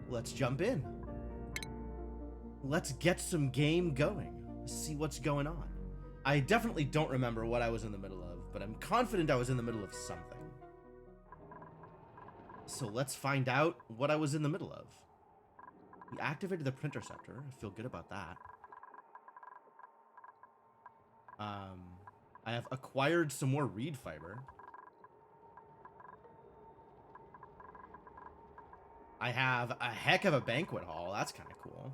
let's jump in. Let's get some game going. See what's going on. I definitely don't remember what I was in the middle of, but I'm confident I was in the middle of something. So let's find out what I was in the middle of. We activated the printerceptor. I feel good about that. I have acquired some more reed fiber. I have a heck of a banquet hall. That's kind of cool.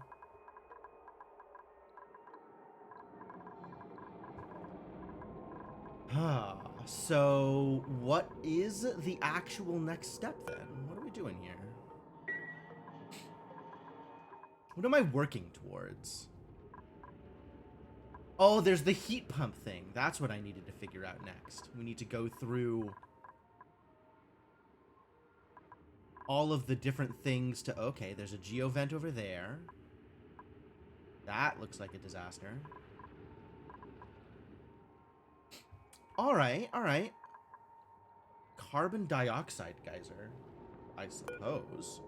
So what is the actual next step then? What are we doing here? What am I working towards? Oh, there's the heat pump thing. That's what I needed to figure out next. We need to go through all of the different things to... Okay, there's a geovent over there. That looks like a disaster. Alright, alright. Carbon dioxide geyser, I suppose.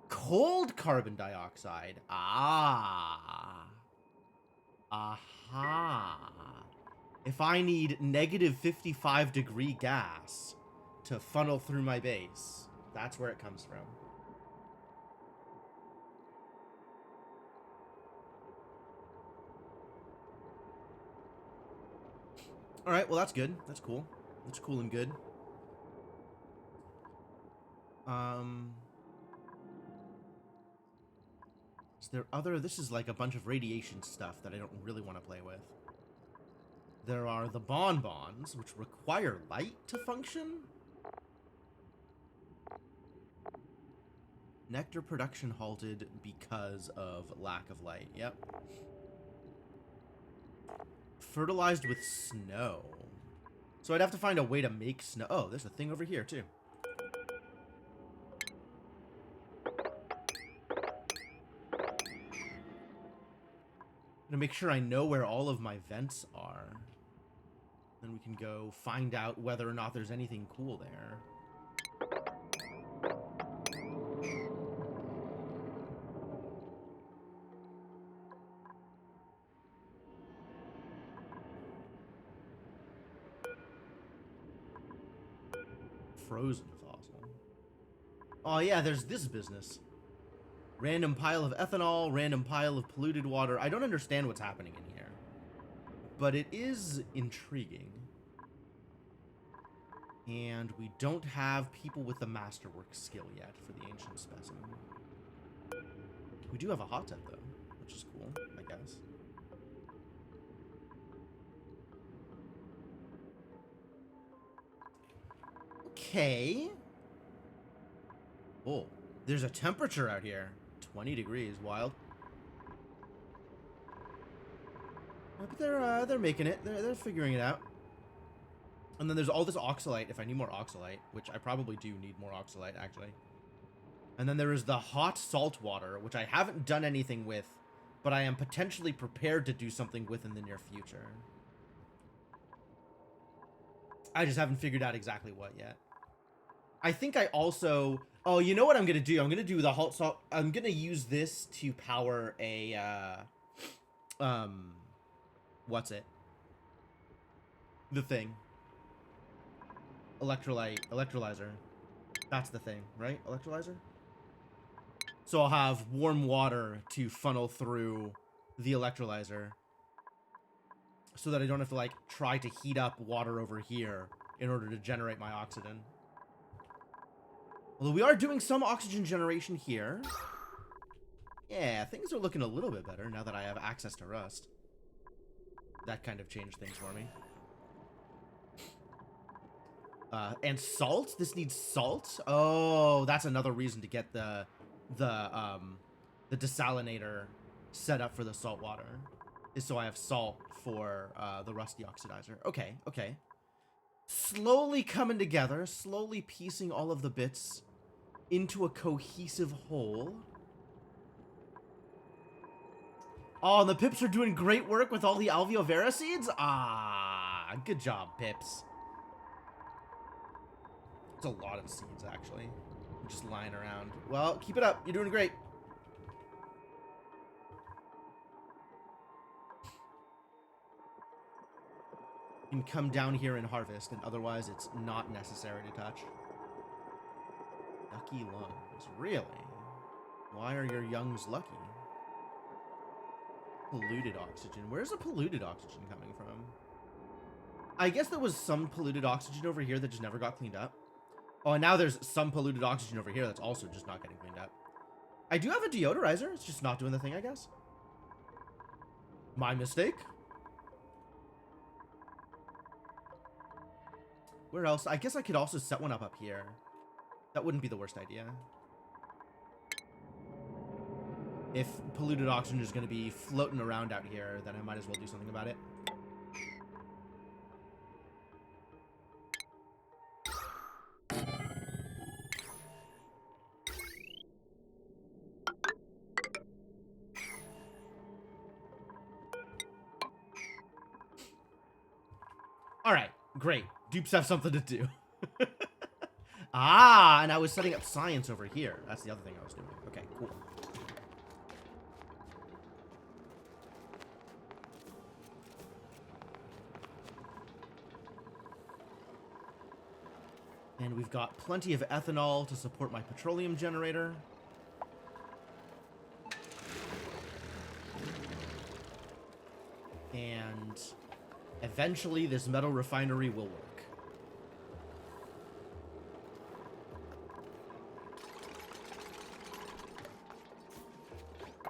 Cold carbon dioxide. Ah. Aha. If I need negative 55-degree gas to funnel through my base, that's where it comes from. Alright, well that's good. That's cool. That's cool and good. Is there other... This is like a bunch of radiation stuff that I don't really want to play with. There are the bonbons, which require light to function. Nectar production halted because of lack of light. Yep. Fertilized with snow. So I'd have to find a way to make snow. Oh, there's a thing over here, too. I'm gonna make sure I know where all of my vents are. Then we can go find out whether or not there's anything cool there. Frozen fossil. Oh yeah, there's this business. Random pile of ethanol, random pile of polluted water. I don't understand what's happening in here, but it is intriguing. And we don't have people with the masterwork skill yet for the ancient specimen. We do have a hot tub though, which is cool, I guess. Okay. Oh, there's a temperature out here. 20 degrees, wild. But they're making it. They're figuring it out. And then there's all this oxalite, if I need more oxalite, which I probably do need more oxalite, actually. And then there is the hot salt water, which I haven't done anything with, but I am potentially prepared to do something with in the near future. I just haven't figured out exactly what yet. I think I also... Oh, you know what I'm going to do? I'm going to do the hot salt... I'm going to use this to power a... What's it? The thing. Electrolyzer. That's the thing, right? Electrolyzer? So I'll have warm water to funnel through the electrolyzer. So that I don't have to, like, try to heat up water over here in order to generate my oxygen. Although we are doing some oxygen generation here. Yeah, things are looking a little bit better now that I have access to rust. That kind of changed things for me. And salt? This needs salt? Oh, that's another reason to get the desalinator set up for the salt water. Is so I have salt for the rusty oxidizer. Okay, okay. Slowly coming together, slowly piecing all of the bits into a cohesive whole. Oh, and the pips are doing great work with all the Alveo Vera seeds? Ah, good job, pips. It's a lot of seeds, actually. Just lying around. Well, keep it up. You're doing great. You can come down here and harvest, and otherwise it's not necessary to touch. Lucky lungs. Really? Why are your youngs lucky? Polluted oxygen. Where's the polluted oxygen coming from? I guess there was some polluted oxygen over here that just never got cleaned up. Oh, and now there's some polluted oxygen over here that's also just not getting cleaned up. I do have a deodorizer. It's just not doing the thing, I guess. My mistake. Where else? I guess I could also set one up here. That wouldn't be the worst idea. If polluted oxygen is going to be floating around out here, then I might as well do something about it. All right, great. Dupes have something to do. Ah, and I was setting up science over here. That's the other thing I was doing. Okay, cool. And we've got plenty of ethanol to support my petroleum generator. And eventually this metal refinery will work.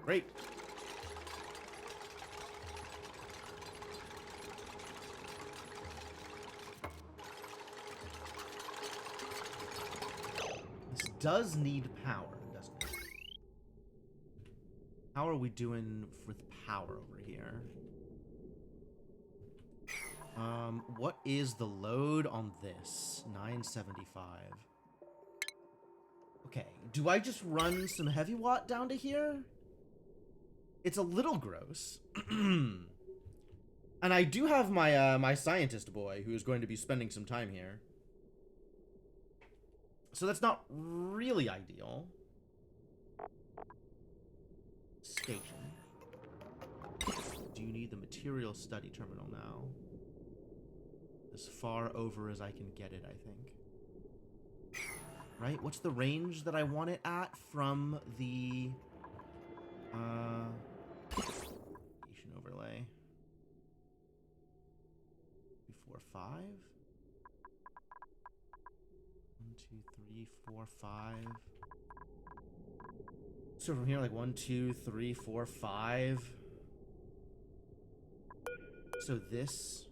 Great. This does need power, doesn't it? How are we doing with power over here? What is the load on this? 975. Okay, do I just run some heavy watt down to here? It's a little gross. And I do have my my scientist boy who is going to be spending some time here. So that's not really ideal. Station. Do you need the material study terminal now? As far over as I can get it, I think. Right? What's the range that I want it at from the station overlay? 2, 4, 5. 1, 2, 3, 4, 5. So from here, like 1, 2, 3, 4, 5. So this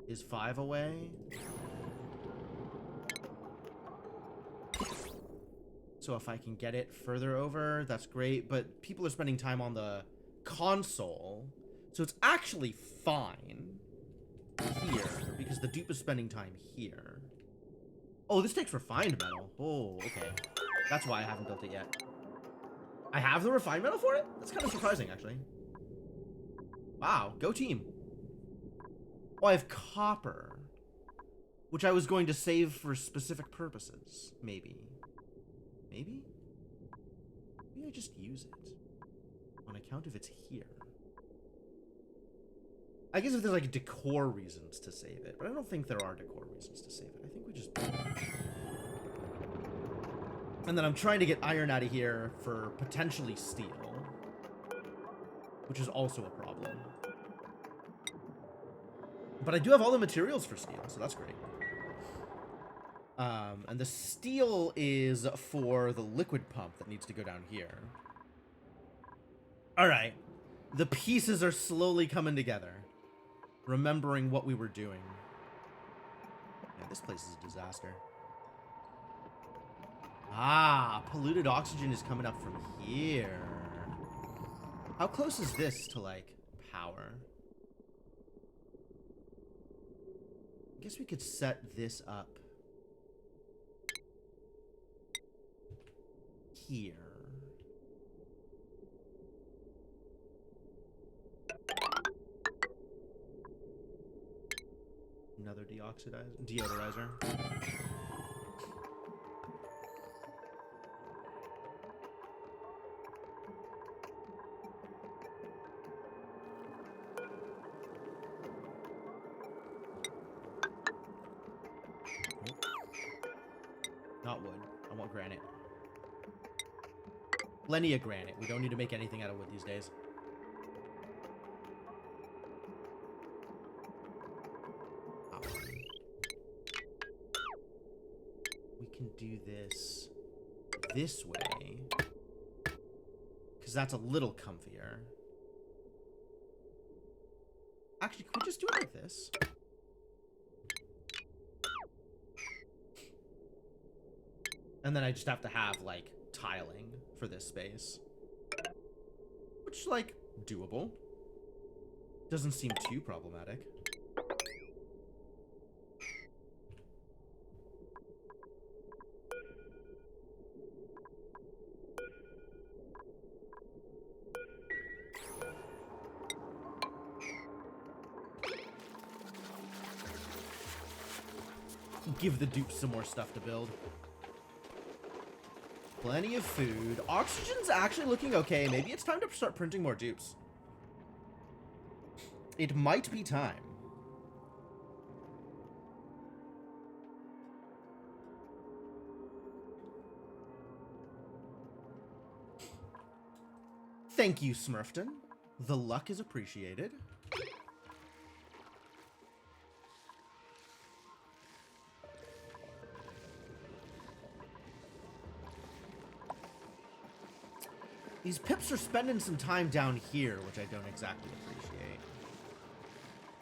is 5 away. So if I can get it further over, that's great. But people are spending time on the console, so it's actually fine here because the dupe is spending time here. Oh, this takes refined metal. Oh, okay. That's why I haven't built it yet. I have the refined metal for it? That's kind of surprising, actually. Wow, go team. Oh, I have copper, which I was going to save for specific purposes. Maybe. Maybe? Maybe I just use it on account of it's here. I guess if there's like decor reasons to save it, but I don't think there are decor reasons to save it. I think we just... And then I'm trying to get iron out of here for potentially steel, which is also a problem. But I do have all the materials for steel, so that's great. And the steel is for the liquid pump that needs to go down here. All right. The pieces are slowly coming together. Remembering what we were doing. Yeah, this place is a disaster. Ah, polluted oxygen is coming up from here. How close is this to, like, power? I guess we could set this up here. Another deodorizer. want wood. I want granite. Plenty of granite. We don't need to make anything out of wood these days. We can do this way. Because that's a little comfier. Actually, can we just do it like this? And then I just have to have, like, tiling for this space. Which, like, doable. Doesn't seem too problematic. Give the dupes some more stuff to build. Plenty of food. Oxygen's actually looking okay. Maybe it's time to start printing more dupes. It might be time. Thank you, Smurfton. The luck is appreciated. These pips are spending some time down here, which I don't exactly appreciate.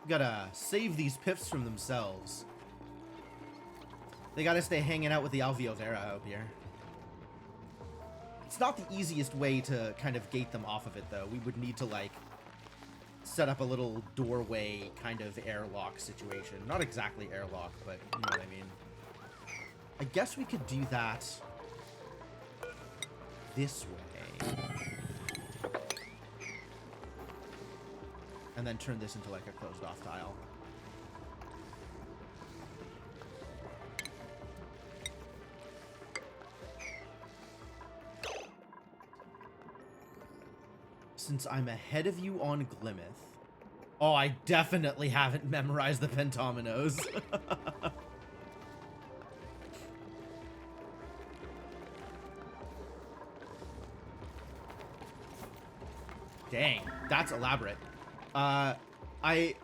Gotta save these pips from themselves. They gotta stay hanging out with the Alveolvera out here. It's not the easiest way to kind of gate them off of it, though. We would need to, like, set up a little doorway kind of airlock situation. Not exactly airlock, but you know what I mean. I guess we could do that this way. And then turn this into, like, a closed-off tile. Since I'm ahead of you on Glymmith. Oh, I definitely haven't memorized the Pentominoes. Dang, that's elaborate. Alright,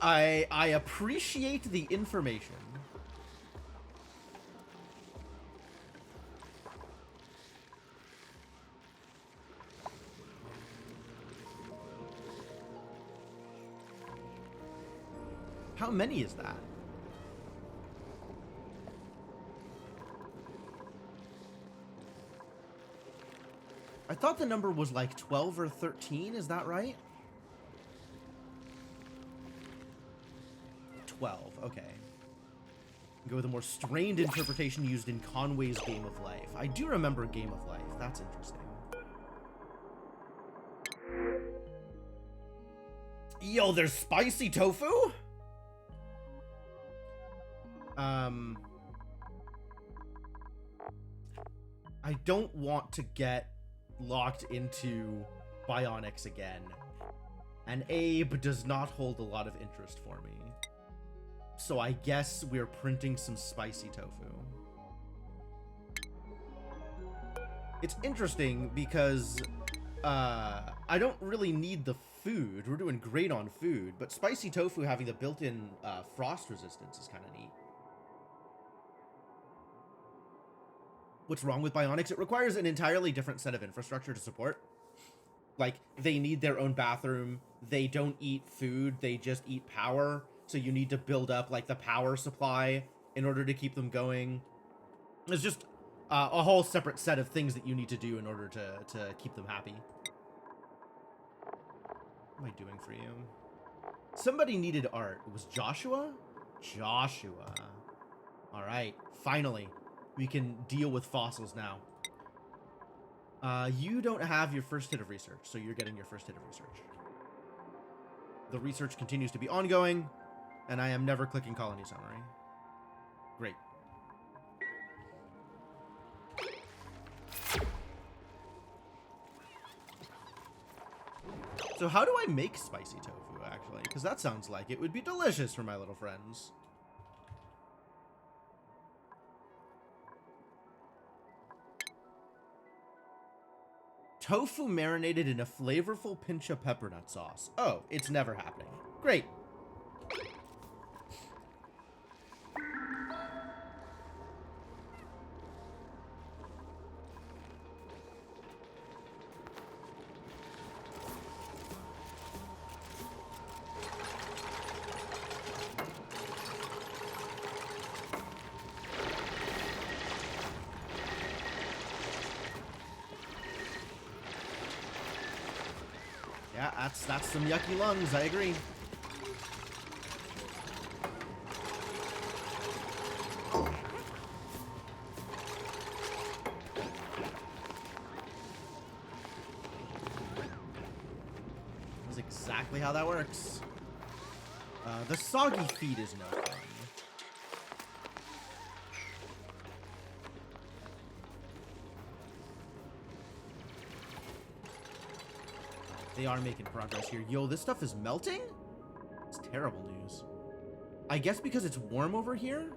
I appreciate the information. How many is that? I thought the number was like 12 or 13, is that right? 12, okay. Go with a more strained interpretation used in Conway's Game of Life. I do remember Game of Life, that's interesting. Yo, there's spicy tofu? I don't want to get locked into bionics again. And Abe does not hold a lot of interest for me. So I guess we're printing some spicy tofu. It's interesting because I don't really need the food. We're doing great on food, but spicy tofu having the built-in frost resistance is kind of neat. What's wrong with bionics? It requires an entirely different set of infrastructure to support. Like, they need their own bathroom. They don't eat food. They just eat power. So you need to build up, like, the power supply in order to keep them going. It's just a whole separate set of things that you need to do in order to keep them happy. What am I doing for you? Somebody needed art. It was Joshua? Joshua. All right. Finally. We can deal with fossils now. You don't have your first hit of research, so you're getting your first hit of research. The research continues to be ongoing, and I am never clicking colony summary. Great. So how do I make spicy tofu, actually? Because that sounds like it would be delicious for my little friends. Tofu marinated in a flavorful pinch of peppernut sauce. Oh, it's never happening. Great. Yeah, that's some yucky lungs, I agree. That's exactly how that works. The soggy feet is no fun. They are making progress here. Yo, this stuff is melting? It's terrible news. I guess because it's warm over here?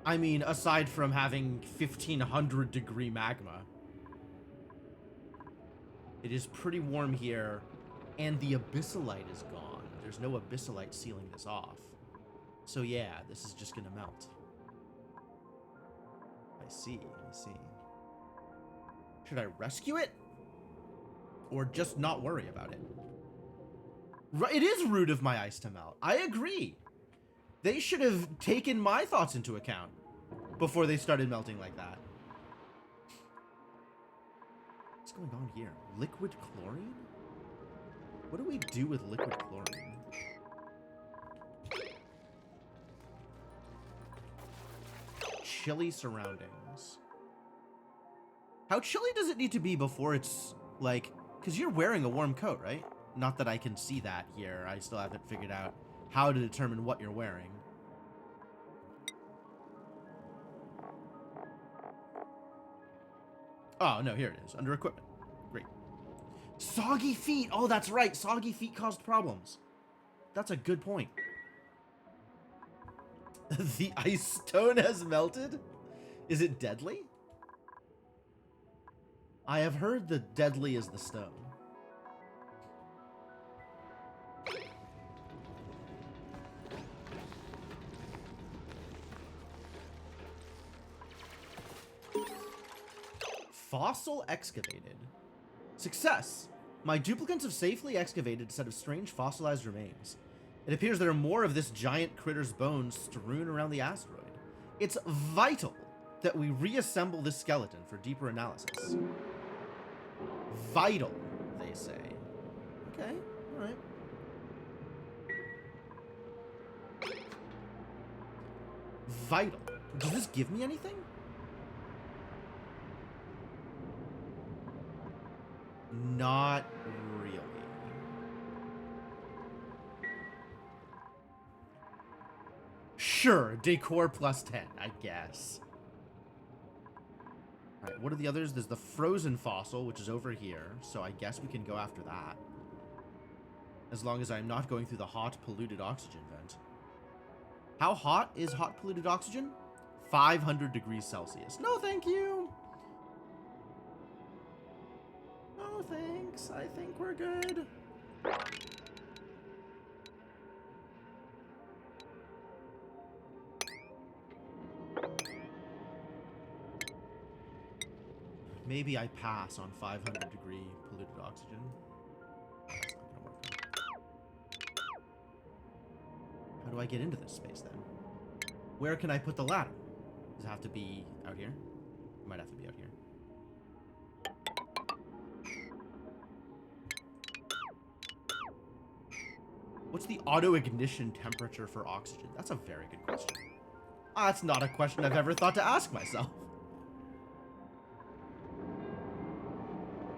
I mean, aside from having 1500 degree magma. It is pretty warm here, and the abyssalite is gone. There's no abyssalite sealing this off. So yeah, this is just gonna melt. I see, I see. Should I rescue it? Or just not worry about it? It is rude of my ice to melt. I agree. They should have taken my thoughts into account before they started melting like that. What's going on here? Liquid chlorine? What do we do with liquid chlorine? Chilly surroundings. How chilly does it need to be before it's, like... Because you're wearing a warm coat, right? Not that I can see that here. I still haven't figured out how to determine what you're wearing. Oh, no, here it is. Under equipment. Great. Soggy feet! Oh, that's right. Soggy feet caused problems. That's a good point. The ice stone has melted? Is it deadly? I have heard the deadly is the stone. Fossil excavated. Success! My duplicants have safely excavated a set of strange fossilized remains. It appears there are more of this giant critter's bones strewn around the asteroid. It's vital that we reassemble this skeleton for deeper analysis. Vital, they say. Okay, alright. Vital. Does this give me anything? Not really. Sure, decor plus 10, I guess. Alright, what are the others? There's the frozen fossil, which is over here, so I guess we can go after that. As long as I'm not going through the hot, polluted oxygen vent. How hot is hot, polluted oxygen? 500 degrees Celsius. No, thank you! No, thanks. I think we're good. Maybe I pass on 500 degree polluted oxygen. That's not gonna work. How do I get into this space then? Where can I put the ladder? Does it have to be out here? It might have to be out here. What's the auto-ignition temperature for oxygen? That's a very good question. That's not a question I've ever thought to ask myself.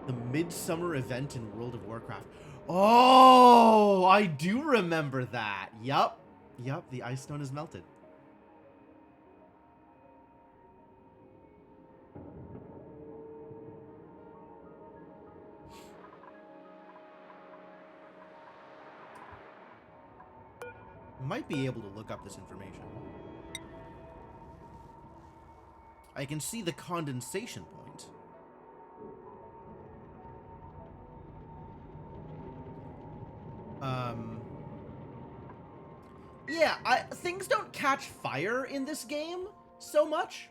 The midsummer event in World of Warcraft. Oh, I do remember that. Yup. Yup, the ice stone is melted. Might be able to look up this information. I can see the condensation point. catch fire in this game so much.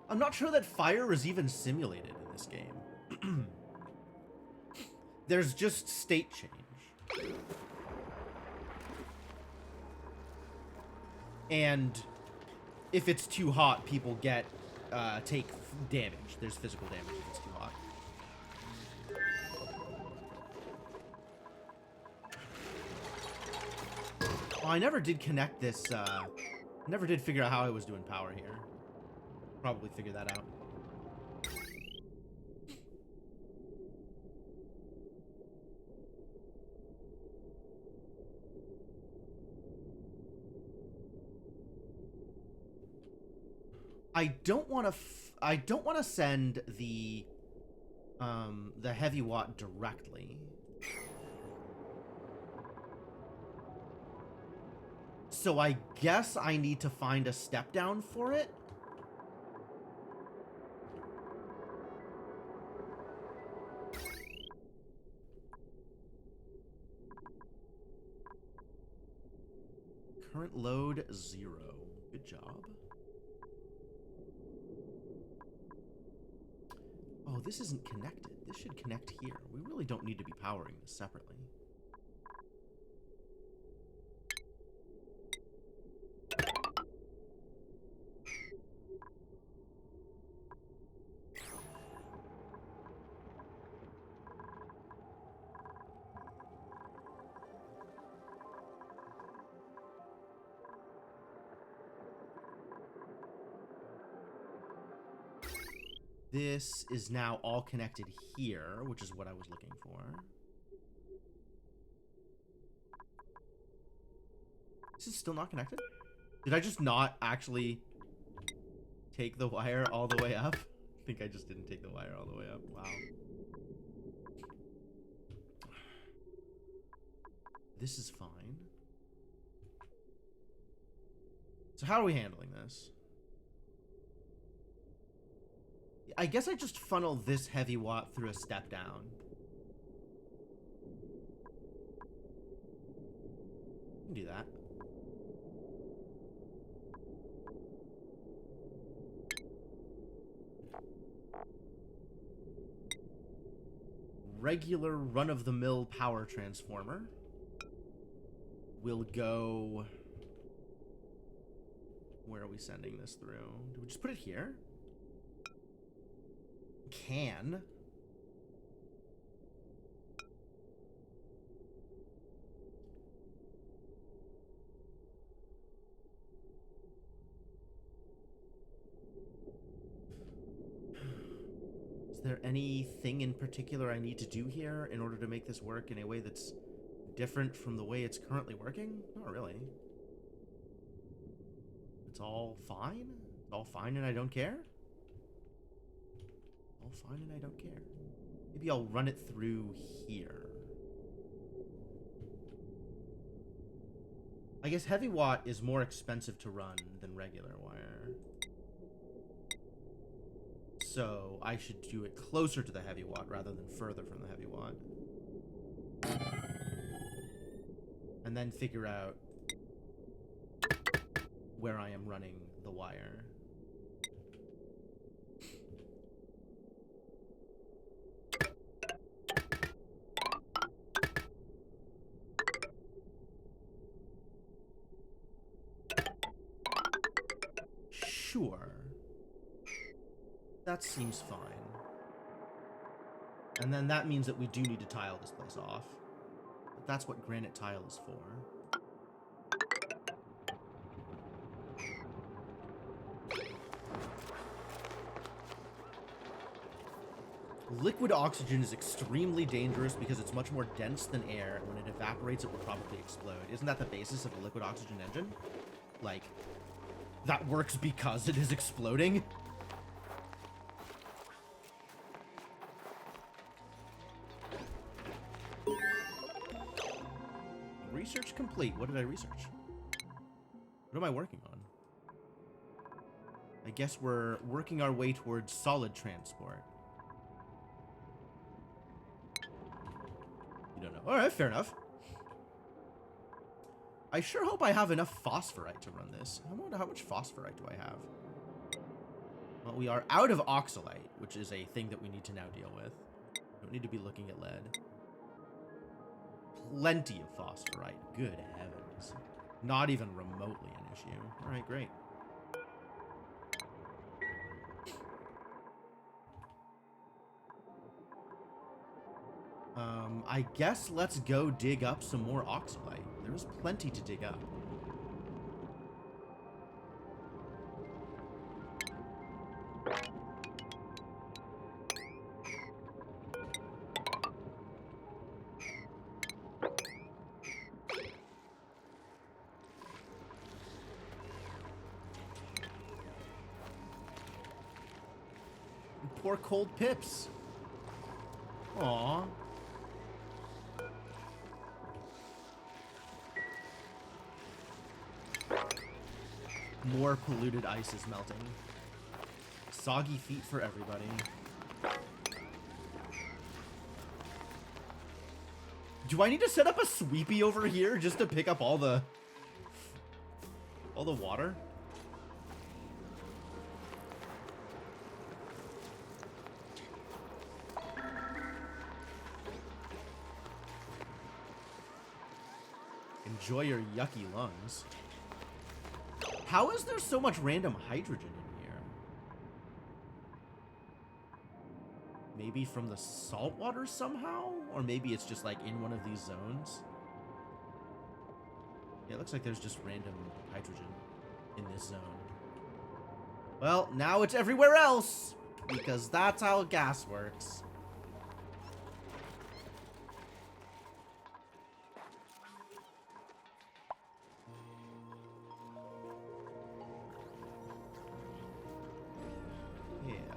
I'm not sure that fire is even simulated in this game. There's just state change. And if it's too hot, people take damage. There's physical damage if it's too hot. Oh, I never did connect this, never did figure out how I was doing power here. Probably figure that out. I don't want to send the heavy watt directly. So I guess I need to find a step down for it. Current load 0. Good job. Oh, this isn't connected. This should connect here. We really don't need to be powering this separately. This is now all connected here, which is what I was looking for. This is still not connected? Did I just not actually take the wire all the way up? I think I just didn't take the wire all the way up. Wow. This is fine. So how are we handling this? I guess I just funnel this heavy watt through a step down. I can do that. Regular run-of-the-mill power transformer will go... Where are we sending this through? Do we just put it here? Can. Is there anything in particular I need to do here in order to make this work in a way that's different from the way it's currently working? Not really. It's all fine? It's all fine and I don't care? All fine and I don't care. Maybe I'll run it through here. I guess heavy watt is more expensive to run than regular wire. So I should do it closer to the heavy watt rather than further from the heavy watt. And then figure out where I am running the wire. Sure. That seems fine. And then that means that we do need to tile this place off. But that's what granite tile is for. Liquid oxygen is extremely dangerous because it's much more dense than air, and when it evaporates, it will probably explode. Isn't that the basis of the liquid oxygen engine? Like, that works because it is exploding? Research complete. What did I research? What am I working on? I guess we're working our way towards solid transport. You don't know. Alright, fair enough. I sure hope I have enough phosphorite to run this. How much phosphorite do I have? Well, we are out of oxalite, which is a thing that we need to now deal with. Don't need to be looking at lead. Plenty of phosphorite. Good heavens. Not even remotely an issue. All right, great. I guess let's go dig up some more oxalite. There's plenty to dig up. Poor cold pips. Aww. More polluted ice is melting. Soggy feet for everybody. Do I need to set up a sweepy over here just to pick up all the water? Enjoy your yucky lungs. How is there so much random hydrogen in here? Maybe from the salt water somehow? Or maybe it's just like in one of these zones? Yeah, it looks like there's just random hydrogen in this zone. Well, now it's everywhere else! Because that's how gas works.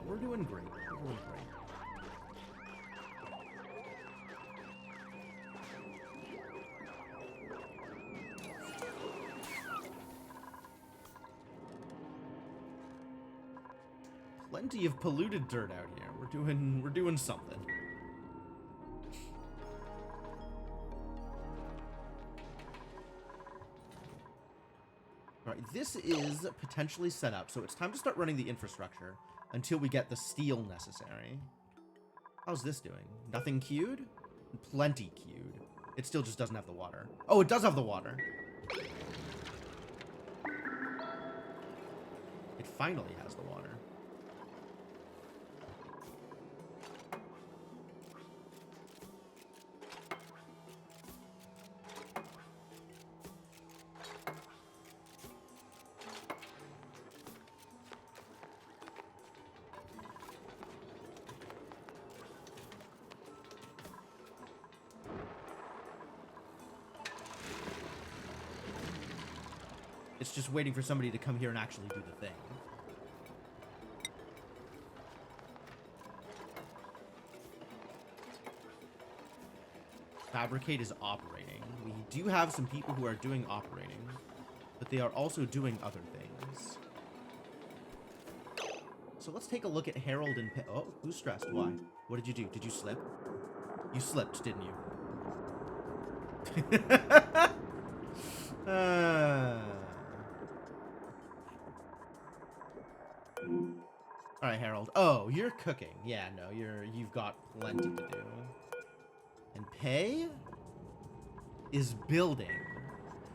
We're doing great. We're doing great. Plenty of polluted dirt out here. We're doing something. All right, this is potentially set up, so it's time to start running the infrastructure until we get the steel necessary. How's this doing? Nothing queued? Plenty queued. It still just doesn't have the water. Oh, it does have the water. It finally has the water. It's just waiting for somebody to come here and actually do the thing. Fabricate is operating. We do have some people who are doing operating, but they are also doing other things. So let's take a look at Harold and oh, who's stressed? Why? What did you do? Did you slip? You slipped, didn't you? All right, Harold. Oh, you're cooking. Yeah, no, you've got plenty to do. And pay is building.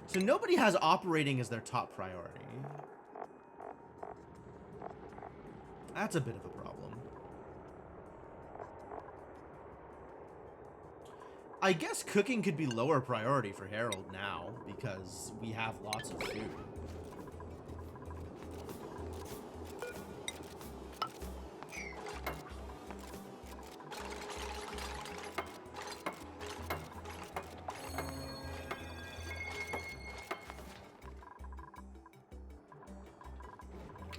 So nobody has operating as their top priority. That's a bit of a problem. I guess cooking could be lower priority for Harold now because we have lots of food.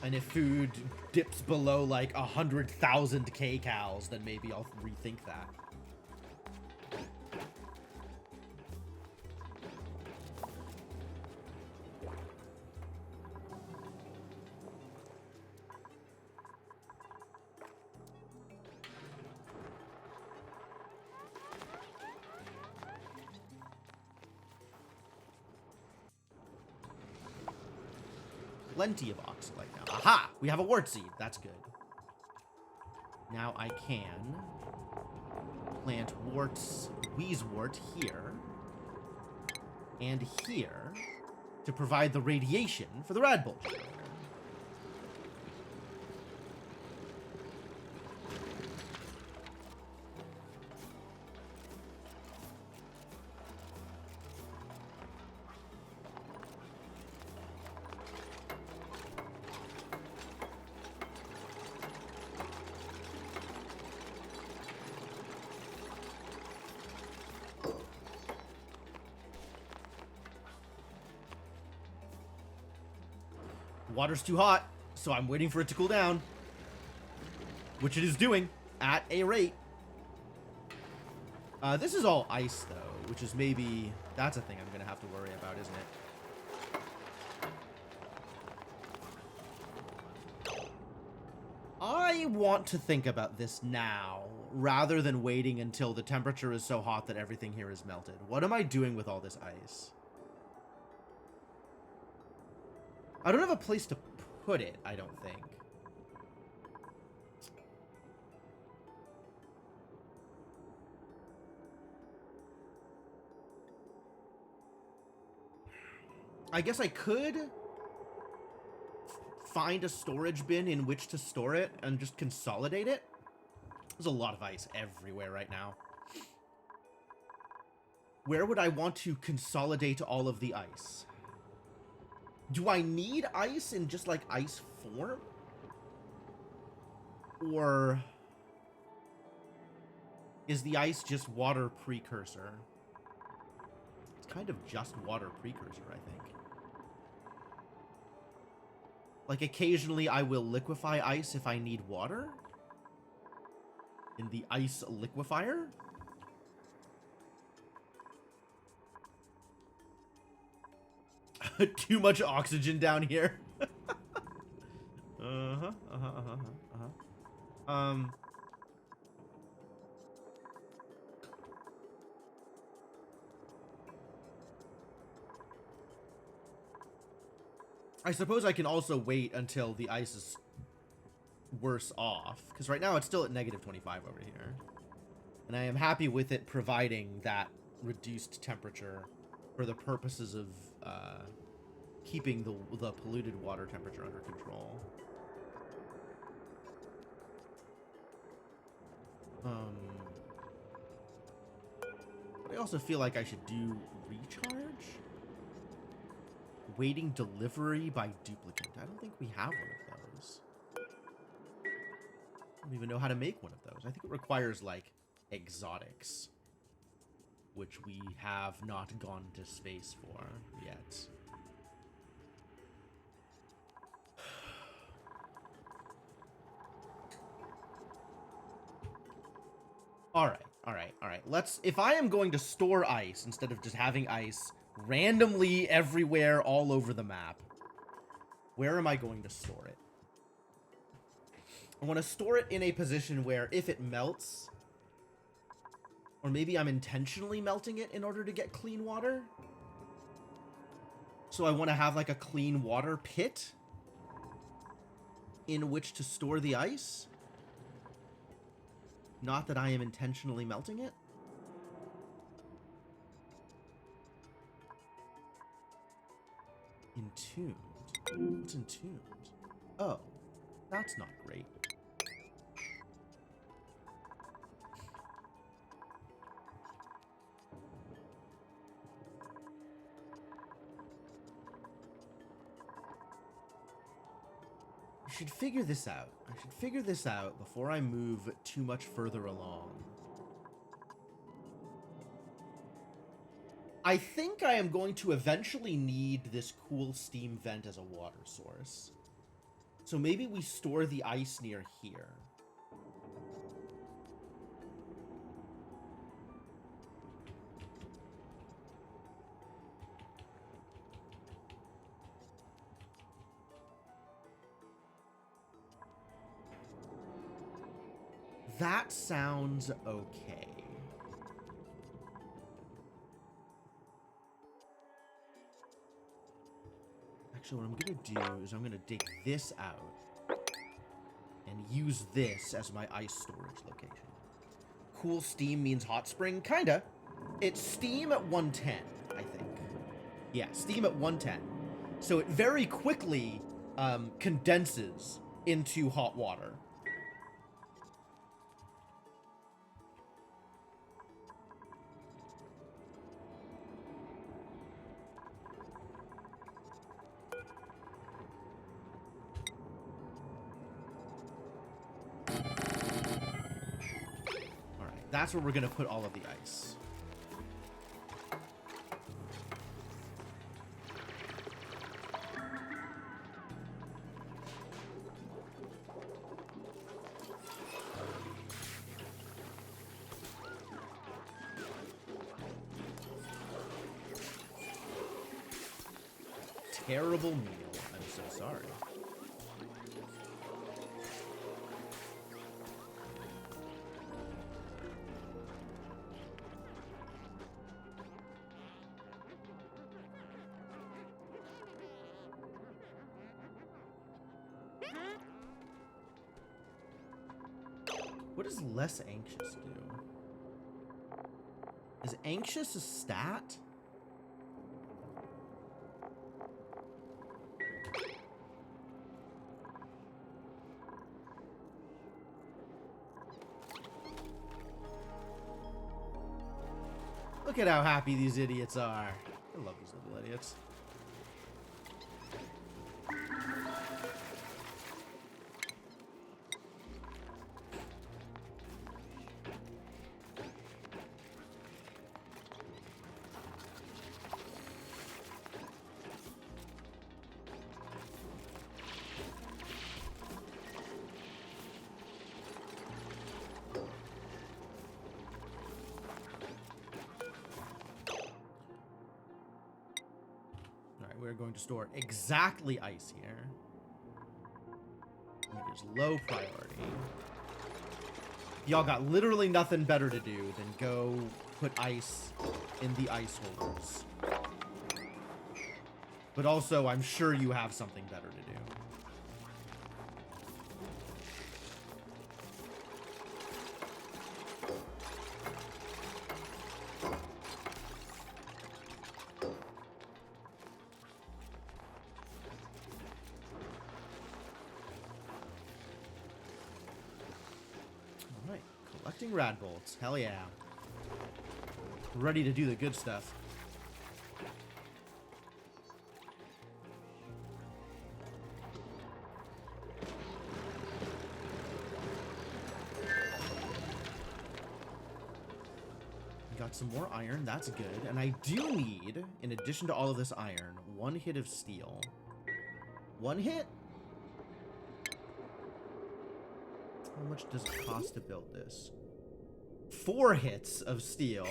And if food dips below like 100,000 kcals, then maybe I'll rethink that. plenty of oxalite now. Aha! We have a wart seed. That's good. Now I can plant wheezewort here and here to provide the radiation for the rad bull generator. Water's too hot, so I'm waiting for it to cool down. Which it is doing at a rate. This is all ice, though, which is maybe... That's a thing I'm going to have to worry about, isn't it? I want to think about this now, rather than waiting until the temperature is so hot that everything here is melted. What am I doing with all this ice? I don't have a place to put it, I don't think. I guess I could find a storage bin in which to store it and just consolidate it. There's a lot of ice everywhere right now. Where would I want to consolidate all of the ice? Do I need ice in just, like, ice form? Or is the ice just water precursor? It's kind of just water precursor, I think. Like, occasionally I will liquefy ice if I need water. In the ice liquefier. Too much oxygen down here. I suppose I can also wait until the ice is worse off, because right now it's still at -25 over here. And I am happy with it providing that reduced temperature for the purposes of keeping the polluted water temperature under control. But I also feel like I should do recharge? Waiting delivery by duplicate. I don't think we have one of those. I don't even know how to make one of those. I think it requires, like, exotics, which we have not gone to space for yet. Alright. Let's... If I am going to store ice instead of just having ice randomly everywhere all over the map, where am I going to store it? I want to store it in a position where if it melts, or maybe I'm intentionally melting it in order to get clean water. So I want to have like a clean water pit in which to store the ice. Not that I am intentionally melting it. Entombed. What's entombed? Oh, that's not great. I should figure this out. I should figure this out before I move too much further along. I think I am going to eventually need this cool steam vent as a water source. So maybe we store the ice near here. That sounds okay. Actually, what I'm going to do is I'm going to dig this out and use this as my ice storage location. Cool steam means hot spring? Kinda. It's steam at 110, I think. Yeah, steam at 110. So it very quickly condenses into hot water. Alright, that's where we're going to put all of the ice. Terrible meal. I'm so sorry. What does less anxious do? Is anxious a stat? Look at how happy these idiots are. I love these little idiots. We're going to store exactly ice here. It is low priority. Y'all got literally nothing better to do than go put ice in the ice holders. But also, I'm sure you have something better to do. Collecting rad bolts. Hell yeah. Ready to do the good stuff. Got some more iron. That's good. And I do need, in addition to all of this iron, 1 hit of steel. 1 hit? How much does it cost to build this? 4 hits of steel.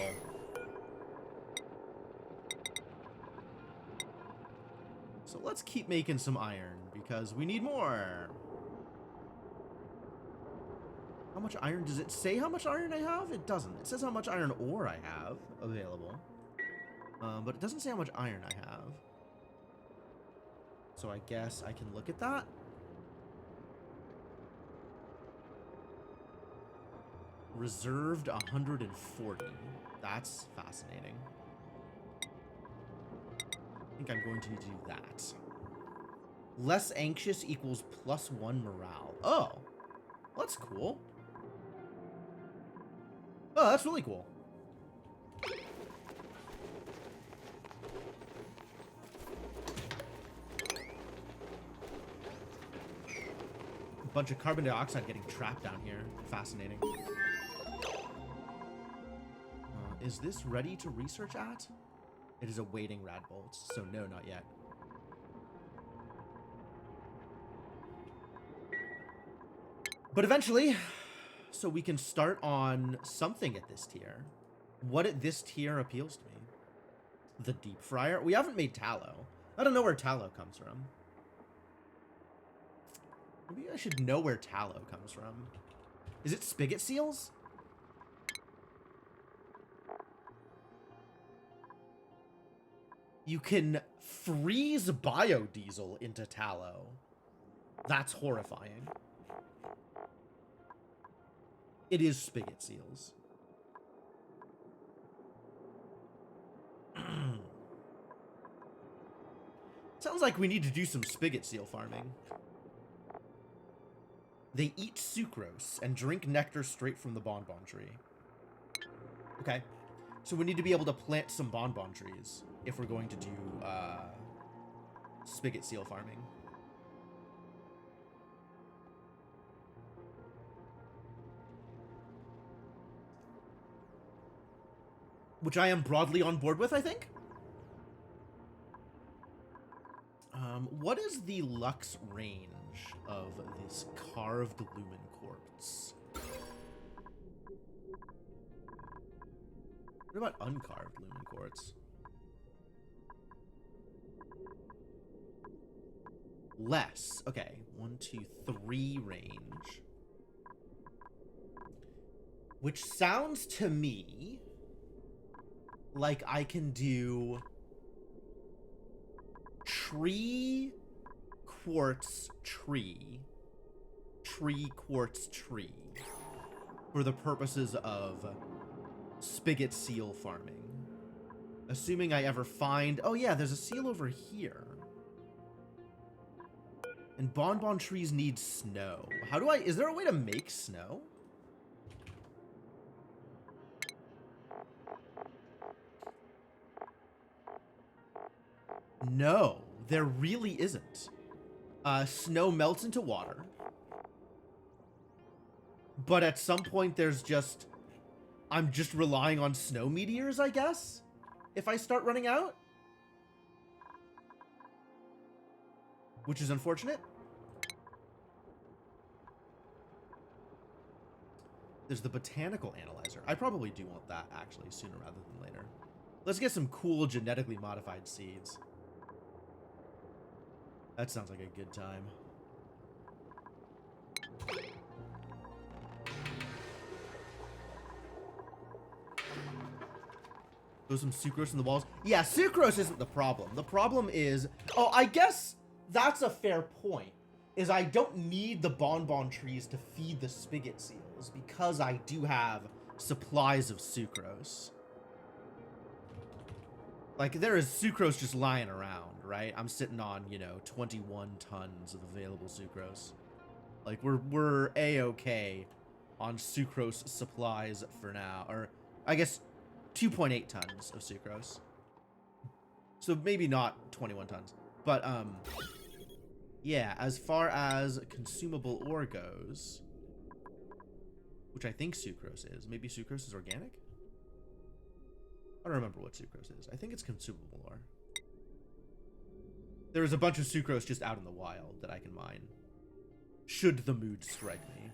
So let's keep making some iron, because we need more. How much iron? Does it say how much iron I have? It doesn't. It says how much iron ore I have available. But it doesn't say how much iron I have. So I guess I can look at that. Reserved 140. That's fascinating. I think I'm going to need to do that. Less anxious equals +1 morale. Oh, well, that's cool. Oh, that's really cool. A bunch of carbon dioxide getting trapped down here. Fascinating. Is this ready to research at? It is awaiting rad bolts, so no, not yet. But eventually, so we can start on something at this tier. What at this tier appeals to me? The deep fryer? We haven't made tallow. I don't know where tallow comes from. Maybe I should know where tallow comes from. Is it spigot seals? You can freeze biodiesel into tallow. That's horrifying. It is spigot seals. Sounds like we need to do some spigot seal farming. They eat sucrose and drink nectar straight from the bonbon tree. Okay. So we need to be able to plant some bonbon trees if we're going to do spigot seal farming. Which I am broadly on board with, I think. What is the lux range of this carved lumen quartz? What about uncarved lumen quartz? Less. Okay. 1, 2, 3 range. Which sounds to me like I can do tree quartz tree quartz tree for the purposes of spigot seal farming. Assuming I ever find... Oh yeah, there's a seal over here. And bonbon trees need snow. How do I... Is there a way to make snow? No, there really isn't. Snow melts into water. But at some point there's just... I'm just relying on snow meteors, I guess? If I start running out? Which is unfortunate. There's the botanical analyzer. I probably do want that, actually, sooner rather than later. Let's get some cool genetically modified seeds. That sounds like a good time. Throw some sucrose in the walls. Yeah, sucrose isn't the problem. The problem is... Oh, I guess that's a fair point. Is I don't need the bonbon trees to feed the spigot seals because I do have supplies of sucrose. Like, there is sucrose just lying around, right? I'm sitting on, you know, 21 tons of available sucrose. Like, we're A-okay on sucrose supplies for now. Or, I guess, 2.8 tons of sucrose. So, maybe not 21 tons. But, yeah, as far as consumable ore goes, which I think sucrose is. Maybe sucrose is organic? I don't remember what sucrose is. I think it's consumable ore. There is a bunch of sucrose just out in the wild that I can mine. Should the mood strike me.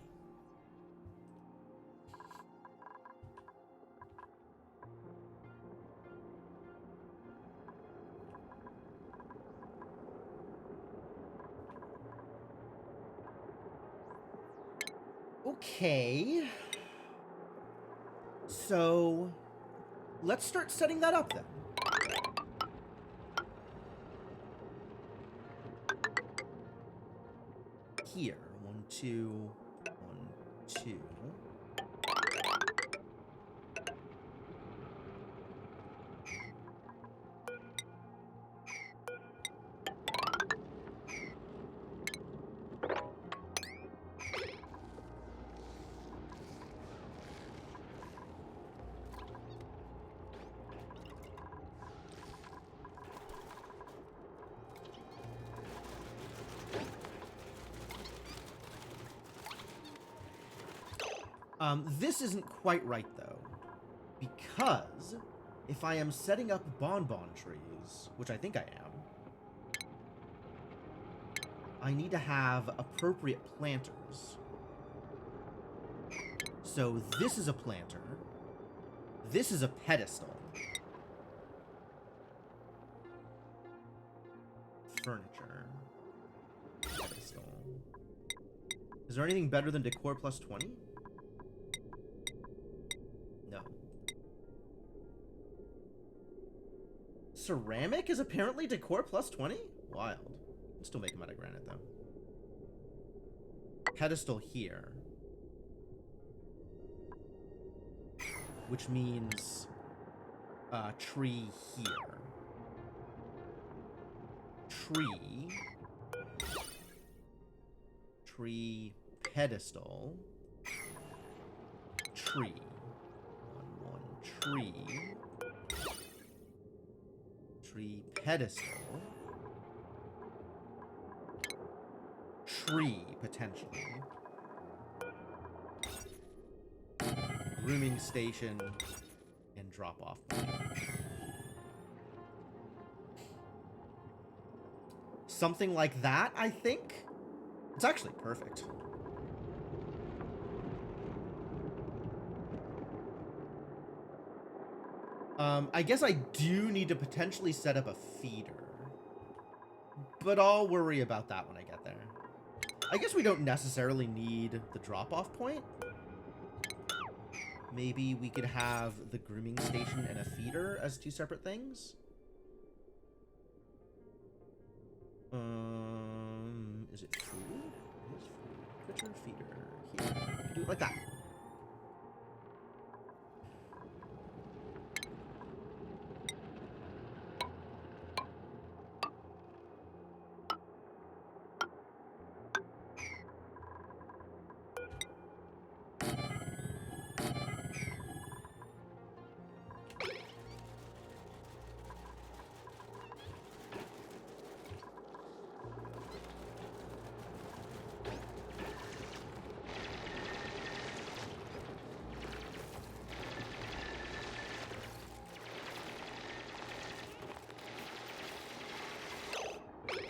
Okay. So... let's start setting that up, then. Here. 1, 2, 1, 2. This isn't quite right, though, because if I am setting up bonbon trees, which I think I am, I need to have appropriate planters. So this is a planter. This is a pedestal. Furniture. Pedestal. Is there anything better than decor plus 20? No. Ceramic is apparently decor plus 20? Wild. Can still make them out of granite, though. Pedestal here. Which means... tree here. Tree. Tree pedestal. Tree. One, tree. Tree pedestal. Tree, potentially. Grooming station. And drop off point. Something like that, I think. It's actually perfect. I guess I do need to potentially set up a feeder. But I'll worry about that when I get there. I guess we don't necessarily need the drop-off point. Maybe we could have the grooming station and a feeder as two separate things. Is it food? It is food. Critter feeder. Here. I can do it like that.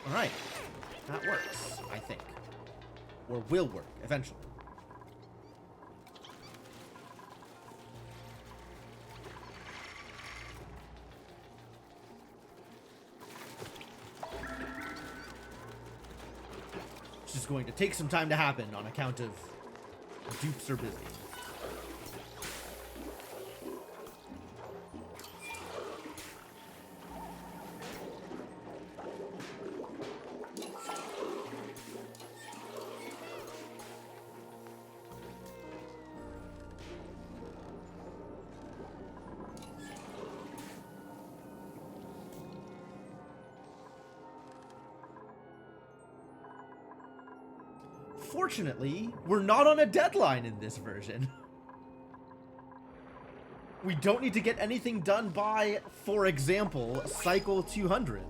Alright. That works, I think. Or will work, eventually. It's just going to take some time to happen on account of dupes are busy. Fortunately, we're not on a deadline in this version. We don't need to get anything done by, for example, cycle 200.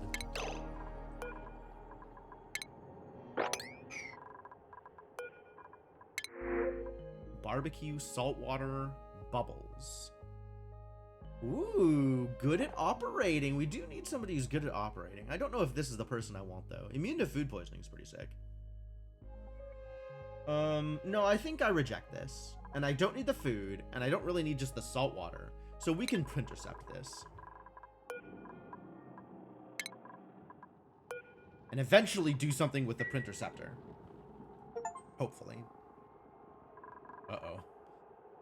Barbecue, saltwater, bubbles. Ooh, good at operating. We do need somebody who's good at operating. I don't know if this is the person I want, though. Immune to food poisoning is pretty sick. No, I think I reject this. And I don't need the food, and I don't really need just the salt water. So we can intercept this. And eventually do something with the Printerceptor. Hopefully. Uh-oh.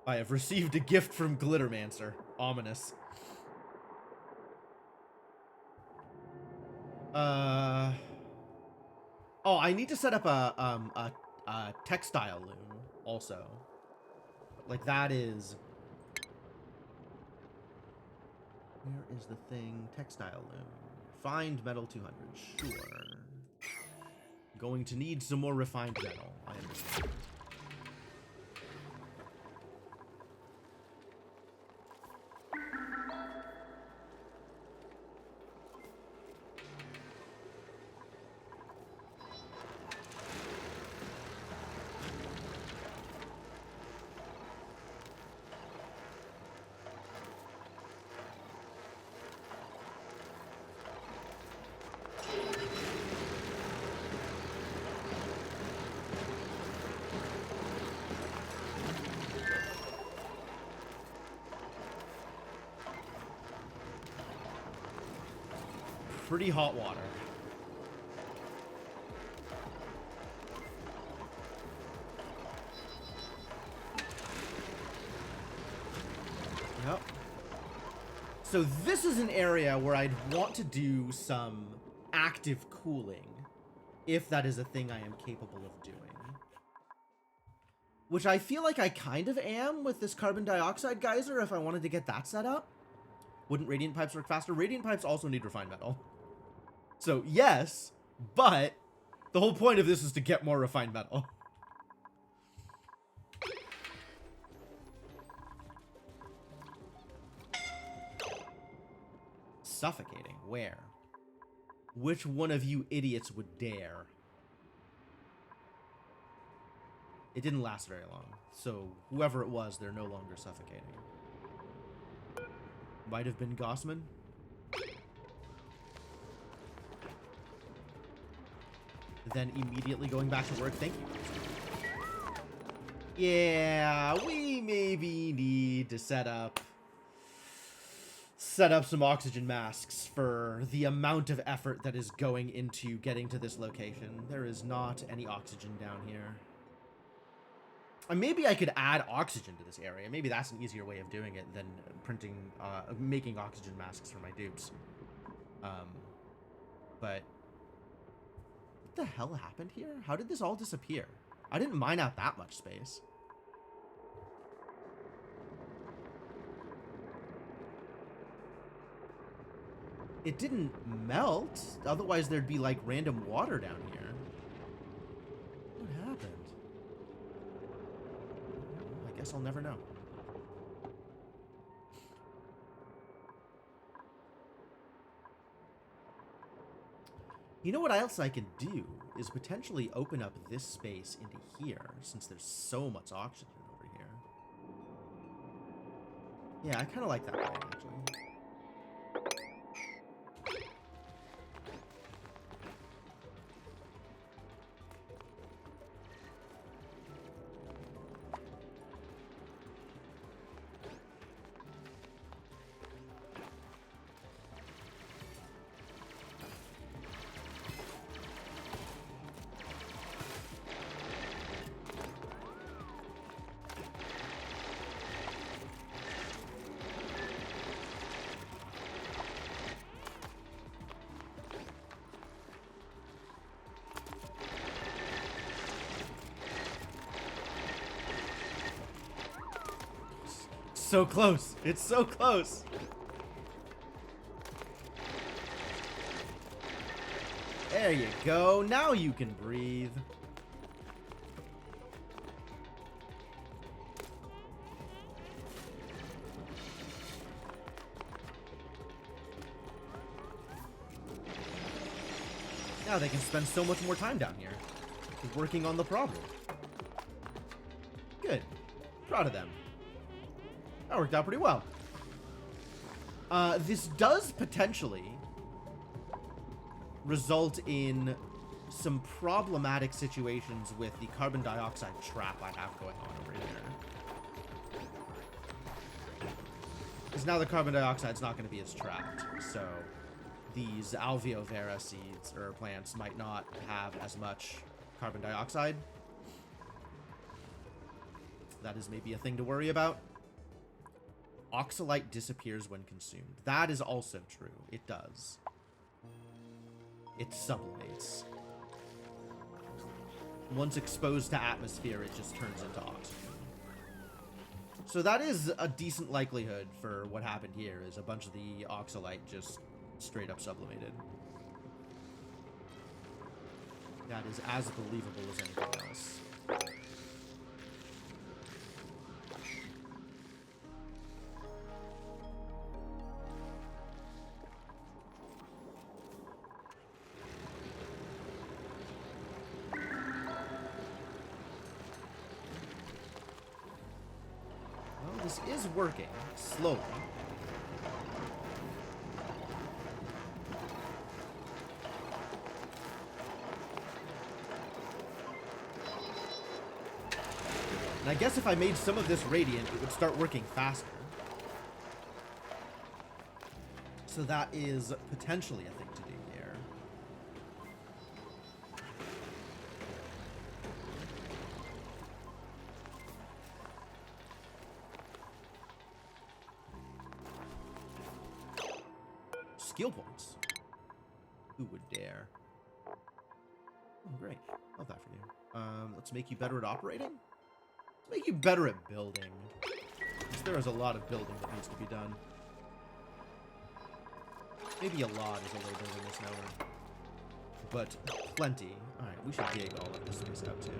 I have received a gift from Glittermancer. Ominous. Oh, I need to set up a textile loom also. Like that is... Where is the thing? Textile loom. Find metal 200. Sure. Going to need some more refined metal. I understand. Pretty hot water. Yep. So this is an area where I'd want to do some active cooling, if that is a thing I am capable of doing. Which I feel like I kind of am with this carbon dioxide geyser if I wanted to get that set up. Wouldn't radiant pipes work faster? Radiant pipes also need refined metal. So yes, but the whole point of this is to get more refined metal. Suffocating? Where? Which one of you idiots would dare? It didn't last very long, so whoever it was, they're no longer suffocating. Might have been Gossman? Then immediately going back to work. Thank you. Yeah, we maybe need to set up some oxygen masks for the amount of effort that is going into getting to this location. There is not any oxygen down here. And maybe I could add oxygen to this area. Maybe that's an easier way of doing it than making oxygen masks for my dupes. But what the hell happened here? How did this all disappear? I didn't mine out that much space. It didn't melt. Otherwise, there'd be like random water down here. What happened? I guess I'll never know. You know what else I can do is potentially open up this space into here, since there's so much oxygen over here. Yeah, I kind of like that plan, actually. So close. It's so close. There you go. Now you can breathe. Now they can spend so much more time down here working on the problem. Good. Proud of them. That worked out pretty well. This does potentially result in some problematic situations with the carbon dioxide trap I have going on over here. Because now the carbon dioxide's not going to be as trapped, so these alveo vera seeds or plants might not have as much carbon dioxide. That is maybe a thing to worry about. Oxalite disappears when consumed. That is also true. It does. It sublimates. Once exposed to atmosphere, it just turns into oxygen. So that is a decent likelihood for what happened here, is a bunch of the oxalite just straight up sublimated. That is as believable as anything else. This is working, slowly. And I guess if I made some of this radiant, it would start working faster. So that is potentially a thing to do here. skill points. Who would dare? Oh, great. Love that for you. Let's make you better at operating. Let's make you better at building. Because there is a lot of building that needs to be done. Maybe a lot is a little bit of a misnomer. But plenty. Alright, we should dig all of this space out too.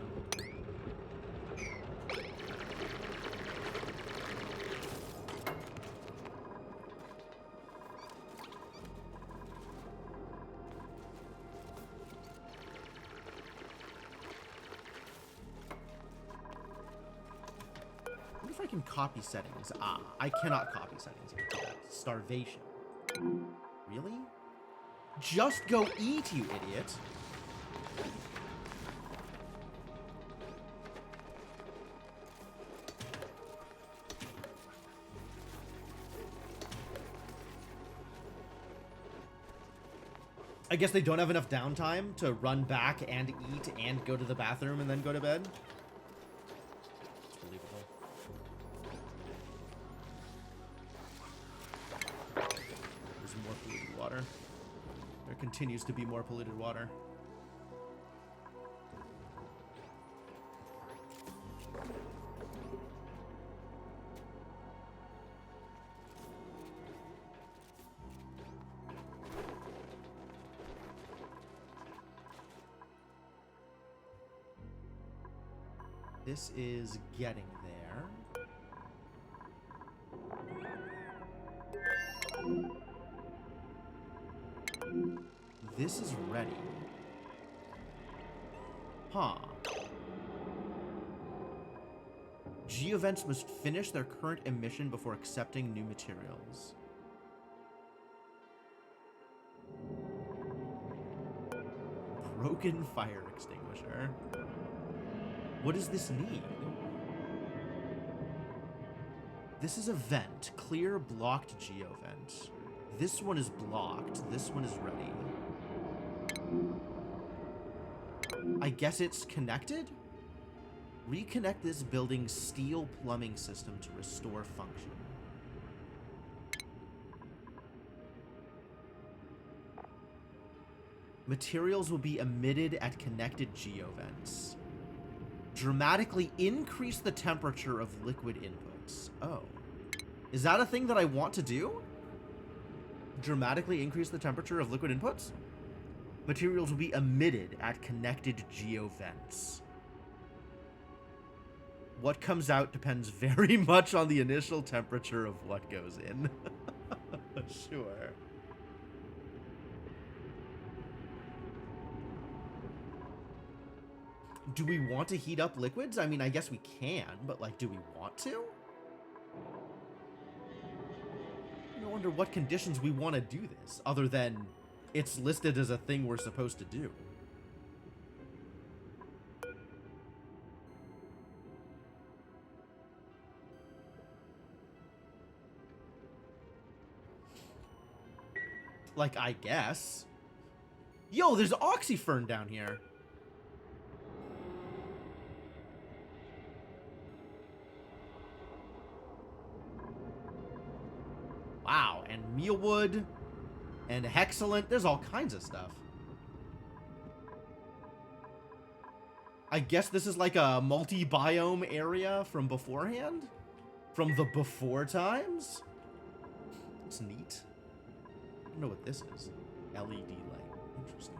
What if I can copy settings? Ah, I cannot copy settings. Starvation. Really? Just go eat, you idiot. I guess they don't have enough downtime to run back and eat and go to the bathroom and then go to bed. It's believable. There's more polluted water. There continues to be more polluted water. This is getting there. This is ready. Huh. Geovents must finish their current emission before accepting new materials. Broken fire extinguisher. What does this need? This is a vent. Clear blocked geovent. This one is blocked. This one is ready. I guess it's connected? Reconnect this building's steel plumbing system to restore function. Materials will be emitted at connected geovents. Dramatically increase the temperature of liquid inputs. Oh. Is that a thing that I want to do? Dramatically increase the temperature of liquid inputs? Materials will be emitted at connected geovents. What comes out depends very much on the initial temperature of what goes in. Sure. Do we want to heat up liquids? I mean, I guess we can, but, like, do we want to? I wonder what conditions we want to do this, other than it's listed as a thing we're supposed to do. Like, I guess. Yo, there's oxyfern down here. Wow, and mealwood, and hexalent. There's all kinds of stuff. I guess this is like a multi-biome area from beforehand? From the before times? It's neat. I don't know what this is. LED light. Interesting.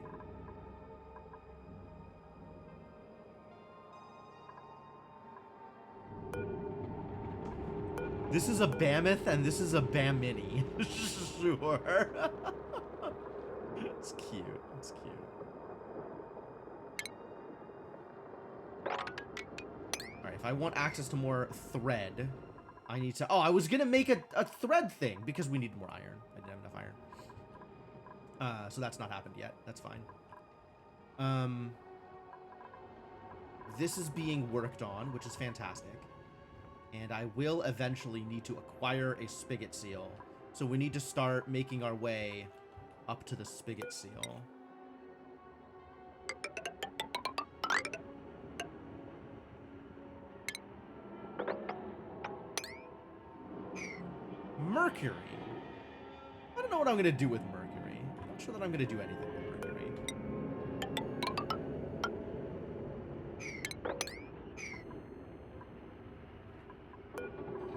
This is a Mammoth and this is a Bam Mini. Sure. It's cute. It's cute. Alright, if I want access to more thread, I need to... Oh, I was gonna make a thread thing because we need more iron. I didn't have enough iron. So that's not happened yet. That's fine. This is being worked on, which is fantastic. And I will eventually need to acquire a spigot seal. So we need to start making our way up to the spigot seal. Mercury. I don't know what I'm going to do with mercury. sure that I'm going to do anything with Mercury.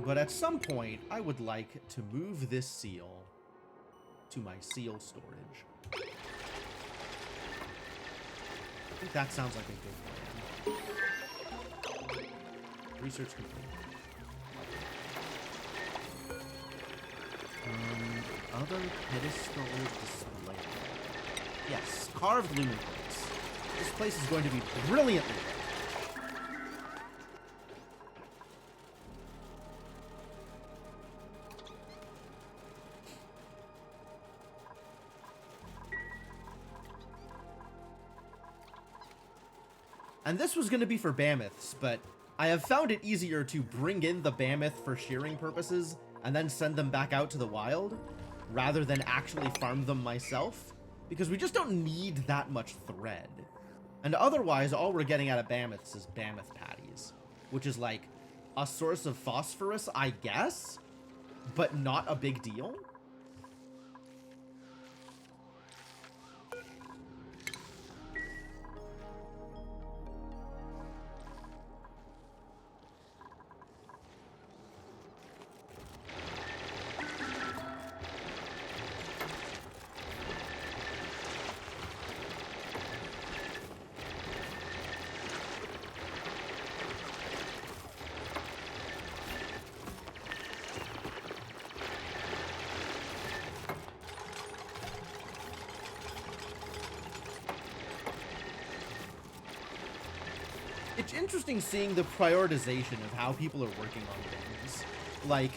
But at some point, I would like to move this seal to my seal storage. I think that sounds like a good plan. Research complete. Other pedestal display. Yes, carved lumen plates. This place is going to be brilliantly lit. And this was going to be for mammoths, but I have found it easier to bring in the mammoth for shearing purposes and then send them back out to the wild, rather than actually farm them myself, because we just don't need that much thread. And otherwise, all we're getting out of mammoths is mammoth patties, which is like a source of phosphorus, I guess, but not a big deal. It's interesting seeing the prioritization of how people are working on things. Like,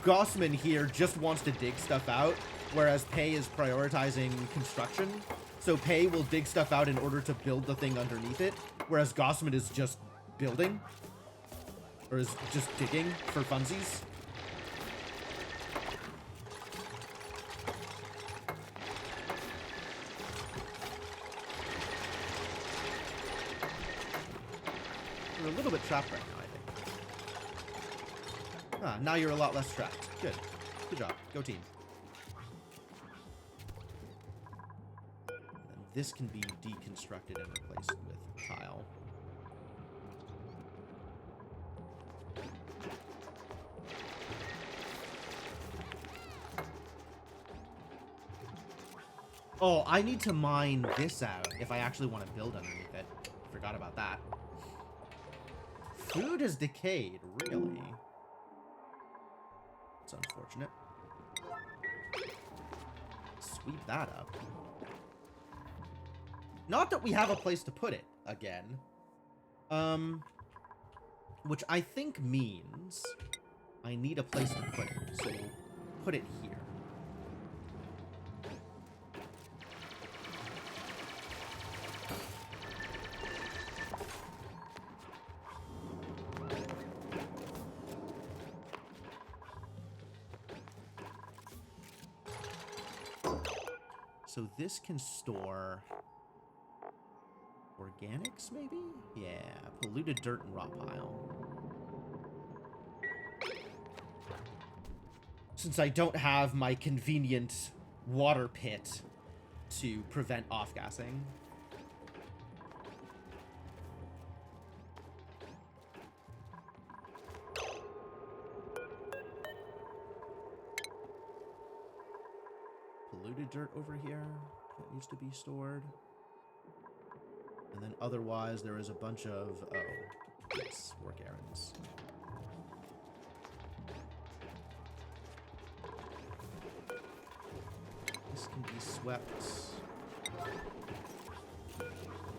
Gossman here just wants to dig stuff out, whereas Pei is prioritizing construction. So Pei will dig stuff out in order to build the thing underneath it, whereas Gossman is just building. Or is just digging for funsies. You're a little bit trapped right now, I think. Ah, now you're a lot less trapped. Good. Good job. Go team. And this can be deconstructed and replaced with tile. Oh, I need to mine this out if I actually want to build underneath it. Forgot about that. Food has decayed, really? It's unfortunate. Sweep that up. Not that we have a place to put it, again. Which I think means I need a place to put it. So we'll put it here. So this can store organics, maybe? Yeah, polluted dirt and rock pile. Since I don't have my convenient water pit to prevent off-gassing. Polluted dirt over here that needs to be stored. And then otherwise there is a bunch of, oh, yes, work errands. This can be swept.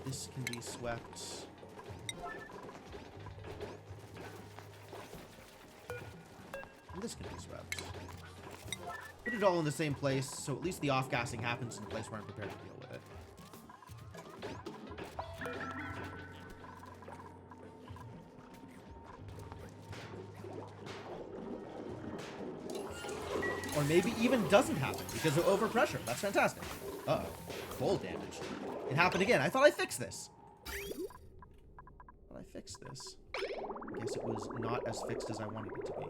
This can be swept. And this can be swept. Put it all in the same place, so at least the off-gassing happens in a place where I'm prepared to deal with it. Or maybe even doesn't happen because of overpressure. That's fantastic. Uh-oh. Cold damage. It happened again. I thought I fixed this. I fixed this. I guess it was not as fixed as I wanted it to be.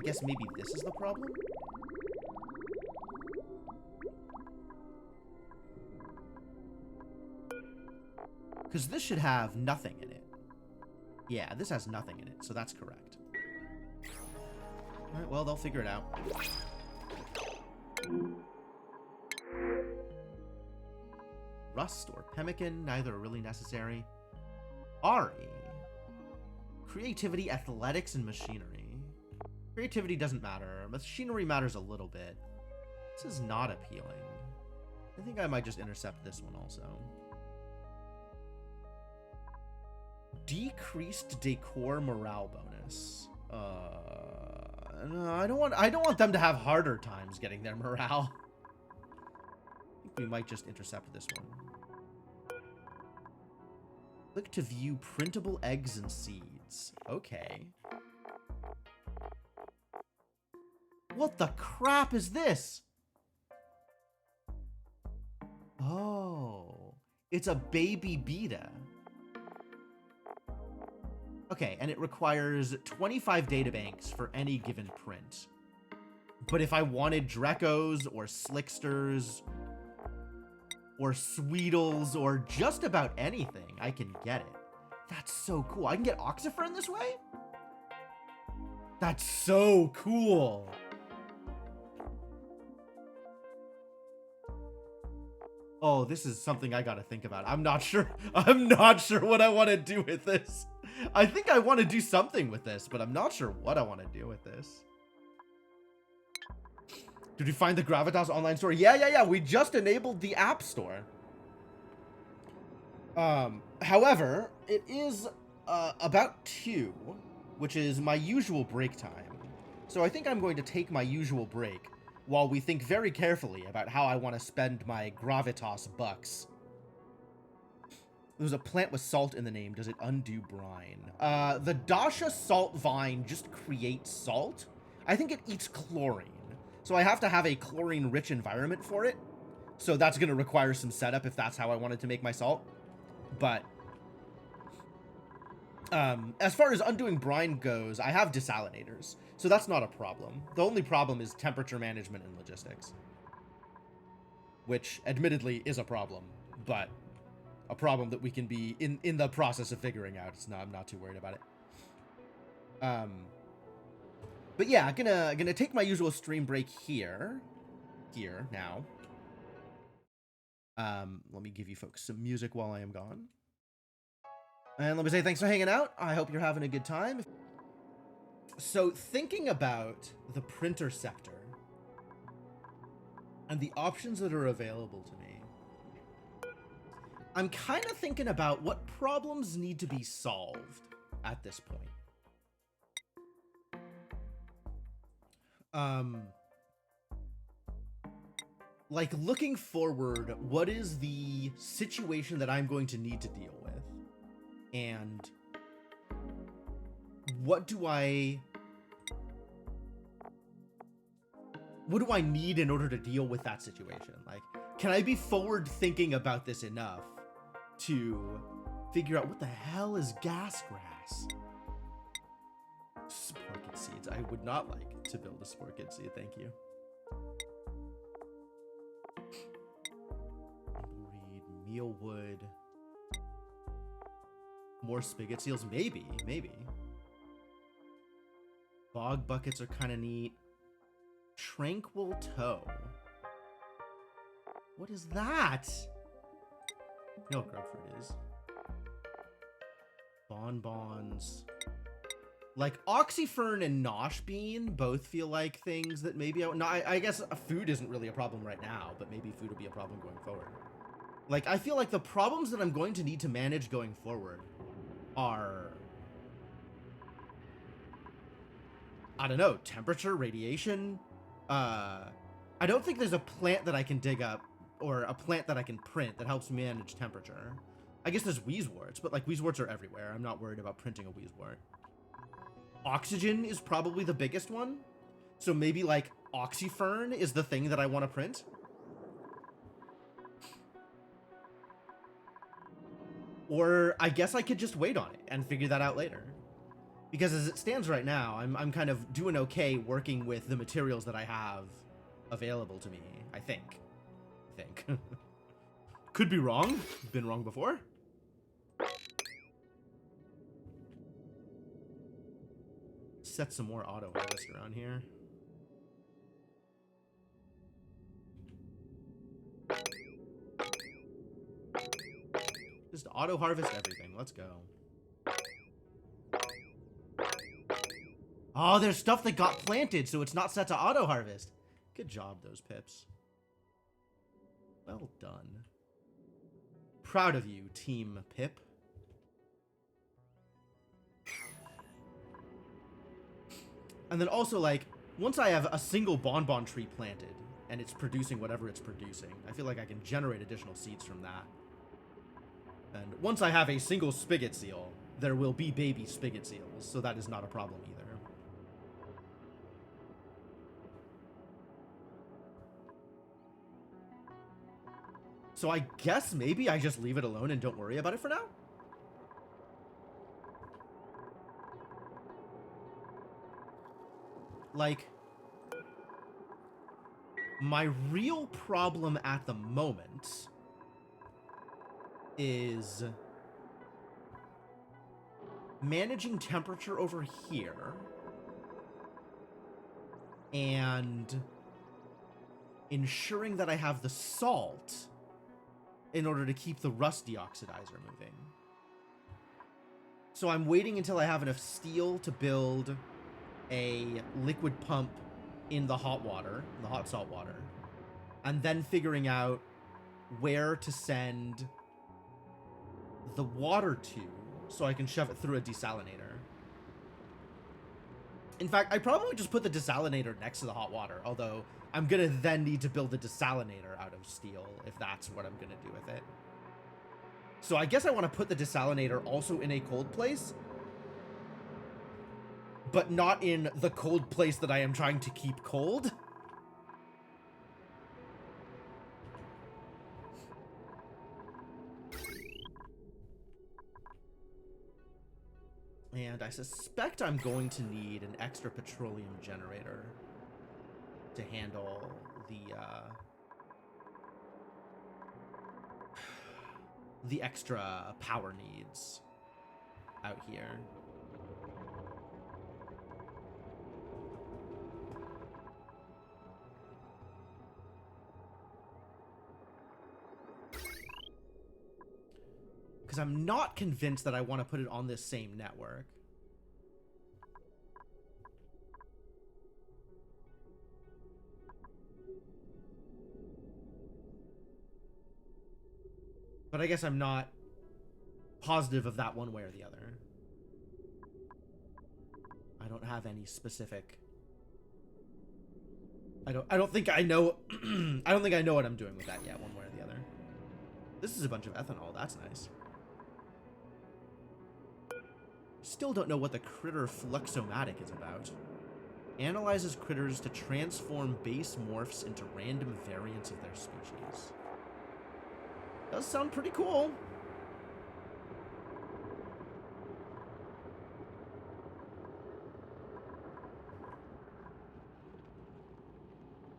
I guess maybe this is the problem? Because this should have nothing in it. Yeah, this has nothing in it, so that's correct. Alright, well, they'll figure it out. Rust or pemmican, neither are really necessary. Ari. Creativity, athletics, and machinery. Creativity doesn't matter. Machinery matters a little bit. This is not appealing. I think I might just intercept this one also. Decreased decor morale bonus. No, I don't want them to have harder times getting their morale. I think we might just intercept this one. Click to view printable eggs and seeds. Okay. What the crap is this? Oh, it's a baby beta. Okay, and it requires 25 databanks for any given print. But if I wanted Drecos or Slicksters or Sweetles or just about anything, I can get it. That's so cool. I can get Oxyfern this way? That's so cool. Oh, this is something I gotta think about. I'm not sure what I want to do with this. I think I want to do something with this, but I'm not sure what I want to do with this. Did we find the Gravitas online store? Yeah. We just enabled the App Store. However, it is about 2, which is my usual break time. So I think I'm going to take my usual break while we think very carefully about how I want to spend my Gravitas bucks. There's a plant with salt in the name. Does it undo brine? The Dasha salt vine just creates salt. I think it eats chlorine. So I have to have a chlorine-rich environment for it. So that's going to require some setup if that's how I wanted to make my salt. But as far as undoing brine goes, I have desalinators. So that's not a problem. The only problem is temperature management and logistics. Which, admittedly, is a problem. But a problem that we can be in the process of figuring out. I'm not too worried about it. But yeah, gonna take my usual stream break here now. Let me give you folks some music while I am gone. And let me say thanks for hanging out. I hope you're having a good time. So thinking about the printer sector and the options that are available to me, I'm kind of thinking about what problems need to be solved at this point. Like looking forward, what is the situation that I'm going to need to deal with? And what do I need in order to deal with that situation? Like, can I be forward thinking about this enough to figure out what the hell is gas grass? Sporkid seeds. I would not like to build a sporkid seed, thank you. Reed, mealwood. More spigot seals? Maybe. Bog buckets are kind of neat. Tranquil toe. What is that? You know what grapefruit is. Bonbons. Like, Oxyfern and Nosh Bean both feel like things that maybe I guess food isn't really a problem right now, but maybe food will be a problem going forward. Like, I feel like the problems that I'm going to need to manage going forward are, I don't know, temperature, radiation. I don't think there's a plant that I can dig up or a plant that I can print that helps manage temperature. I guess there's wheezeworts, but like wheezeworts are everywhere. I'm not worried about printing a wheezewort. Oxygen is probably the biggest one. So maybe like Oxyfern is the thing that I want to print. Or I guess I could just wait on it and figure that out later. Because as it stands right now, I'm kind of doing okay working with the materials that I have available to me, I think. Could be wrong. Been wrong before. Set some more auto harvest around here. Just auto harvest everything. Let's go. Oh, there's stuff that got planted, so it's not set to auto harvest. Good job, those pips. Well done. Proud of you, Team Pip. And then also, like, once I have a single bonbon tree planted and it's producing whatever it's producing, I feel like I can generate additional seeds from that. And once I have a single spigot seal, there will be baby spigot seals, so that is not a problem either. So I guess maybe I just leave it alone and don't worry about it for now? Like, my real problem at the moment is managing temperature over here and ensuring that I have the salt in order to keep the rust deoxidizer moving. So I'm waiting until I have enough steel to build a liquid pump in the hot water, the hot salt water, and then figuring out where to send the water to so I can shove it through a desalinator. In fact, I probably just put the desalinator next to the hot water, although I'm gonna then need to build a desalinator out of steel if that's what I'm gonna do with it. So I guess I want to put the desalinator also in a cold place, but not in the cold place that I am trying to keep cold. And I suspect I'm going to need an extra petroleum generator to handle the extra power needs out here. Because I'm not convinced that I want to put it on this same network. But I guess I'm not positive of that one way or the other. I don't have any specific... I don't think I know... I don't think I know what I'm doing with that yet, one way or the other. This is a bunch of ethanol. That's nice. Still don't know what the critter Fluxomatic is about. Analyzes critters to transform base morphs into random variants of their species. Does sound pretty cool.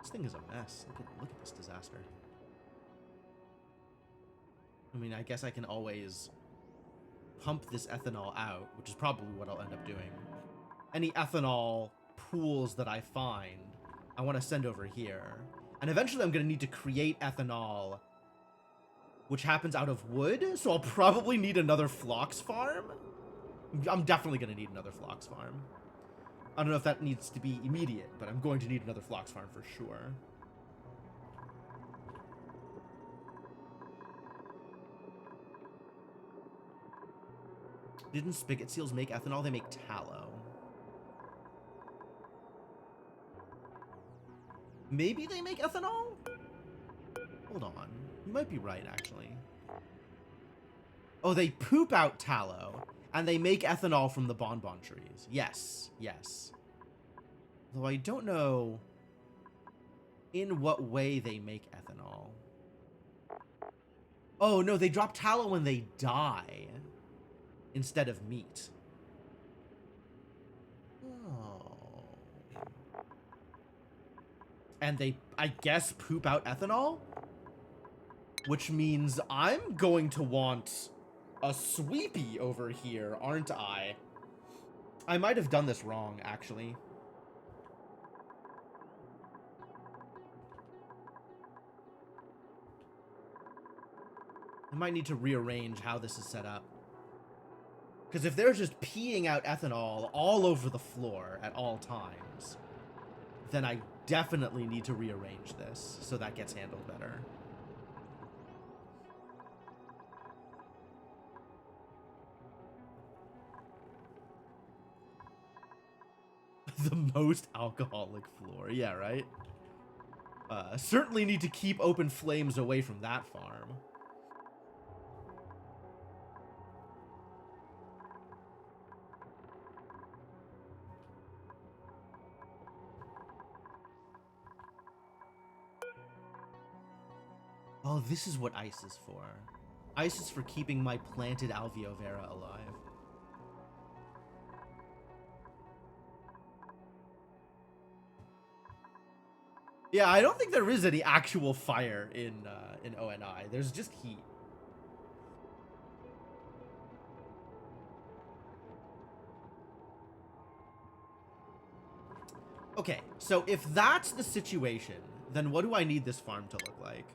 This thing is a mess. Look at this disaster. I mean, I guess I can always pump this ethanol out, which is probably what I'll end up doing. Any ethanol pools that I find, I want to send over here. And eventually I'm going to need to create ethanol, which happens out of wood, so I'll probably need another phlox farm. I'm definitely going to need another phlox farm. I don't know if that needs to be immediate, but I'm going to need another phlox farm for sure. Didn't spigot seals make ethanol? They make tallow. Maybe they make ethanol? Hold on. You might be right, actually. Oh, they poop out tallow, and they make ethanol from the bonbon trees. Yes, yes. Though I don't know in what way they make ethanol. Oh, no, they drop tallow when they die instead of meat. and they, I guess, poop out ethanol, which means I'm going to want a sweepy over here, aren't I? I might have done this wrong, actually. I might need to rearrange how this is set up. Because if they're just peeing out ethanol all over the floor at all times, then I definitely need to rearrange this so that gets handled better. The most alcoholic floor. Yeah, right? Certainly need to keep open flames away from that farm. Oh, this is what ice is for. Ice is for keeping my planted alveo vera alive. Yeah, I don't think there is any actual fire in ONI. There's just heat. Okay, so if that's the situation, then what do I need this farm to look like?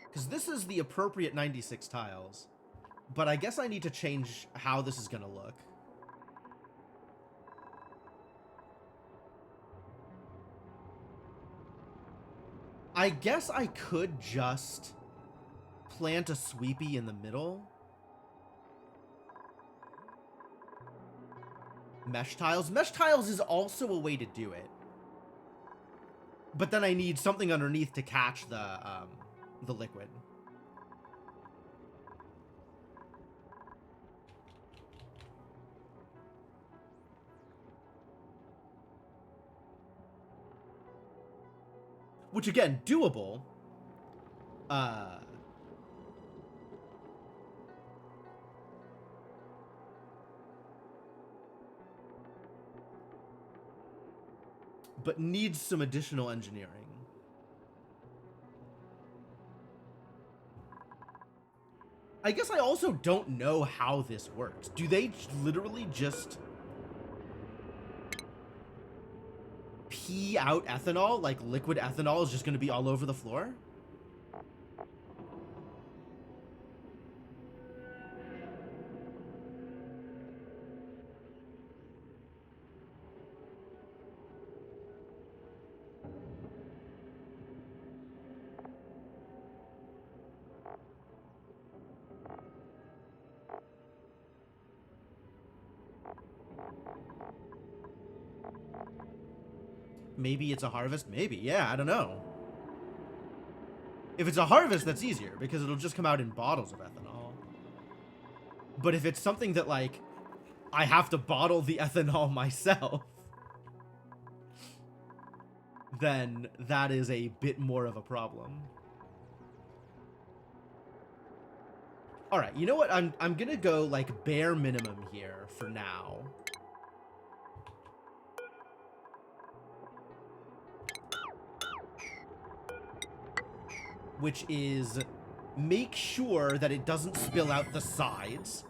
Because this is the appropriate 96 tiles, but I guess I need to change how this is going to look. I guess I could just plant a sweepy in the middle. Mesh tiles. Mesh tiles is also a way to do it. But then I need something underneath to catch the liquid. Which, again, doable. But needs some additional engineering. I guess I also don't know how this works. Do they literally just pee out ethanol? Like liquid ethanol is just going to be all over the floor? Maybe it's a harvest? Maybe, yeah, I don't know. If it's a harvest, that's easier, because it'll just come out in bottles of ethanol. But if it's something that, like, I have to bottle the ethanol myself, then that is a bit more of a problem. Alright, you know what? I'm gonna go, like, bare minimum here for now. Which is make sure that it doesn't spill out the sides,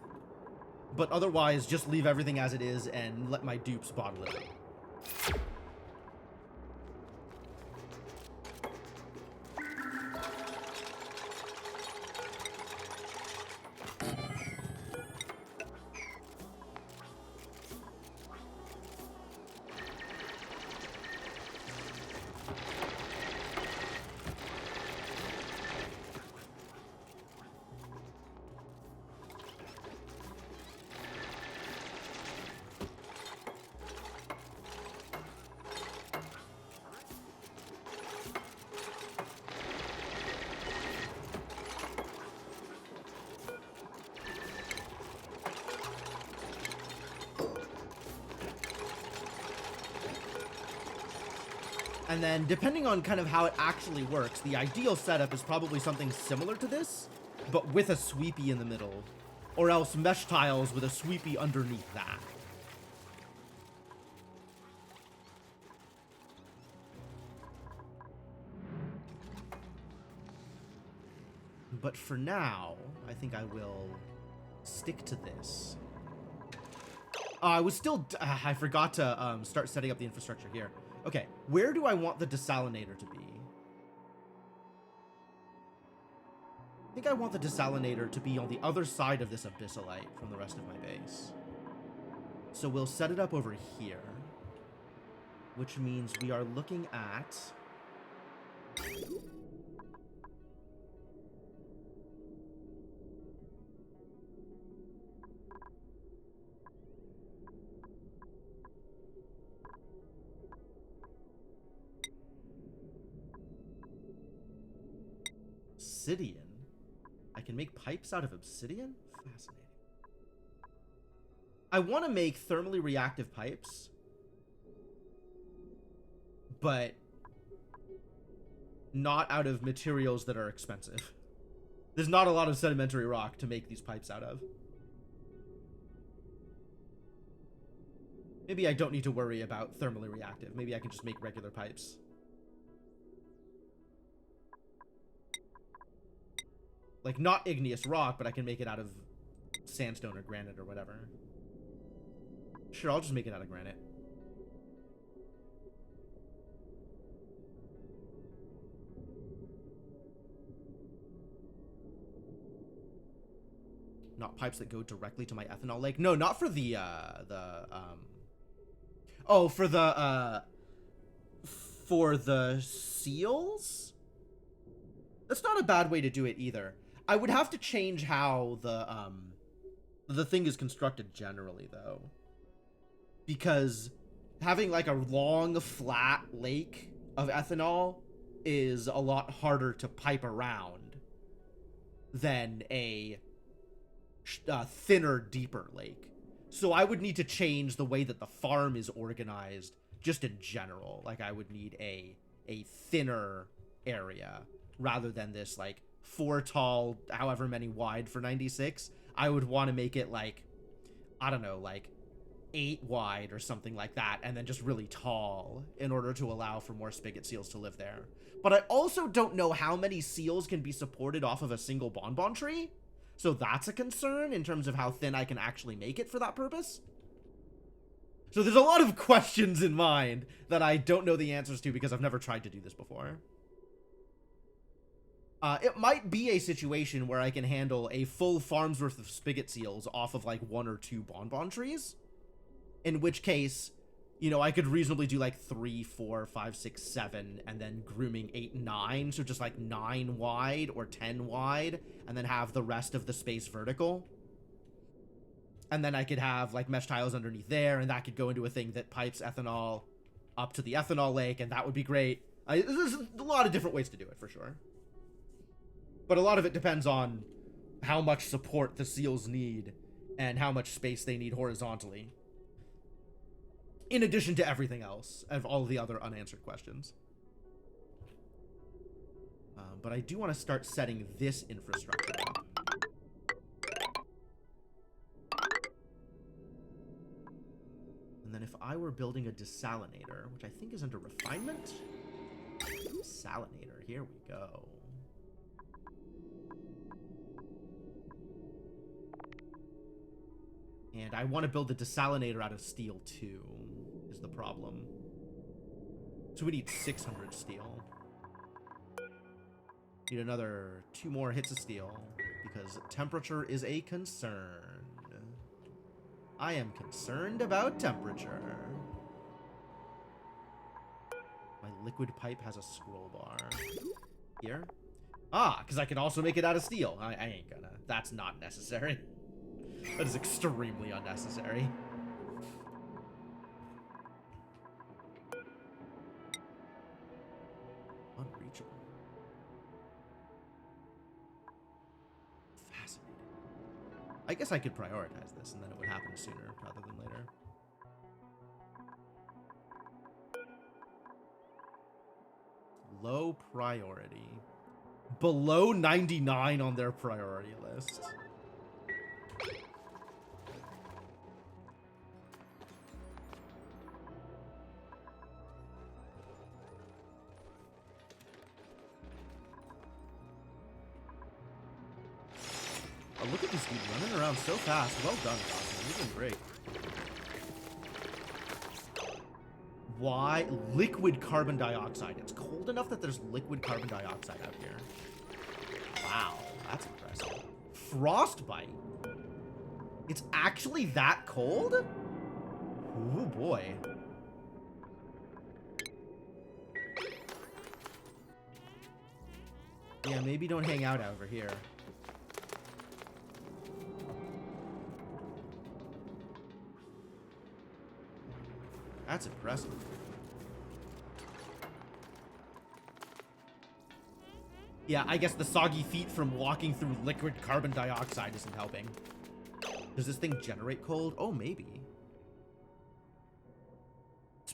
but otherwise just leave everything as it is and let my dupes bottle it. And then, depending on kind of how it actually works, the ideal setup is probably something similar to this, but with a sweepy in the middle. Or else mesh tiles with a sweepy underneath that. But for now, I think I will stick to this. I was still... I forgot to start setting up the infrastructure here. Okay, where do I want the desalinator to be? I think I want the desalinator to be on the other side of this abyssalite from the rest of my base. So we'll set it up over here, which means we are looking at... obsidian? I can make pipes out of obsidian? Fascinating. I want to make thermally reactive pipes, but not out of materials that are expensive. There's not a lot of sedimentary rock to make these pipes out of. Maybe I don't need to worry about thermally reactive. Maybe I can just make regular pipes. Like, not igneous rock, but I can make it out of sandstone or granite or whatever. Sure, I'll just make it out of granite. Not pipes that go directly to my ethanol lake. No, not for the, oh, for the seals? That's not a bad way to do it either. I would have to change how the thing is constructed generally, though. Because having, like, a long, flat lake of ethanol is a lot harder to pipe around than a thinner, deeper lake. So I would need to change the way that the farm is organized just in general. Like, I would need a thinner area rather than this, like, 4 tall, however many wide for 96. I would want to make it, like, I don't know, like 8 wide or something like that, and then just really tall in order to allow for more spigot seals to live there. But I also don't know how many seals can be supported off of a single bonbon tree, so that's a concern in terms of how thin I can actually make it for that purpose. So there's a lot of questions in mind that I don't know the answers to because I've never tried to do this before. It might be a situation where I can handle a full farm's worth of spigot seals off of, like, 1 or 2 bonbon trees. In which case, you know, I could reasonably do, like, 3, 4, 5, 6, 7, and then grooming 8, 9. So just, like, 9 wide or 10 wide, and then have the rest of the space vertical. And then I could have, like, mesh tiles underneath there, and that could go into a thing that pipes ethanol up to the ethanol lake, and that would be great. There's a lot of different ways to do it, for sure. But a lot of it depends on how much support the seals need and how much space they need horizontally. In addition to everything else, of all the other unanswered questions. But I do want to start setting this infrastructure up. And then if I were building a desalinator, which I think is under refinement. Desalinator, here we go. And I want to build the desalinator out of steel, too, is the problem. So we need 600 steel. Need another 2 more hits of steel, because temperature is a concern. I am concerned about temperature. My liquid pipe has a scroll bar. Here? Ah, because I can also make it out of steel. I ain't gonna. That's not necessary. That is extremely unnecessary. Unreachable. Fascinating. I guess I could prioritize this and then it would happen sooner rather than later. Low priority. Below 99 on their priority list. Oh, look at this dude running around so fast. Well done, Frosty. You're doing great. Why? Liquid carbon dioxide. It's cold enough that there's liquid carbon dioxide out here. Wow, that's impressive. Frostbite. It's actually that cold? Ooh, boy. Yeah, maybe don't hang out over here. That's impressive. Yeah, I guess the soggy feet from walking through liquid carbon dioxide isn't helping. Does this thing generate cold? Oh, maybe.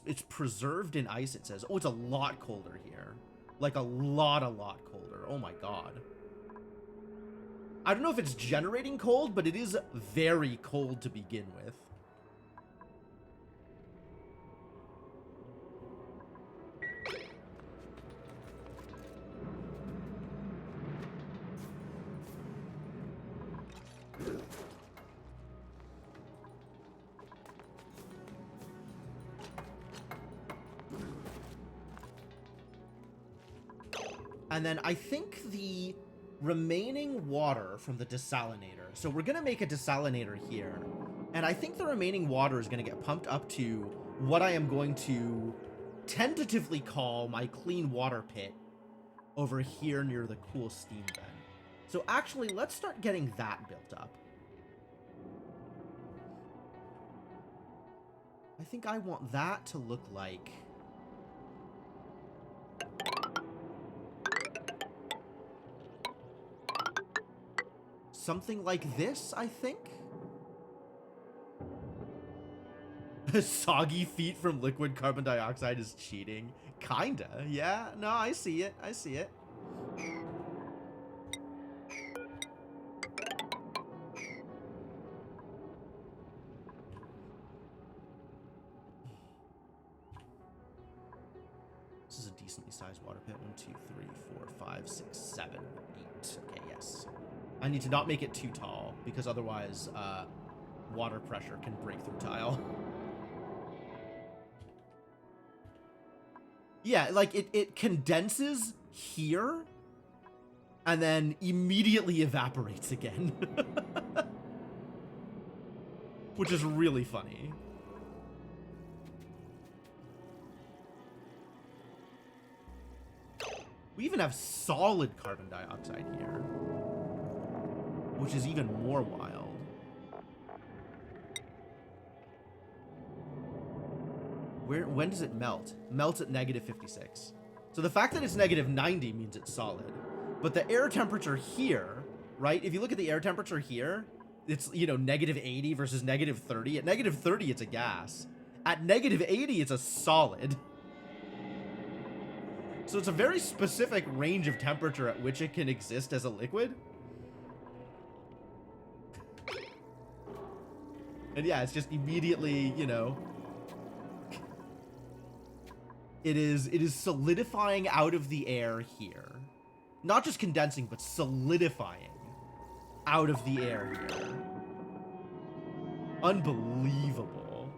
It's preserved in ice, it says. Oh, it's a lot colder here. Like a lot colder. Oh my god. I don't know if it's generating cold, but it is very cold to begin with. And then I think the remaining water from the desalinator. So we're going to make a desalinator here. And I think the remaining water is going to get pumped up to what I am going to tentatively call my clean water pit over here near the cool steam vent. So actually, let's start getting that built up. I think I want that to look like... something like this, I think? Soggy feet from liquid carbon dioxide is cheating. Kinda, yeah. No, I see it. I see it. This is a decently sized water pit. 1, 2, 3, 4, 5, 6, 7, 8. Okay, yes. I need to not make it too tall, because otherwise, water pressure can break through tile. Yeah, like, it condenses here, and then immediately evaporates again. Which is really funny. We even have solid carbon dioxide here, which is even more wild. When does it melt? Melts at -56. So the fact that it's -90 means it's solid. But the air temperature here, right? If you look at the air temperature here, it's, you know, -80 versus -30. At -30, it's a gas. At -80, it's a solid. So it's a very specific range of temperature at which it can exist as a liquid. And yeah, it's just immediately, you know, it is solidifying out of the air here. Not just condensing, but solidifying out of the air here. Unbelievable.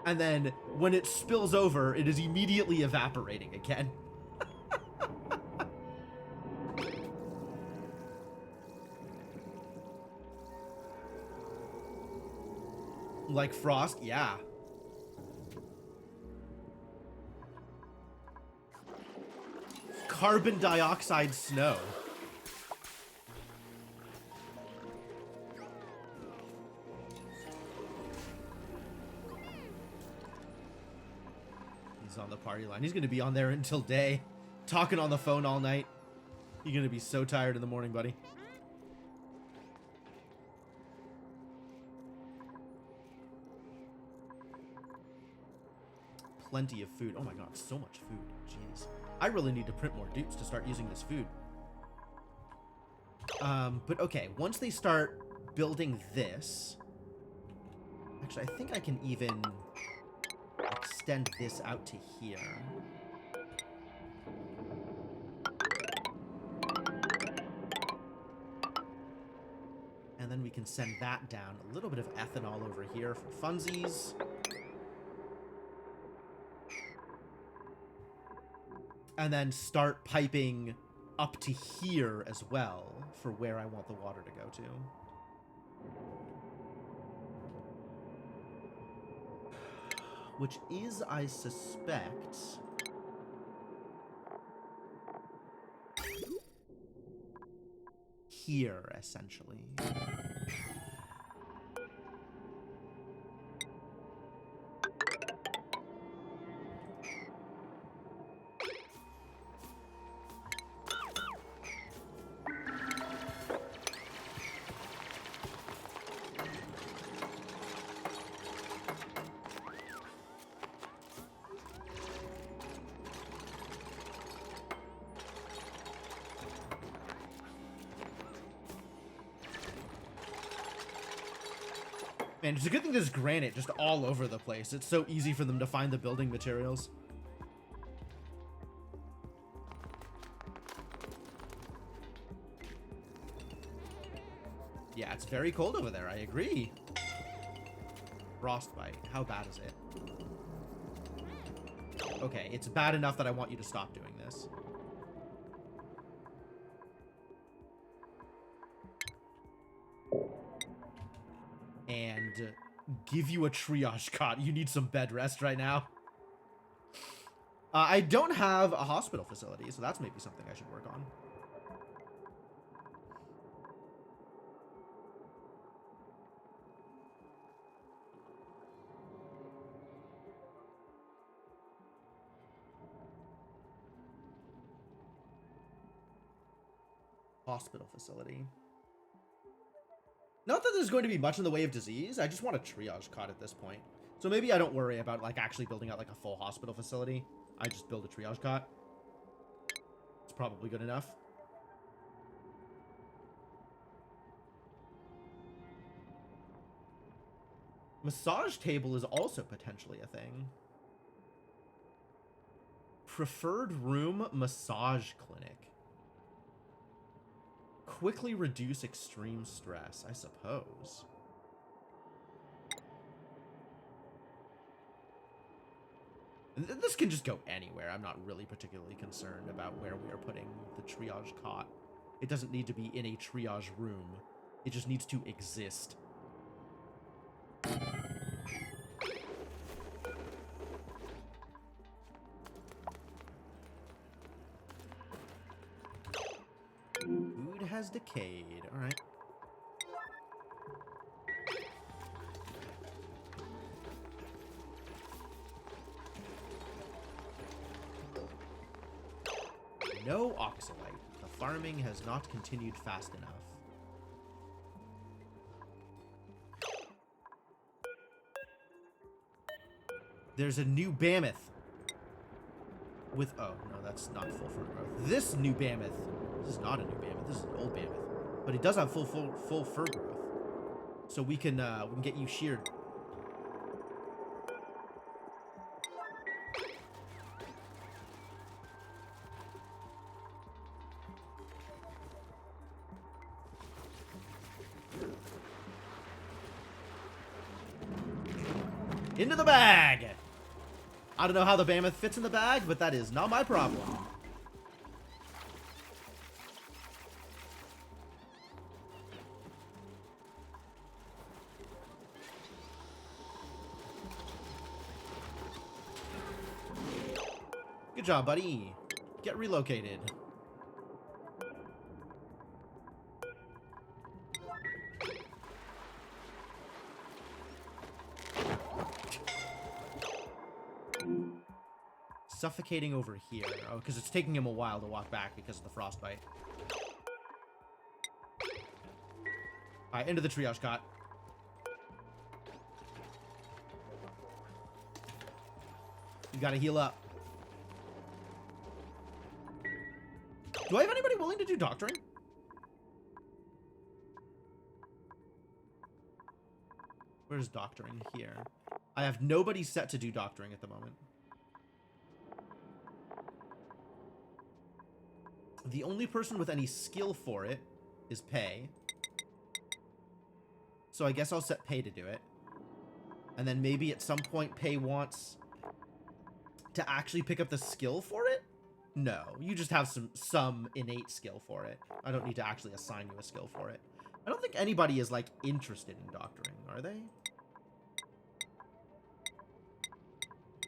And then when it spills over, it is immediately evaporating again. Like frost, yeah. Carbon dioxide snow. He's on the party line. He's going to be on there until day. Talking on the phone all night. You're going to be so tired in the morning, buddy. Plenty of food. Oh my god, so much food. Jeez. I really need to print more dupes to start using this food. But okay, once they start building this... Actually, I think I can even extend this out to here. And then we can send that down. A little bit of ethanol over here for funsies. And then start piping up to here as well for where I want the water to go to. Which is, I suspect... here, essentially. Man, it's a good thing there's granite just all over the place. It's so easy for them to find the building materials. Yeah, it's very cold over there. I agree. Frostbite. How bad is it? Okay, it's bad enough that I want you to stop doing this. And give you a triage cot. You need some bed rest right now. I don't have a hospital facility, so that's maybe something I should work on. Hospital facility. Not that there's going to be much in the way of disease. I just want a triage cot at this point. So maybe I don't worry about like actually building out like a full hospital facility. I just build a triage cot. It's probably good enough. Massage table is also potentially a thing. Preferred room massage clinic. Quickly reduce extreme stress, I suppose. This can just go anywhere. I'm not really particularly concerned about where we are putting the triage cot. It doesn't need to be in a triage room. It just needs to exist. Food has decayed. All right. No oxalite. The farming has not continued fast enough. There's a new Mammoth. With, oh, no, that's not full fur growth. This new Mammoth, this is not a new Mammoth, this is an old Mammoth. But it does have full fur growth. So we can get you sheared. Into the bag! I don't know how the Mammoth fits in the bag, but that is not my problem. Good job, buddy. Get relocated. Suffocating over here. Oh, because it's taking him a while to walk back because of the frostbite. Alright, into the triage cot. You gotta heal up. Do I have anybody willing to do doctoring? Where's doctoring? Here. I have nobody set to do doctoring at the moment. The only person with any skill for it is Pei. So I guess I'll set Pay to do it. And then maybe at some point Pay wants to actually pick up the skill for it? No, you just have some innate skill for it. I don't need to actually assign you a skill for it. I don't think anybody is, like, interested in doctoring, are they?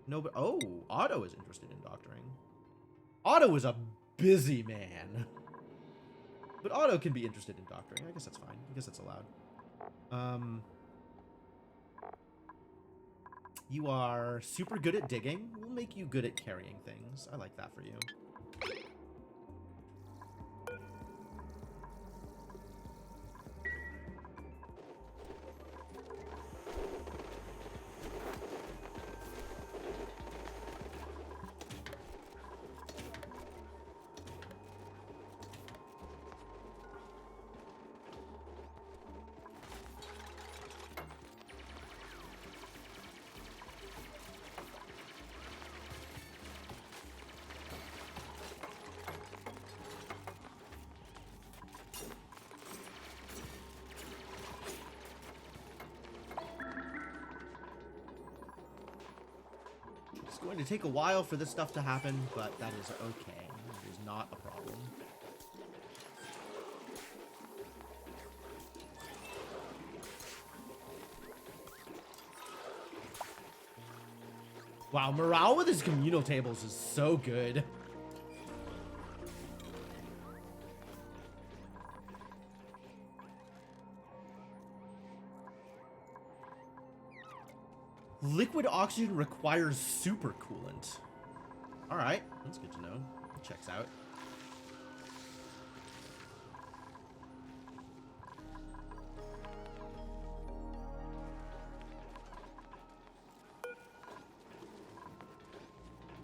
No, but... Oh, Otto is interested in doctoring. Otto is a busy man. But Otto can be interested in doctoring. I guess that's fine. I guess that's allowed. You are super good at digging. We'll make you good at carrying things. I like that for you. It's going to take a while for this stuff to happen, but that is okay. It is not a problem. Wow, morale with his communal tables is so good. Liquid oxygen requires super coolant. Alright, that's good to know. Checks out.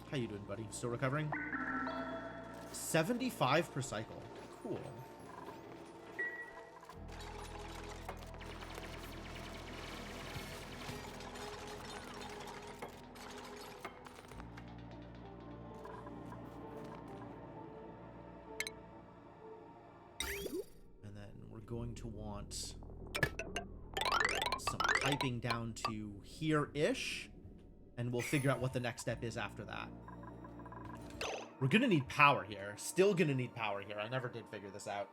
How you doing, buddy? Still recovering? 75 per cycle. Cool. And then we're going to want some piping down to here-ish. And we'll figure out what the next step is after that. We're gonna need power here. Still gonna need power here. I never did figure this out.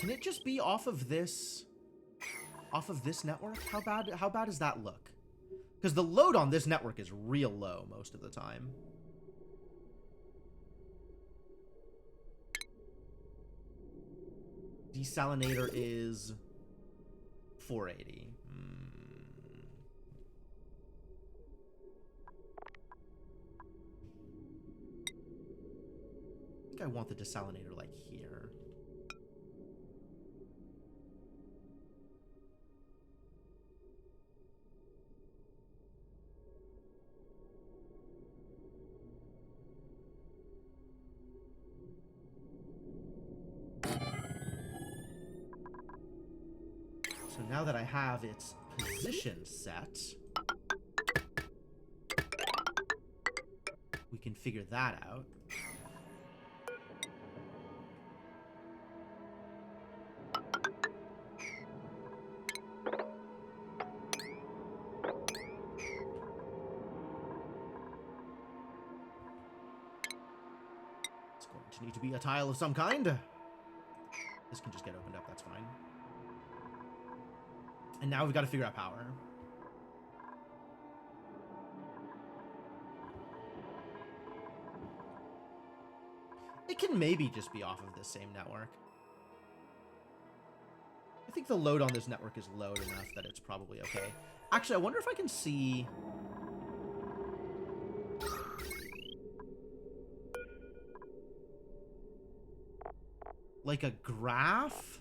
Can it just be off of this network? How bad does that look? Because the load on this network is real low most of the time. Desalinator is 480. I think I want the desalinator like here. So now that I have its position set, we can figure that out. It's going to need to be a tile of some kind. This can just get opened up, that's fine. And now we've got to figure out power. It can maybe just be off of this same network. I think the load on this network is low enough that it's probably okay. Actually, I wonder if I can see... like a graph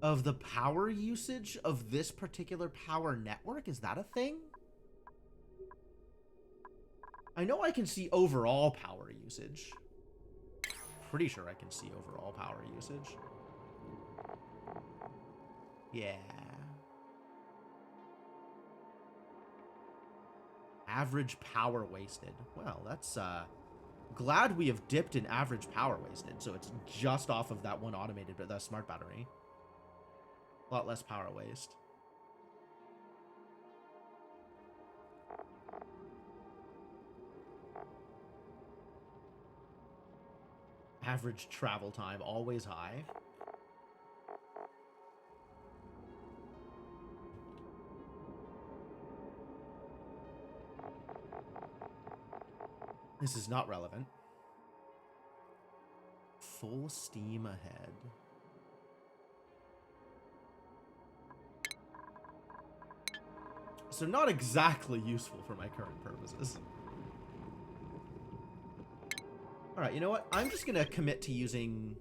of the power usage of this particular power network? Is that a thing? I know I can see overall power usage. Pretty sure I can see overall power usage. Yeah. Average power wasted. Well, that's, glad we have dipped in average power wasted, so it's just off of that one automated, but that smart battery. A lot less power waste. Average travel time, always high. This is not relevant. Full steam ahead. So not exactly useful for my current purposes. Alright, you know what? I'm just gonna commit to using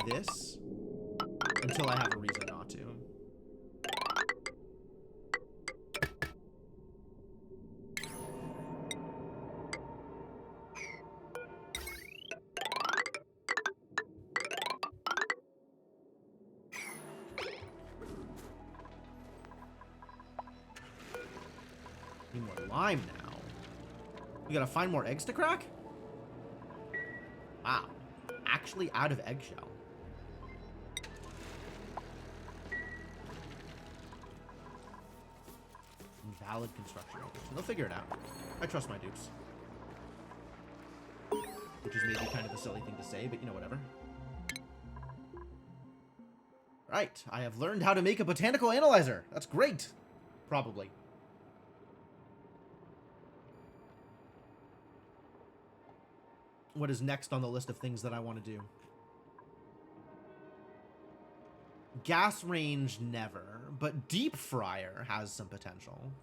this until I have a reason not to. Need more lime now. We gotta find more eggs to crack? Wow. Actually out of eggshell. Invalid construction orders. They'll figure it out. I trust my dupes. Which is maybe kind of a silly thing to say, but you know, whatever. Right. I have learned how to make a botanical analyzer. That's great. Probably. What is next on the list of things that I want to do? Gas range, never. But deep fryer has some potential.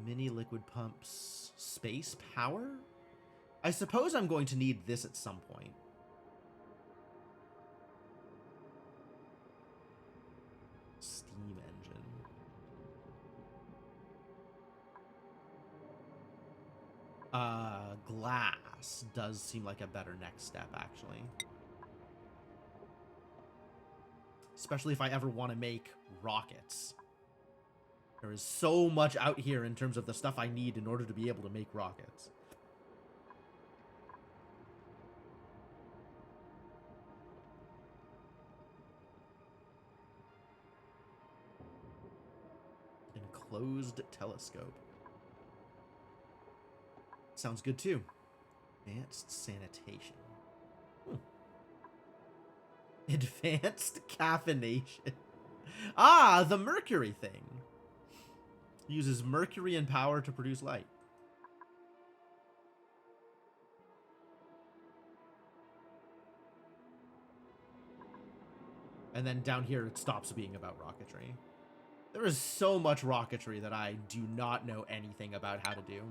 Mini liquid pumps. Space power? I suppose I'm going to need this at some point. Steam engine. Glass does seem like a better next step, actually. Especially if I ever want to make rockets. There is so much out here in terms of the stuff I need in order to be able to make rockets. Enclosed telescope. Sounds good too. Advanced sanitation. Advanced caffeination. Ah, the mercury thing. Uses mercury and power to produce light. And then down here it stops being about rocketry. There is so much rocketry that I do not know anything about how to do.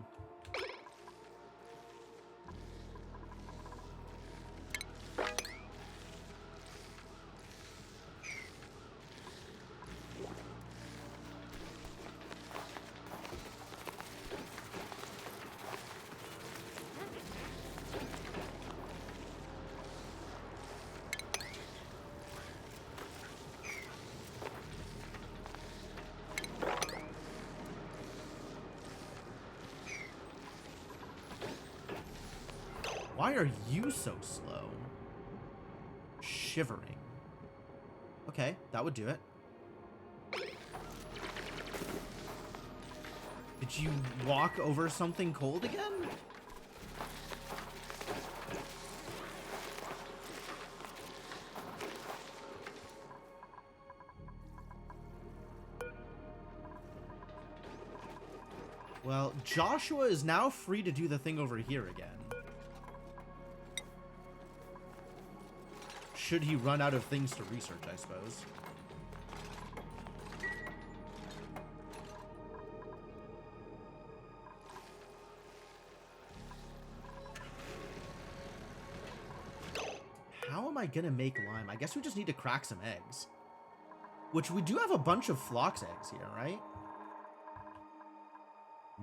Why are you so slow? Shivering. Okay, that would do it. Did you walk over something cold again? Well, Joshua is now free to do the thing over here again. Should he run out of things to research, I suppose. How am I gonna make lime? I guess we just need to crack some eggs. Which we do have a bunch of phlox eggs here, right?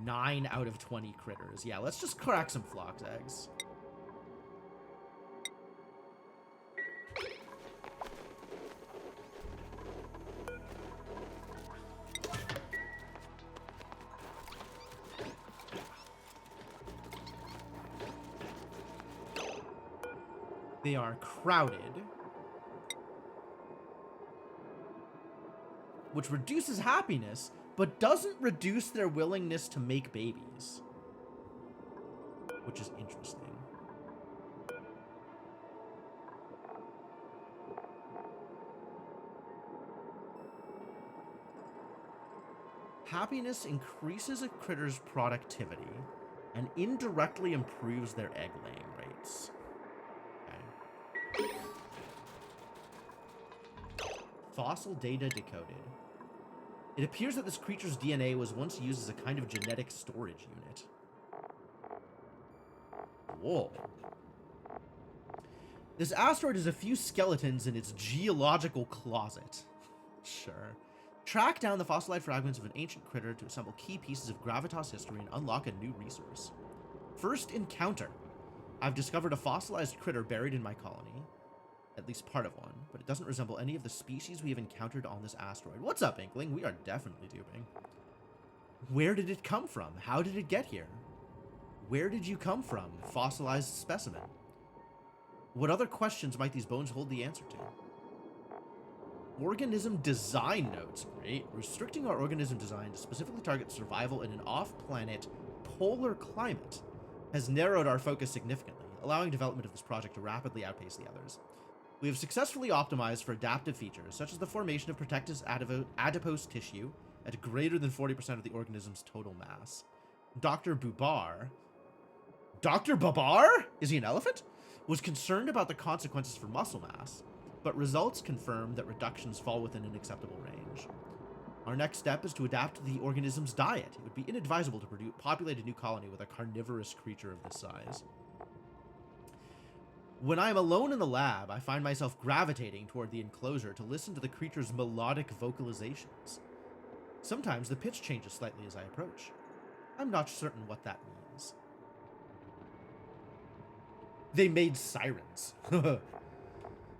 9 out of 20 critters. Yeah, let's just crack some phlox eggs. They are crowded, which reduces happiness, but doesn't reduce their willingness to make babies, which is interesting. Happiness increases a critter's productivity and indirectly improves their egg-laying rates. Okay. Fossil data decoded. It appears that this creature's DNA was once used as a kind of genetic storage unit. Whoa. This asteroid has a few skeletons in its geological closet. Sure. Track down the fossilized fragments of an ancient critter to assemble key pieces of gravitas history and unlock a new resource. First encounter. I've discovered a fossilized critter buried in my colony. At least part of one, but it doesn't resemble any of the species we have encountered on this asteroid. What's up, Inkling? We are definitely duping. Where did it come from? How did it get here? Where did you come from, fossilized specimen? What other questions might these bones hold the answer to? Organism design notes. Great. Restricting our organism design to specifically target survival in an off-planet polar climate has narrowed our focus significantly, allowing development of this project to rapidly outpace the others. We have successfully optimized for adaptive features, such as the formation of protective adipose tissue at greater than 40% of the organism's total mass. Dr. Babar, is he an elephant? Was concerned about the consequences for muscle mass, but results confirm that reductions fall within an acceptable range. Our next step is to adapt the organism's diet. It would be inadvisable to populate a new colony with a carnivorous creature of this size. When I am alone in the lab, I find myself gravitating toward the enclosure to listen to the creature's melodic vocalizations. Sometimes the pitch changes slightly as I approach. I'm not certain what that means. They made sirens.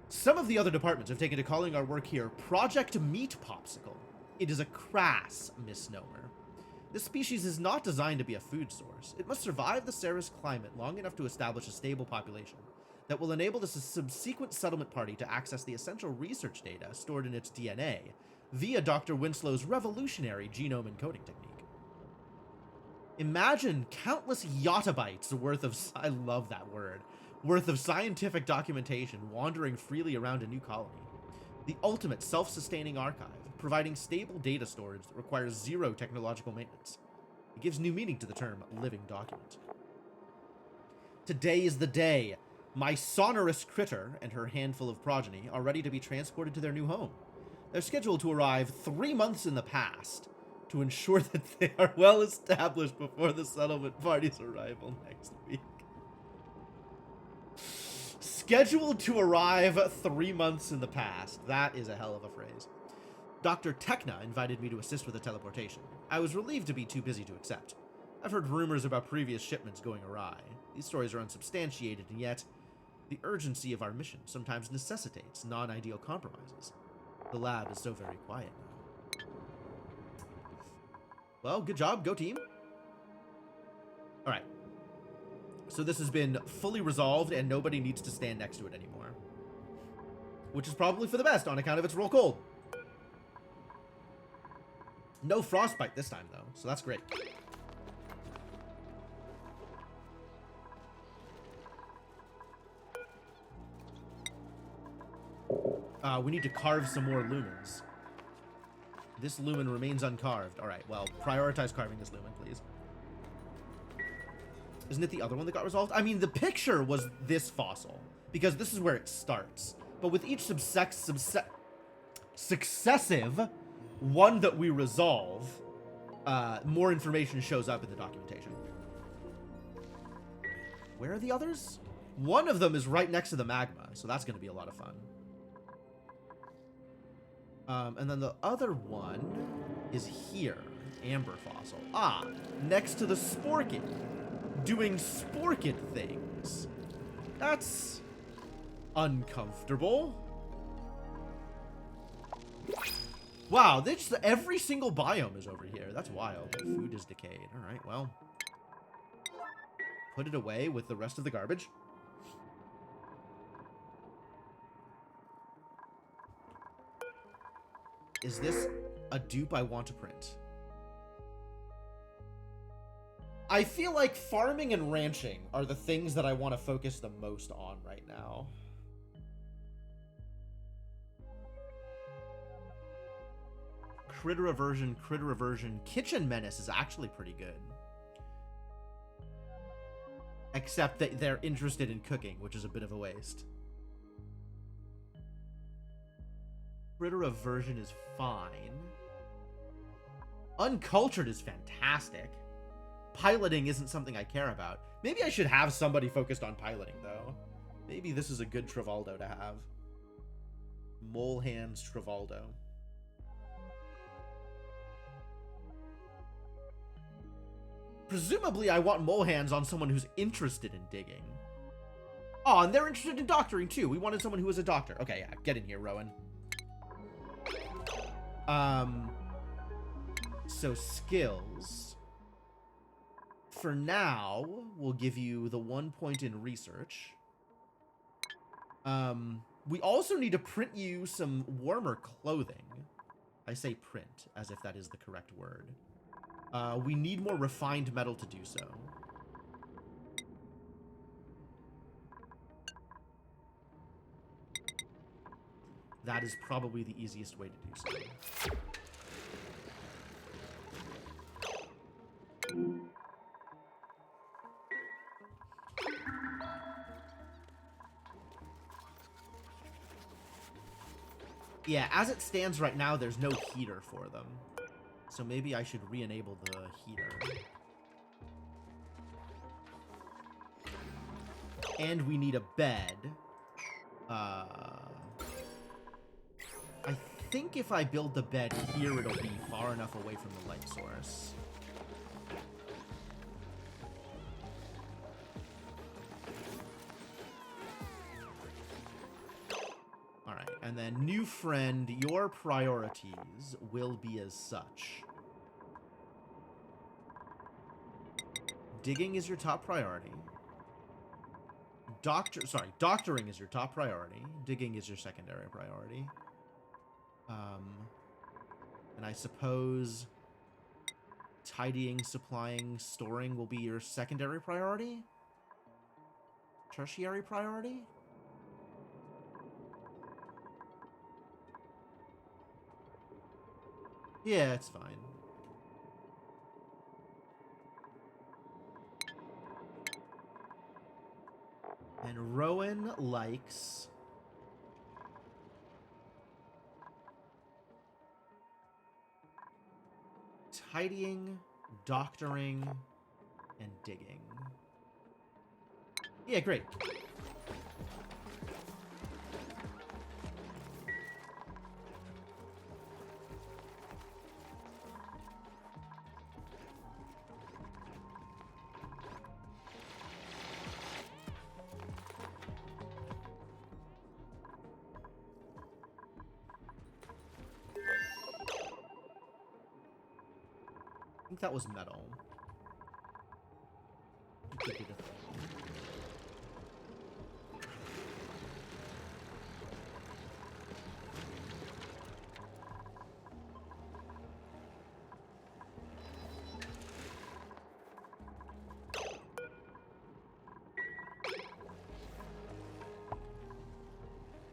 Some of the other departments have taken to calling our work here Project Meat Popsicle. It is a crass misnomer. This species is not designed to be a food source. It must survive the Ceres climate long enough to establish a stable population that will enable the subsequent settlement party to access the essential research data stored in its DNA via Dr. Winslow's revolutionary genome encoding technique. Imagine countless yottabytes worth of, I love that word, worth of scientific documentation wandering freely around a new colony. The ultimate self-sustaining archive, providing stable data storage that requires zero technological maintenance. It gives new meaning to the term living document. Today is the day. My sonorous critter and her handful of progeny are ready to be transported to their new home. They're scheduled to arrive 3 months in the past to ensure that they are well established before the settlement party's arrival next week. Scheduled to arrive 3 months in the past. That is a hell of a phrase. Dr. Tekna invited me to assist with the teleportation. I was relieved to be too busy to accept. I've heard rumors about previous shipments going awry. These stories are unsubstantiated, and yet the urgency of our mission sometimes necessitates non-ideal compromises. The lab is so very quiet now. Well, good job. Go team. All right. So this has been fully resolved, and nobody needs to stand next to it anymore. Which is probably for the best on account of its roll cold. No frostbite this time, though, so that's great. We need to carve some more lumens. This lumen remains uncarved. All right, well, prioritize carving this lumen, please. Isn't it the other one that got resolved? I mean, the picture was this fossil, because this is where it starts. But with each successive one that we resolve, more information shows up in the documentation. Where are the others? One of them is right next to the magma, so that's going to be a lot of fun. And then the other one is here. Amber fossil. Ah, next to the sporkid. Doing sporkid things. That's uncomfortable. Wow, every single biome is over here. That's wild. Food is decayed. All right, well. Put it away with the rest of the garbage. Is this a dupe I want to print? I feel like farming and ranching are the things that I want to focus the most on right now. Critter aversion, critter aversion. Kitchen menace is actually pretty good. Except that they're interested in cooking, which is a bit of a waste. Critter aversion is fine. Uncultured is fantastic. Piloting isn't something I care about. Maybe I should have somebody focused on piloting, though. Maybe this is a good Travaldo to have. Mole hands Travaldo. Presumably, I want mole hands on someone who's interested in digging. Oh, and they're interested in doctoring, too. We wanted someone who was a doctor. Okay, yeah, get in here, Rowan. So skills. For now, we'll give you the 1 point in research. We also need to print you some warmer clothing. I say print, as if that is the correct word. We need more refined metal to do so. That is probably the easiest way to do so. Yeah, as it stands right now, there's no heater for them. So maybe I should re-enable the heater. And we need a bed. I think if I build the bed here, it'll be far enough away from the light source. Alright, and then new friend, your priorities will be as such. Digging is your top priority. Doctoring is your top priority. Digging is your secondary priority. And I suppose tidying, supplying, storing will be your secondary priority? Tertiary priority? Yeah, it's fine. And Rowan likes tidying, doctoring, and digging. Yeah, great. I think that was metal.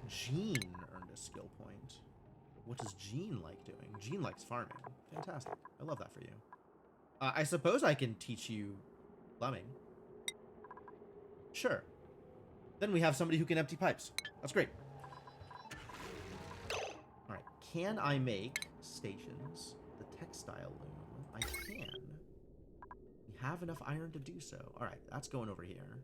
Jean earned a skill point. What does Jean like doing? Jean likes farming. Fantastic. I love that for you. I suppose I can teach you plumbing. Sure. Then we have somebody who can empty pipes. That's great. Alright, can I make stations? The textile loom. I can. We have enough iron to do so. Alright, that's going over here.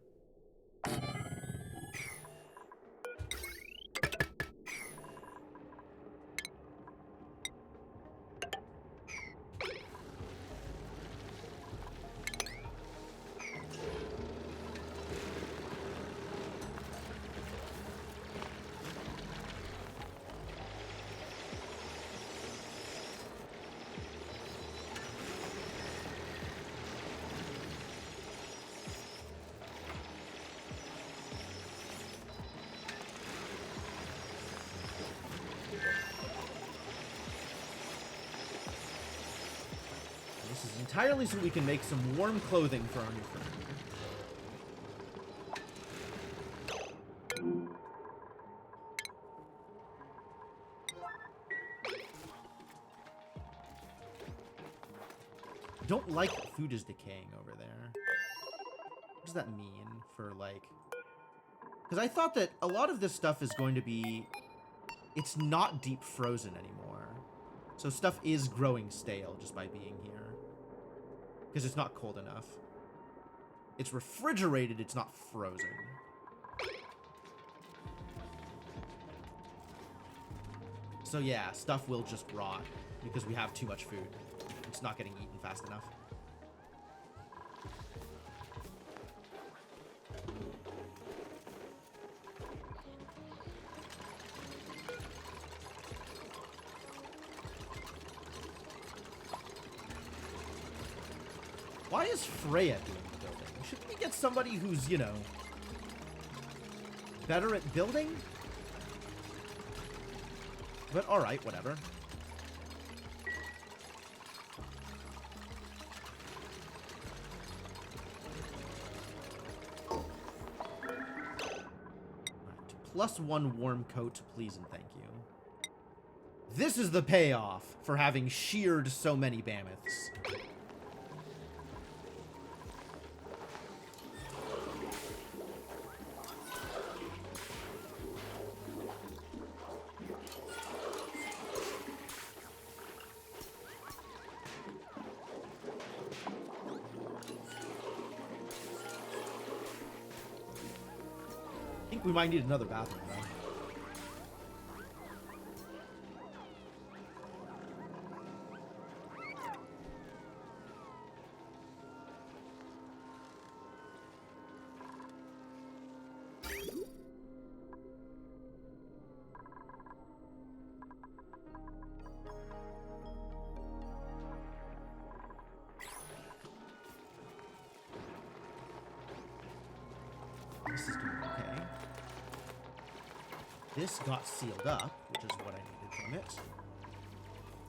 Entirely so we can make some warm clothing for our new friend. I don't like that food is decaying over there. What does that mean for, like... Because I thought that a lot of this stuff is going to be... It's not deep frozen anymore. So stuff is growing stale just by being here. Because it's not cold enough. It's refrigerated, it's not frozen. So yeah, stuff will just rot because we have too much food. It's not getting eaten fast enough. Why is Freya doing the building? Shouldn't we get somebody who's, you know, better at building? But alright, whatever. Right, +1 warm coat, please and thank you. This is the payoff for having sheared so many mammoths. I think we might need another bathroom, though. This is doing okay. This got sealed up, which is what I needed from it.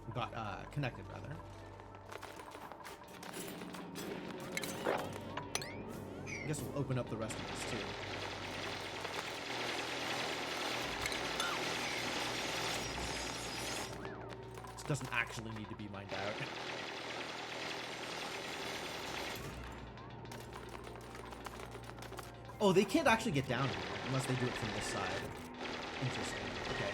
We got, connected, rather. I guess we'll open up the rest of this, too. This doesn't actually need to be mined out. Oh, they can't actually get down here unless they do it from this side. Interesting. Okay.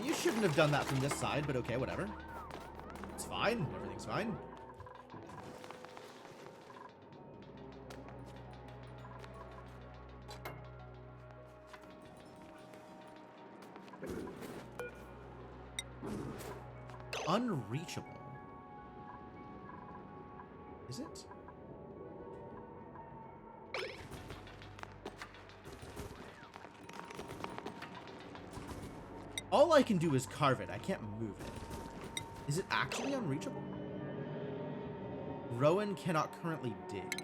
You shouldn't have done that from this side, but okay, whatever. It's fine. Everything's fine. Unreachable. Is it? All I can do is carve it. I can't move it. Is it actually unreachable? Rowan cannot currently dig.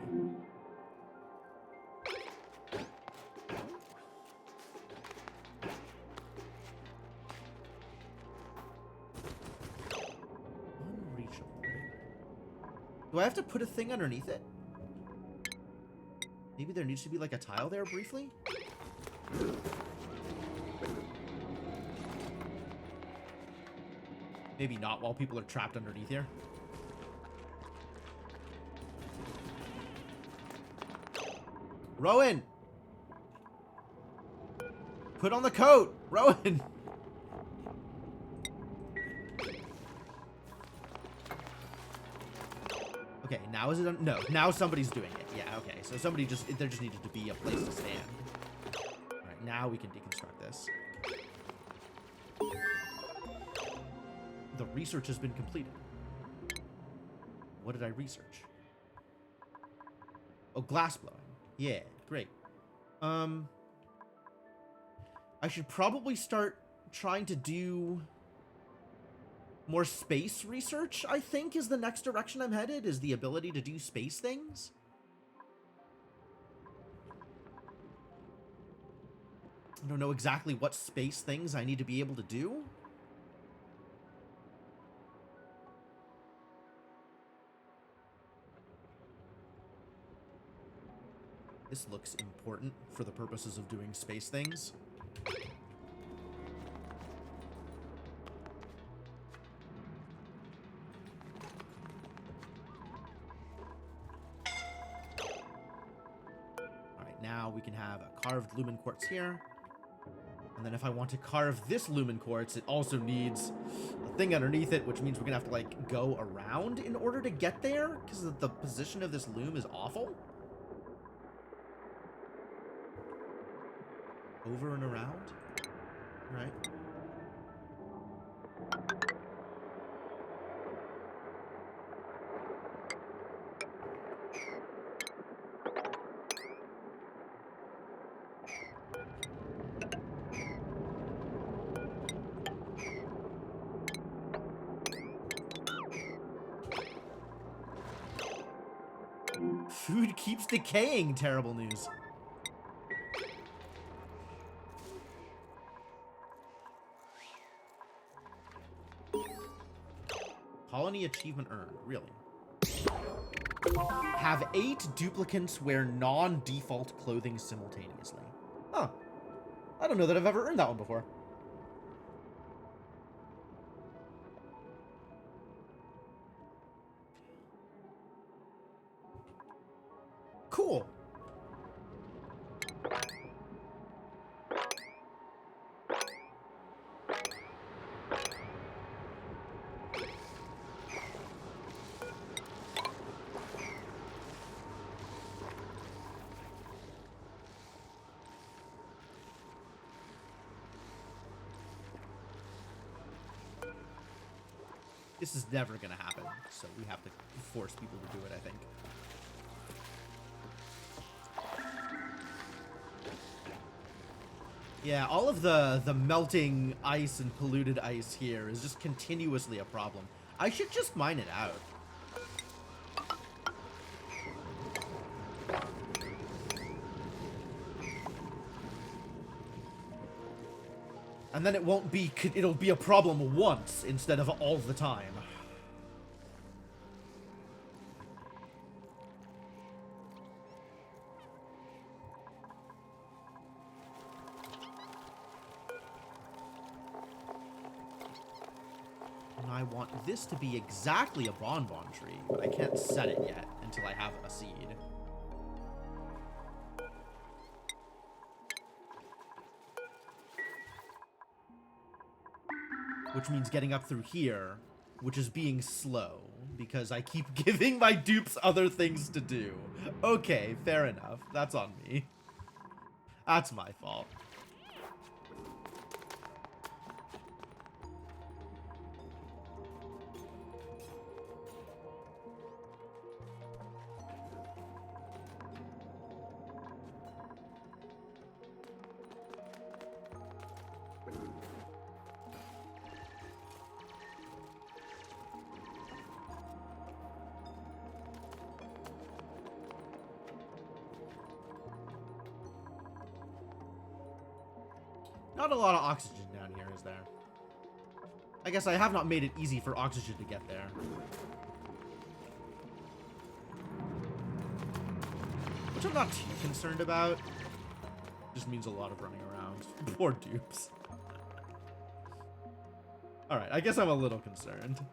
Do I have to put a thing underneath it? Maybe there needs to be like a tile there briefly? Maybe not while people are trapped underneath here. Rowan! Put on the coat! Rowan! Okay, now is it... No, now somebody's doing it. Yeah, okay. So somebody just... There just needed to be a place to stand. Alright, now we can deconstruct this. The research has been completed. What did I research? Oh, glass blowing. Yeah, great. I should probably start trying to do... More space research, I think, is the next direction I'm headed, is the ability to do space things. I don't know exactly what space things I need to be able to do. This looks important for the purposes of doing space things. Alright, now we can have a carved lumen quartz here. And then if I want to carve this lumen quartz, it also needs a thing underneath it, which means we're gonna have to, like, go around in order to get there, because the position of this loom is awful. Over and around. All right. Food keeps decaying. Terrible news. Colony achievement earned. Really? Have 8 duplicants wear non-default clothing simultaneously. Huh. I don't know that I've ever earned that one before. Cool. This is never going to happen, so we have to force people to do it, I think. Yeah, all of the melting ice and polluted ice here is just continuously a problem. I should just mine it out. And then it won't be, it'll be a problem once instead of all the time. And I want this to be exactly a bonbon tree, but I can't set it yet until I have a seed. Which means getting up through here, which is being slow, because I keep giving my dupes other things to do. Okay, fair enough. That's on me. That's my fault. Not a lot of oxygen down here, is there? I guess I have not made it easy for oxygen to get there. Which I'm not too concerned about. Just means a lot of running around. Poor dupes. Alright, I guess I'm a little concerned.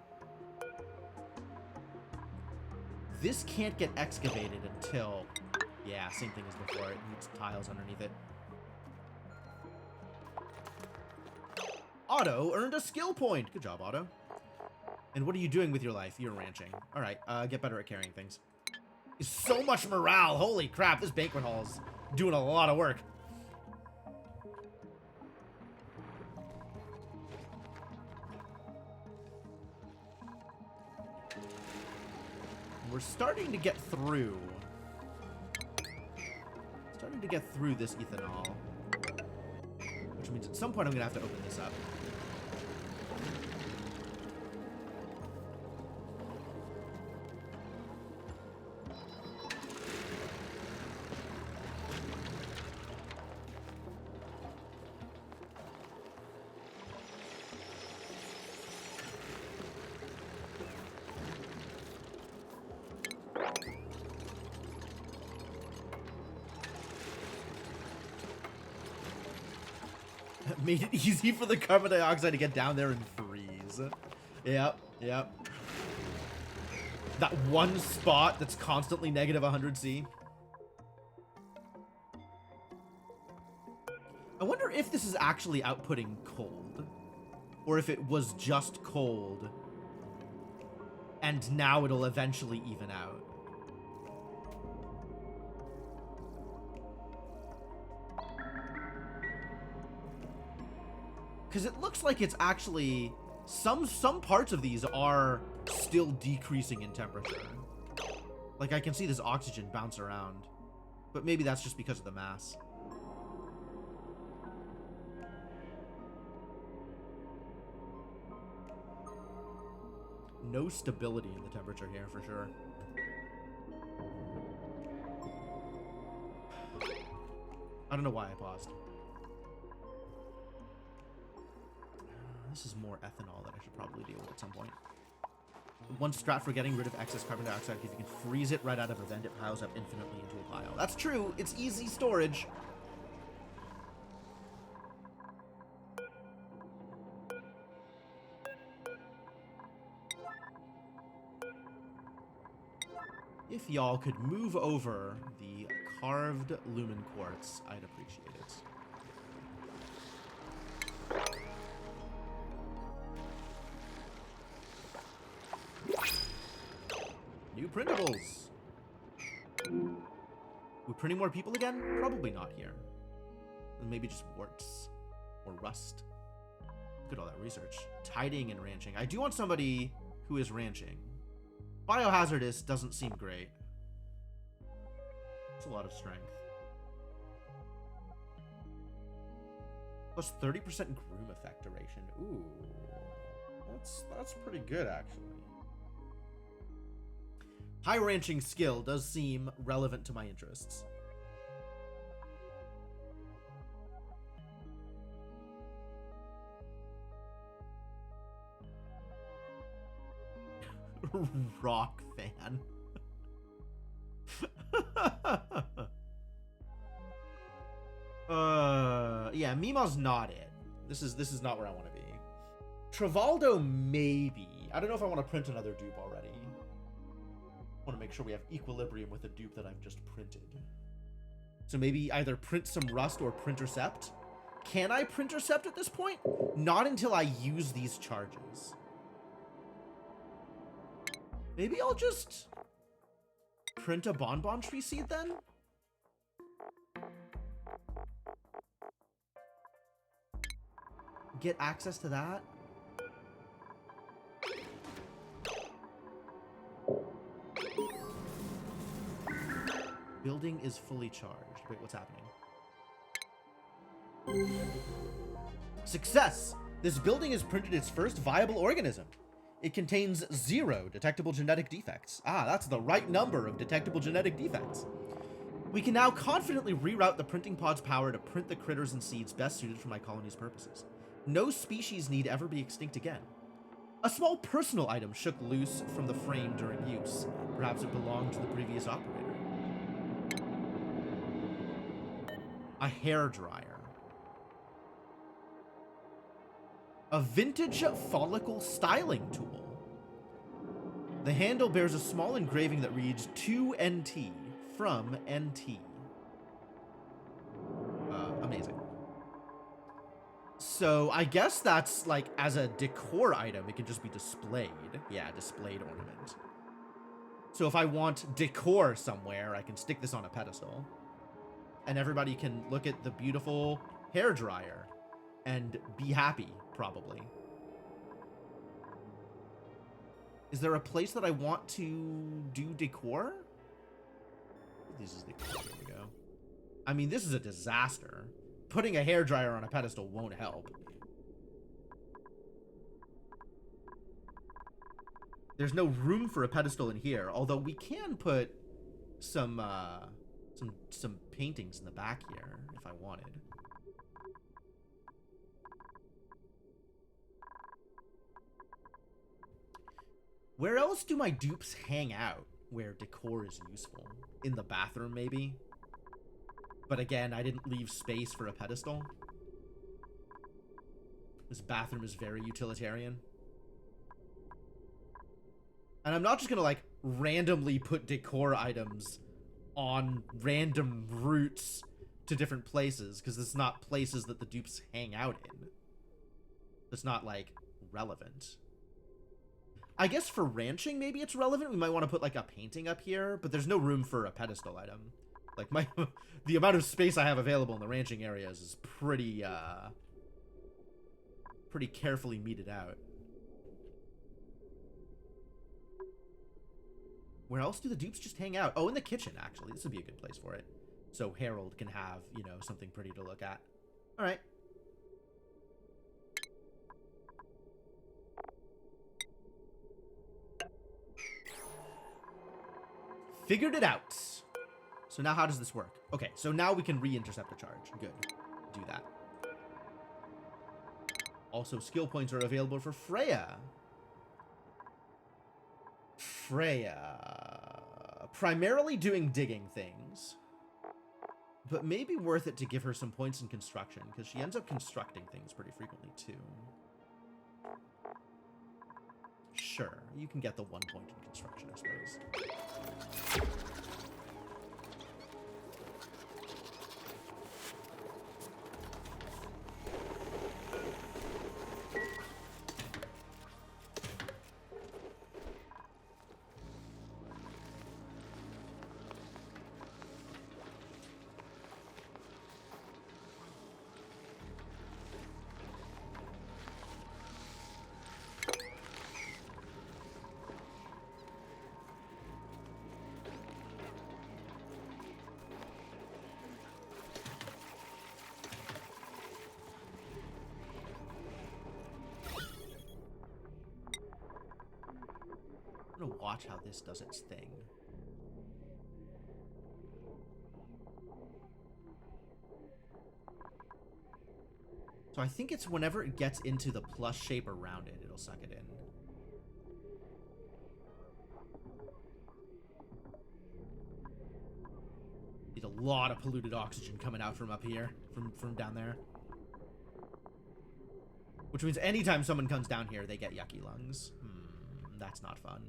This can't get excavated until... Yeah, same thing as before. It needs tiles underneath it. Otto earned a skill point. Good job, Otto. And what are you doing with your life? You're ranching. All right, get better at carrying things. So much morale. Holy crap, this banquet hall is doing a lot of work. We're starting to get through. Starting to get through this ethanol. Which means at some point I'm going to have to open this up. Made it easy for the carbon dioxide to get down there and freeze. Yep, yep. That one spot that's constantly negative 100°C. I wonder if this is actually outputting cold. Or if it was just cold. And now it'll eventually even out. Because it looks like it's actually... Some parts of these are still decreasing in temperature. Like, I can see this oxygen bounce around. But maybe that's just because of the mass. No stability in the temperature here, for sure. I don't know why I paused. This is more ethanol that I should probably deal with at some point. One strat for getting rid of excess carbon dioxide, if you can freeze it right out of a vent, it piles up infinitely into a pile. That's true. It's easy storage. If y'all could move over the carved lumen quartz, I'd appreciate it. New printables! We printing more people again? Probably not here. Maybe just warts. Or rust. Look at all that research. Tidying and ranching. I do want somebody who is ranching. Biohazardous doesn't seem great. It's a lot of strength. Plus 30% groom effect duration. Ooh. That's pretty good, actually. High ranching skill does seem relevant to my interests. Rock fan. Yeah, Mima's not it. This is not where I want to be. Travaldo, maybe. I don't know if I want to print another dupe already. I want to make sure we have equilibrium with the dupe that I've just printed. So maybe either print some rust or printercept. Can I printercept at this point? Not until I use these charges. Maybe I'll just print a bonbon tree seed then? Get access to that? Building is fully charged. Wait, what's happening? Success! This building has printed its first viable organism. It contains 0 detectable genetic defects. Ah, that's the right number of detectable genetic defects. We can now confidently reroute the printing pod's power to print the critters and seeds best suited for my colony's purposes. No species need ever be extinct again. A small personal item shook loose from the frame during use. Perhaps it belonged to the previous operator. A hairdryer. A vintage follicle styling tool. The handle bears a small engraving that reads "To NT from NT." Amazing. So I guess that's like as a decor item, it can just be displayed. Yeah, displayed ornament. So if I want decor somewhere, I can stick this on a pedestal. And everybody can look at the beautiful hairdryer and be happy, probably. Is there a place that I want to do decor? This is decor. Here we go. I mean, this is a disaster. Putting a hairdryer on a pedestal won't help. There's no room for a pedestal in here, although we can put some paintings in the back here if I wanted. Where else do my dupes hang out where decor is useful? In the bathroom, maybe? But again, I didn't leave space for a pedestal. This bathroom is very utilitarian. And I'm not just gonna, like, randomly put decor items on random routes to different places, because it's not places that the dupes hang out in. It's not, like, relevant. I guess for ranching, maybe it's relevant. We might want to put, like, a painting up here, but there's no room for a pedestal item. Like, the amount of space I have available in the ranching areas is pretty carefully meted out. Where else do the dupes just hang out? Oh, in the kitchen, actually. This would be a good place for it. So Harold can have, you know, something pretty to look at. All right. Figured it out. So now how does this work? Okay, so now we can re-intercept a charge. Good. Do that. Also, skill points are available for Freya. Freya. Primarily doing digging things. But maybe worth it to give her some points in construction, because she ends up constructing things pretty frequently, too. Sure, you can get the 1 point in construction, I suppose. I'm gonna watch how this does its thing. So I think it's whenever it gets into the plus shape around it, it'll suck it in. Need a lot of polluted oxygen coming out from up here, from down there. Which means anytime someone comes down here, they get yucky lungs. That's not fun.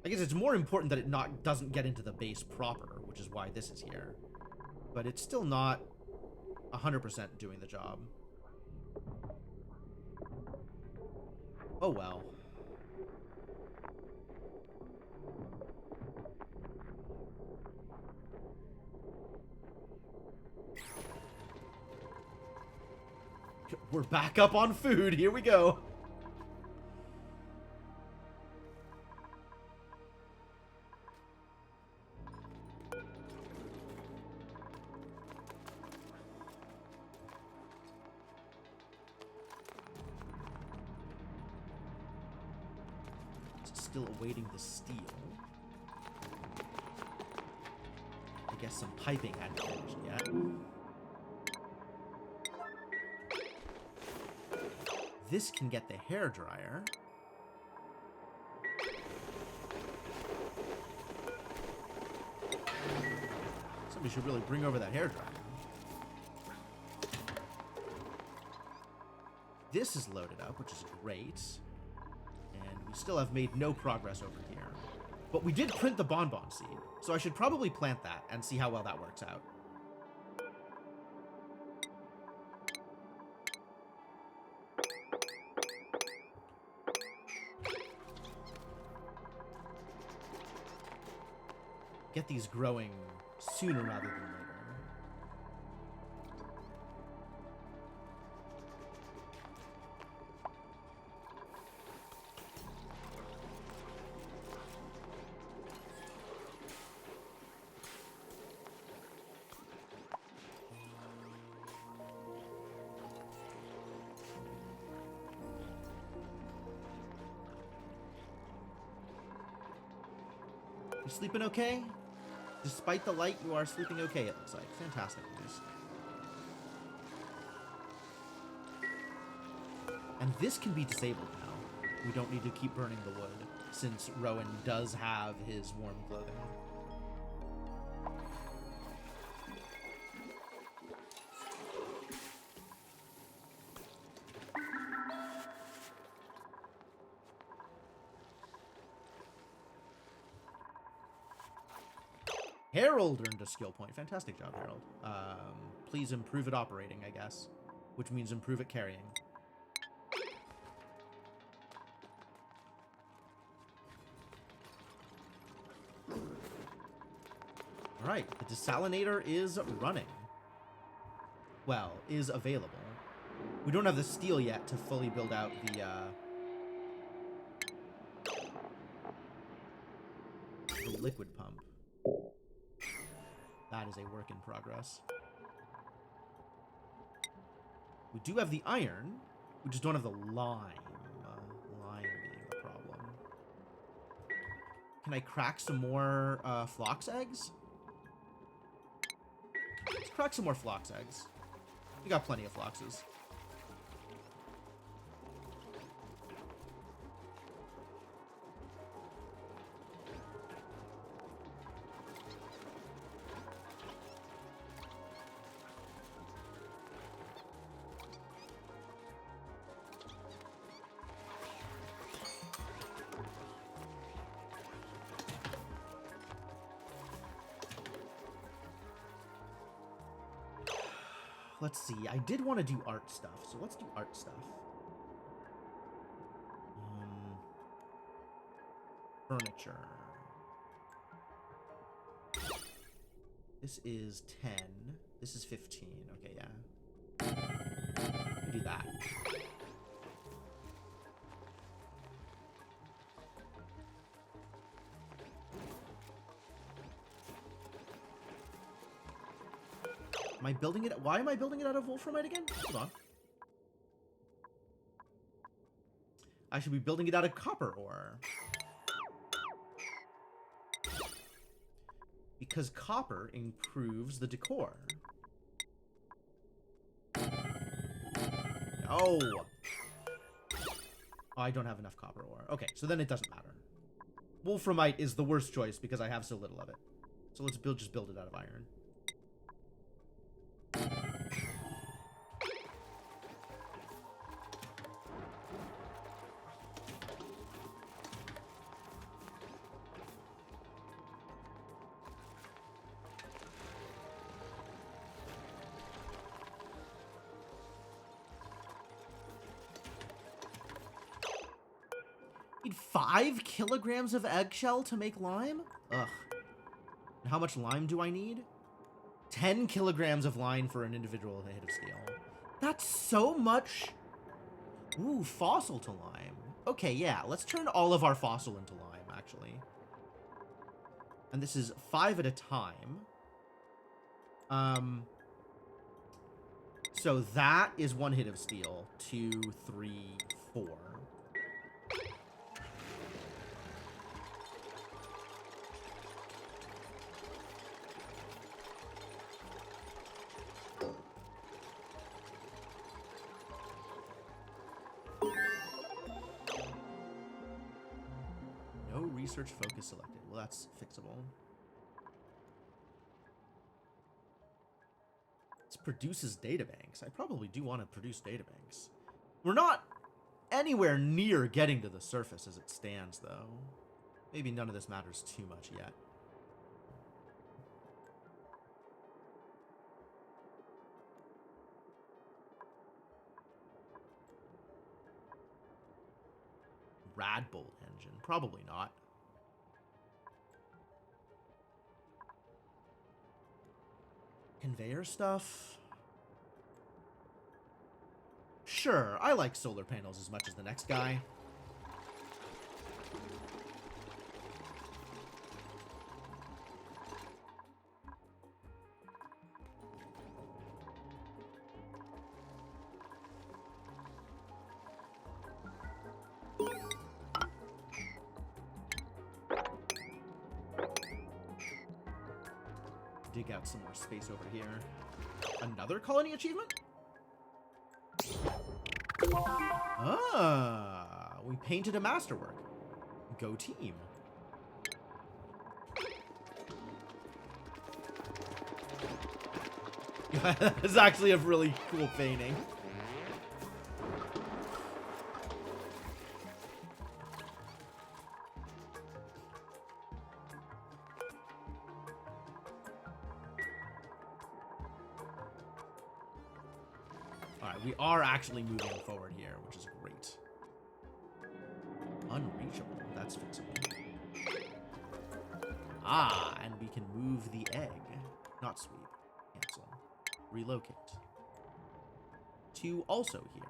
I guess it's more important that it doesn't get into the base proper, which is why this is here. But it's still not 100% doing the job. Oh well. We're back up on food. Here we go. Still awaiting the steel. I guess some piping hadn't finished yet. This can get the hairdryer. Somebody should really bring over that hairdryer. This is loaded up, which is great. And we still have made no progress over here. But we did print the bonbon seed, so I should probably plant that and see how well that works out. Get these growing sooner rather than later. You sleeping okay? Despite the light, you are sleeping okay, it looks like. Fantastic news. And this can be disabled now. We don't need to keep burning the wood, since Rowan does have his warm clothing. Harold earned a skill point. Fantastic job, Harold. Please improve at operating, I guess. Which means improve at carrying. Alright, the desalinator is running. Well, is available. We don't have the steel yet to fully build out the liquid pump. That is a work in progress. We do have the iron. We just don't have the lime. Lime being the problem. Can I crack some more phlox eggs? Let's crack some more phlox eggs. We got plenty of phloxes. Let's see. I did want to do art stuff, so let's do art stuff. Furniture. This is 10. This is 15. Okay, yeah. Do that. Am I building it? Why am I building it out of wolframite again? Hold on. I should be building it out of copper ore. Because copper improves the decor. No! Oh, I don't have enough copper ore. Okay, so then it doesn't matter. Wolframite is the worst choice because I have so little of it. So let's just build it out of iron. Need 5 kilograms of eggshell to make lime? Ugh. And how much lime do I need? 10 kilograms of lime for an individual hit of steel. That's so much. Ooh, fossil to lime. Okay, yeah, let's turn all of our fossil into lime, actually. And this is 5 at a time. So that is 1 hit of steel. 2, 3, 4. Research focus selected. Well, that's fixable. This produces databanks. I probably do want to produce databanks. We're not anywhere near getting to the surface as it stands, though. Maybe none of this matters too much yet. Radbolt engine. Probably not. Conveyor stuff? Sure, I like solar panels as much as the next guy. Dig out some more space over here. Another colony achievement? Ah, we painted a masterwork. Go team. That's actually a really cool painting. Alright, we are actually moving forward here, which is great. Unreachable. That's fixable. Ah, and we can move the egg. Not sweep. Cancel. Relocate. To also here.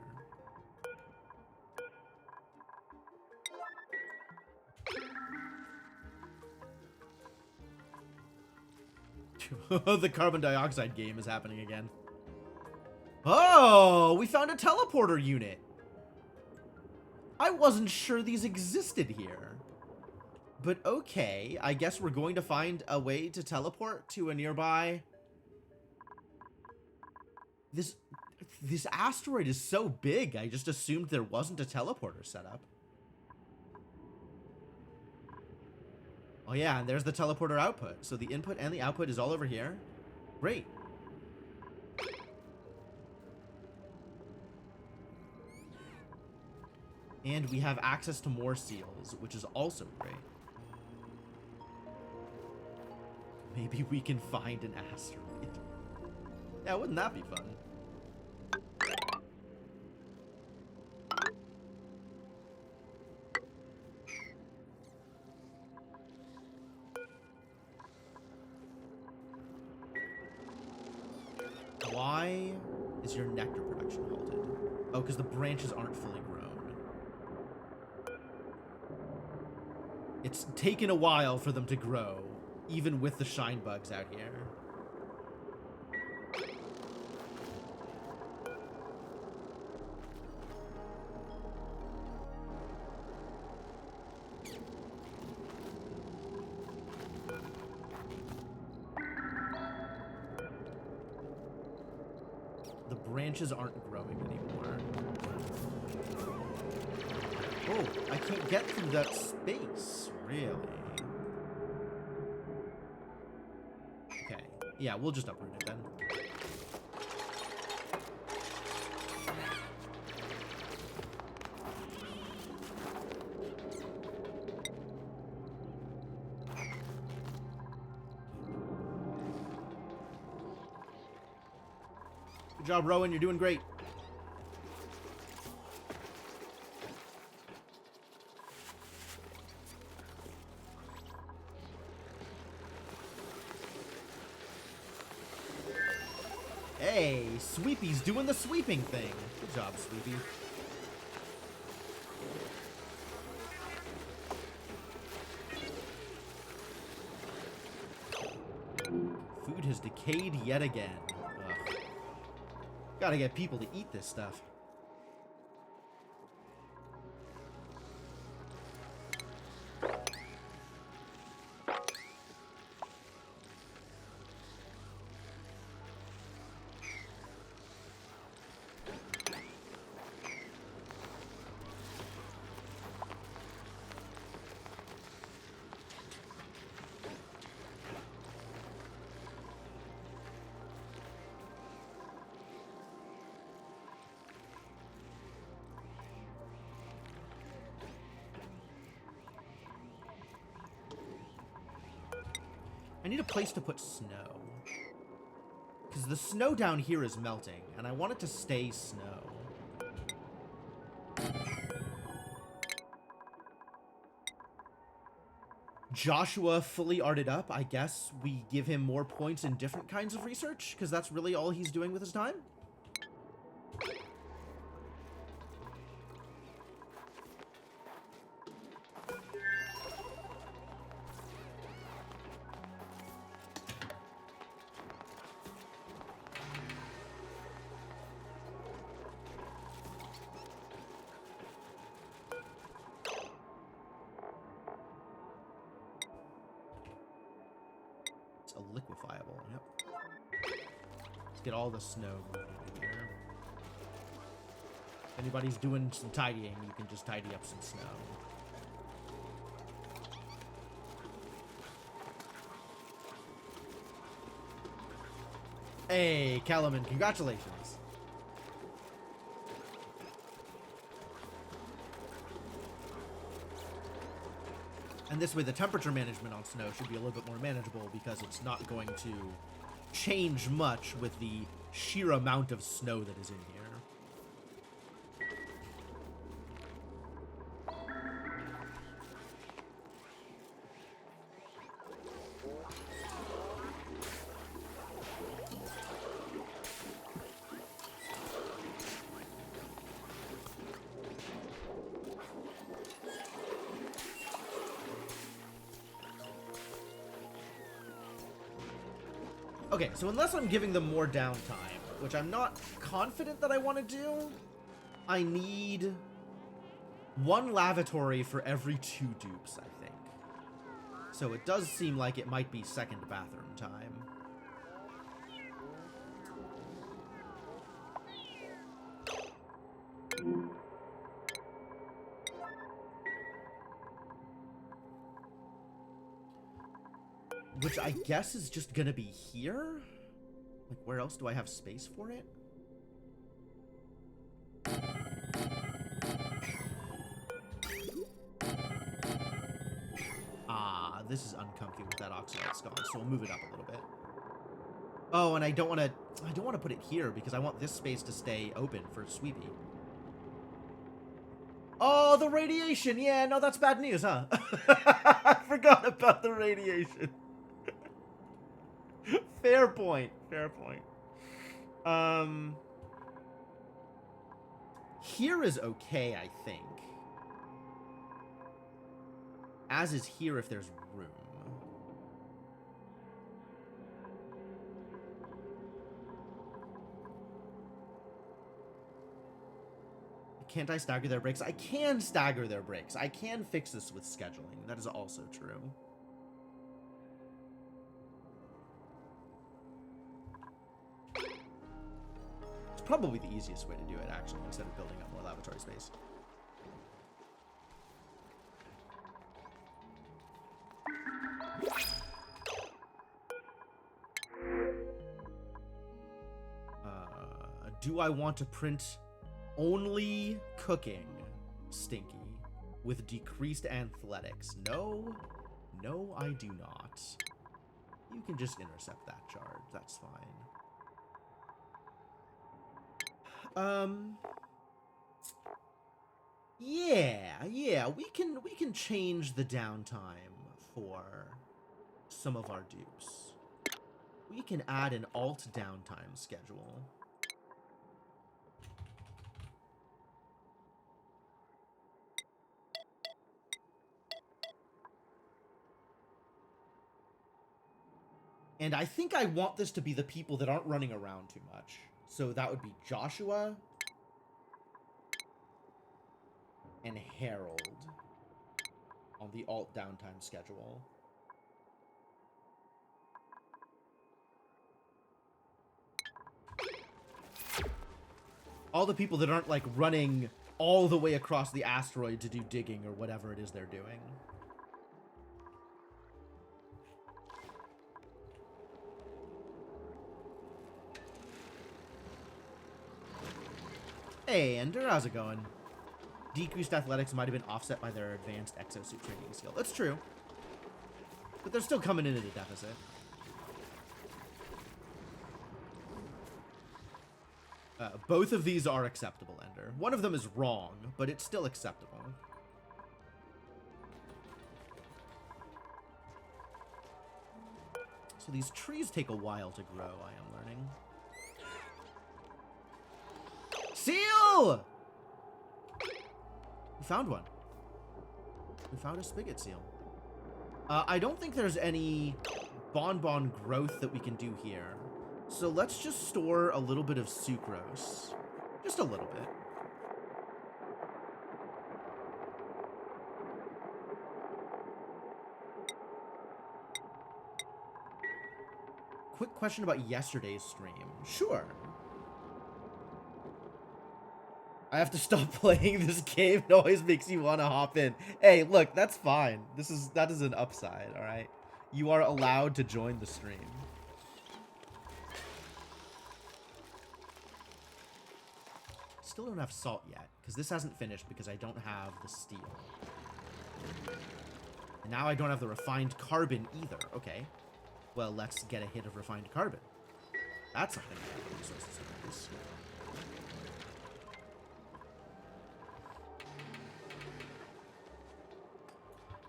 The carbon dioxide game is happening again. Oh, we found a teleporter unit. I wasn't sure these existed here. But okay, I guess we're going to find a way to teleport to a nearby... This asteroid is so big, I just assumed there wasn't a teleporter set up. Oh yeah, and there's the teleporter output. So the input and the output is all over here. Great. And we have access to more seals, which is also great. Maybe we can find an asteroid. Yeah, wouldn't that be fun? Why is your nectar production halted? Oh, because the branches aren't fully grown. It's taken a while for them to grow, even with the shine bugs out here. The branches aren't growing anymore. Oh, I can't get through that space, really. Okay, yeah, we'll just uproot it then. Good job, Rowan. You're doing great. Hey, Sweepy's doing the sweeping thing. Good job, Sweepy. Food has decayed yet again. Ugh. Gotta get people to eat this stuff. I need a place to put snow. Because the snow down here is melting, and I want it to stay snow. Joshua fully arted up. I guess we give him more points in different kinds of research, because that's really all he's doing with his time. A liquefiable, yep. Let's get all the snow moving in here. If anybody's doing some tidying, you can just tidy up some snow. Hey, Kellerman, congratulations. And this way, the temperature management on snow should be a little bit more manageable because it's not going to change much with the sheer amount of snow that is in here. Okay, so unless I'm giving them more downtime, which I'm not confident that I want to do, I need 1 lavatory for every 2 dupes, I think. So it does seem like it might be second bathroom time. Which I guess is just gonna be here? Like, where else do I have space for it? Ah, this is uncomfy with that oxylight gone, so we'll move it up a little bit. Oh, and I don't want to put it here because I want this space to stay open for Sweepy. Oh, the radiation! Yeah, no, that's bad news, huh? I forgot about the radiation. Fair point. Fair point. Here is okay, I think. As is here if there's room. Can't I stagger their breaks? I can stagger their breaks. I can fix this with scheduling. That is also true. It's probably the easiest way to do it, actually, instead of building up more lavatory space. Do I want to print only cooking Stinky with decreased athletics? No. No, I do not. You can just intercept that charge. That's fine. Yeah, we can change the downtime for some of our dupes. We can add an alt downtime schedule. And I think I want this to be the people that aren't running around too much. So that would be Joshua and Harold on the alt downtime schedule. All the people that aren't, like, running all the way across the asteroid to do digging or whatever it is they're doing. Hey, Ender, how's it going? Decreased athletics might have been offset by their advanced exosuit training skill. That's true. But they're still coming in at a deficit. Both of these are acceptable, Ender. One of them is wrong, but it's still acceptable. So these trees take a while to grow, I am learning. Seal! We found one. We found a spigot seal. I don't think there's any bonbon growth that we can do here. So let's just store a little bit of sucrose. Just a little bit. Quick question about yesterday's stream. Sure. I have to stop playing this game. Noise makes you want to hop in. Hey, look, that's fine. That is an upside, all right? You are allowed to join the stream. Still don't have salt yet, because this hasn't finished because I don't have the steel. And now I don't have the refined carbon either. Okay. Well, let's get a hit of refined carbon. That's something I have resources to produce.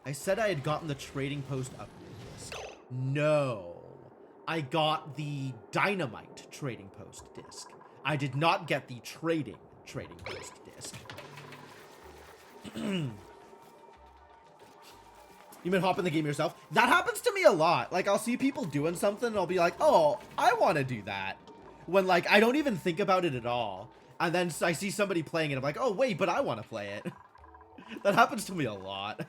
I said I had gotten the trading post upgrade disc. No. I got the dynamite trading post disc. I did not get the trading post disc. You mean hop in the game yourself? That happens to me a lot. Like, I'll see people doing something and I'll be like, oh, I want to do that. When, like, I don't even think about it at all. And then I see somebody playing it. I'm like, oh, wait, but I want to play it. That happens to me a lot.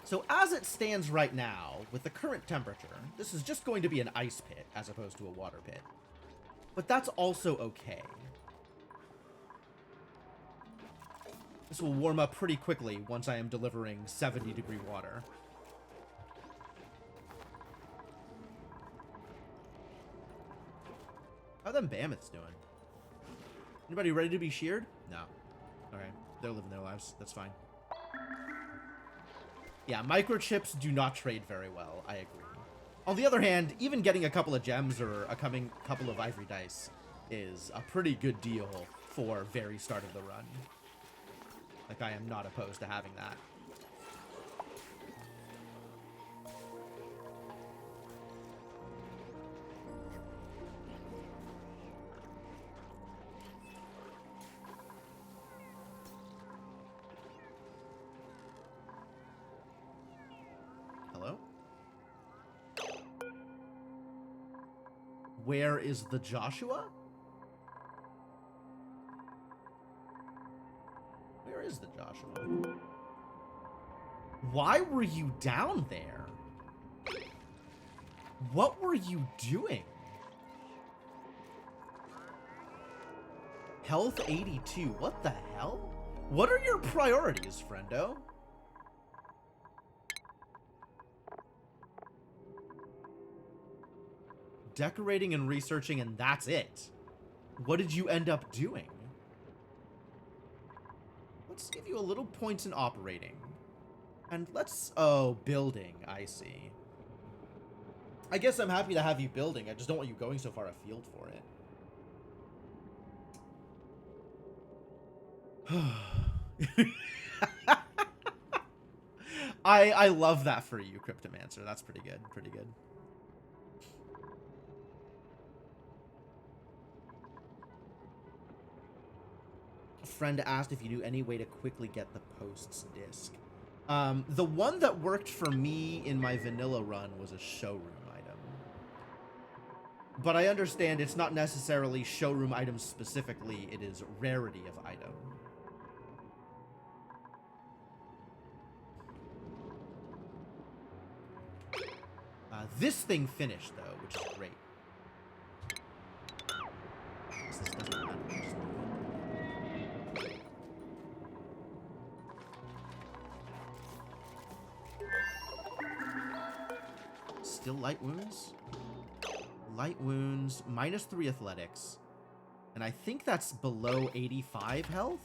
So as it stands right now, with the current temperature, this is just going to be an ice pit as opposed to a water pit. But that's also okay. This will warm up pretty quickly once I am delivering 70-degree water. How are them mammoths doing? Anybody ready to be sheared? No. Okay, they're living their lives. That's fine. Yeah, microchips do not trade very well, I agree. On the other hand, even getting a couple of gems or a couple of ivory dice is a pretty good deal for very start of the run. Like, I am not opposed to having that. Hello? Where is the Joshua? Where is the Joshua? Why were you down there? What were you doing? Health 82. What the hell? What are your priorities, friendo? Decorating and researching, and that's it. What did you end up doing? Let's give you a little points in operating. And let's... Oh, building. I see. I guess I'm happy to have you building. I just don't want you going so far afield for it. I love that for you, Cryptomancer. That's pretty good. Pretty good. A friend asked if you knew any way to quickly get the posts disc. The one that worked for me in my vanilla run was a showroom item. But I understand it's not necessarily showroom items specifically, it is rarity of item. This thing finished, though, which is great. This doesn't matter. Still light wounds? Light wounds, -3 athletics. And I think that's below 85 health?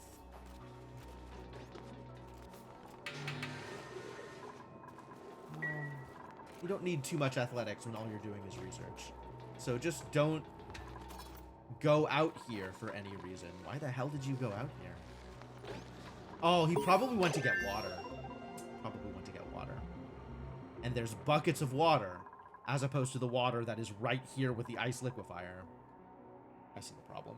You don't need too much athletics when all you're doing is research. So just don't go out here for any reason. Why the hell did you go out here? Oh, he probably went to get water. Probably went to get water. And there's buckets of water, as opposed to the water that is right here with the ice liquefier. I see the problem.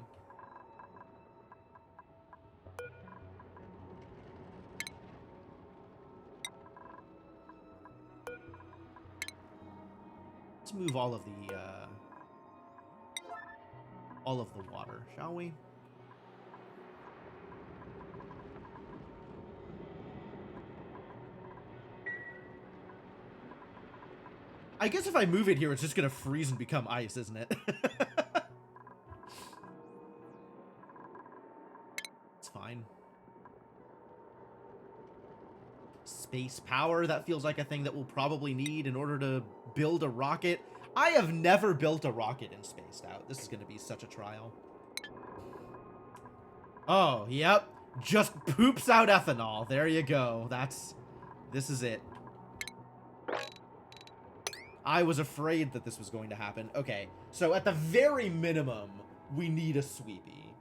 Let's move all of the water, shall we? I guess if I move it here, it's just gonna freeze and become ice, isn't it? It's fine. Space power, that feels like a thing that we'll probably need in order to build a rocket. I have never built a rocket in Spaced Out. This is going to be such a trial. Oh, yep. Just poops out ethanol. There you go. This is it. I was afraid that this was going to happen. Okay, so at the very minimum, we need a sweepy.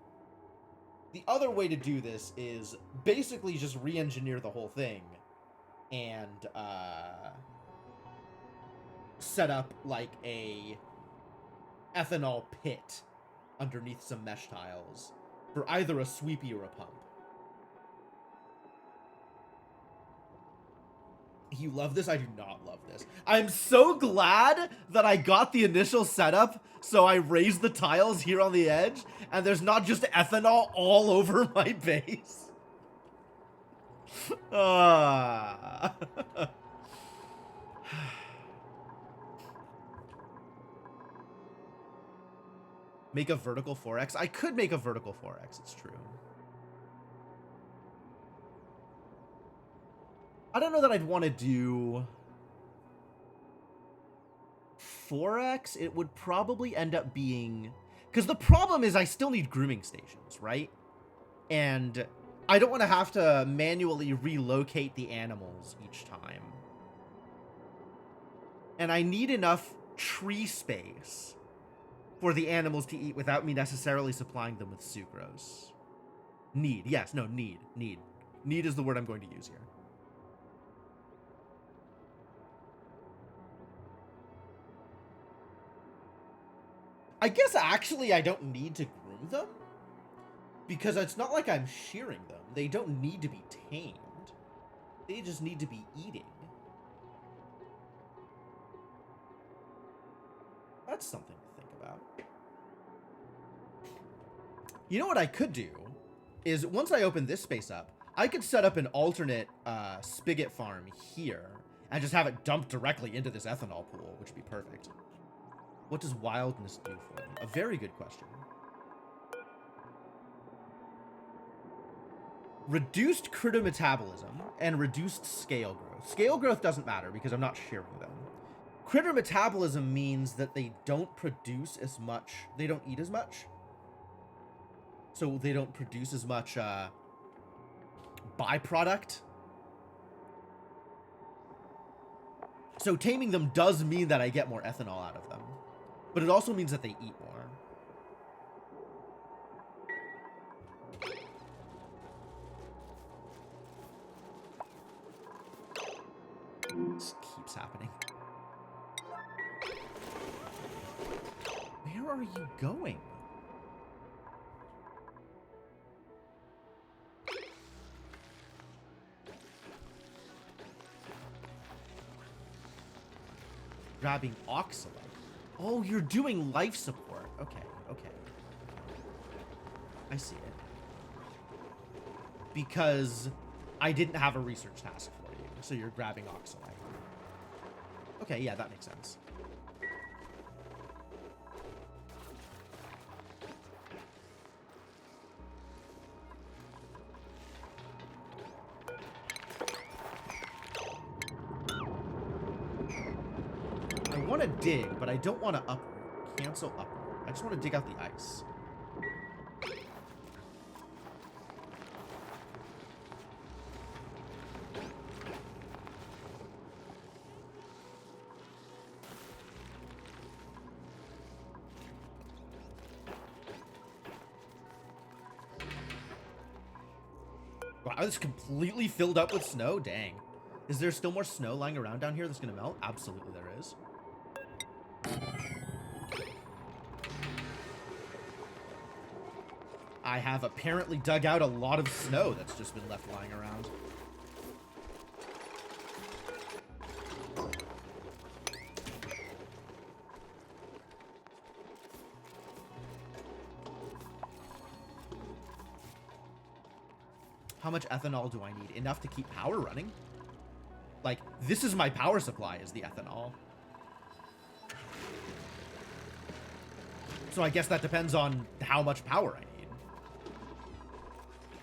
The other way to do this is basically just re-engineer the whole thing and set up like a ethanol pit underneath some mesh tiles for either a sweepy or a pump. You love this? I do not love this. I'm so glad that I got the initial setup, so I raised the tiles here on the edge, and there's not just ethanol all over my base. Make a vertical 4x? I could make a vertical 4x, it's true. I don't know that I'd want to do 4x. It would probably end up being... Because the problem is I still need grooming stations, right? And I don't want to have to manually relocate the animals each time. And I need enough tree space for the animals to eat without me necessarily supplying them with sucrose. Need. Yes, no, need. Need. Need is the word I'm going to use here. I guess actually I don't need to groom them, because it's not like I'm shearing them. They don't need to be tamed. They just need to be eating. That's something to think about. You know what I could do is once I open this space up, I could set up an alternate spigot farm here and just have it dumped directly into this ethanol pool, which would be perfect. What does wildness do for me? A very good question. Reduced critter metabolism and reduced scale growth. Scale growth doesn't matter because I'm not shearing them. Critter metabolism means that they don't produce as much. They don't eat as much. So they don't produce as much byproduct. So taming them does mean that I get more ethanol out of them. But it also means that they eat more. This keeps happening. Where are you going? Grabbing oxalate. Oh, you're doing life support. Okay, okay. I see it. Because I didn't have a research task for you, so you're grabbing oxalate. Okay, yeah, that makes sense. I want to dig, but I don't want to uproot. Cancel uproot. I just want to dig out the ice. Wow, it's completely filled up with snow? Dang. Is there still more snow lying around down here that's going to melt? Absolutely there is. I have apparently dug out a lot of snow that's just been left lying around. How much ethanol do I need? Enough to keep power running? Like, this is my power supply, is the ethanol. So I guess that depends on how much power I need.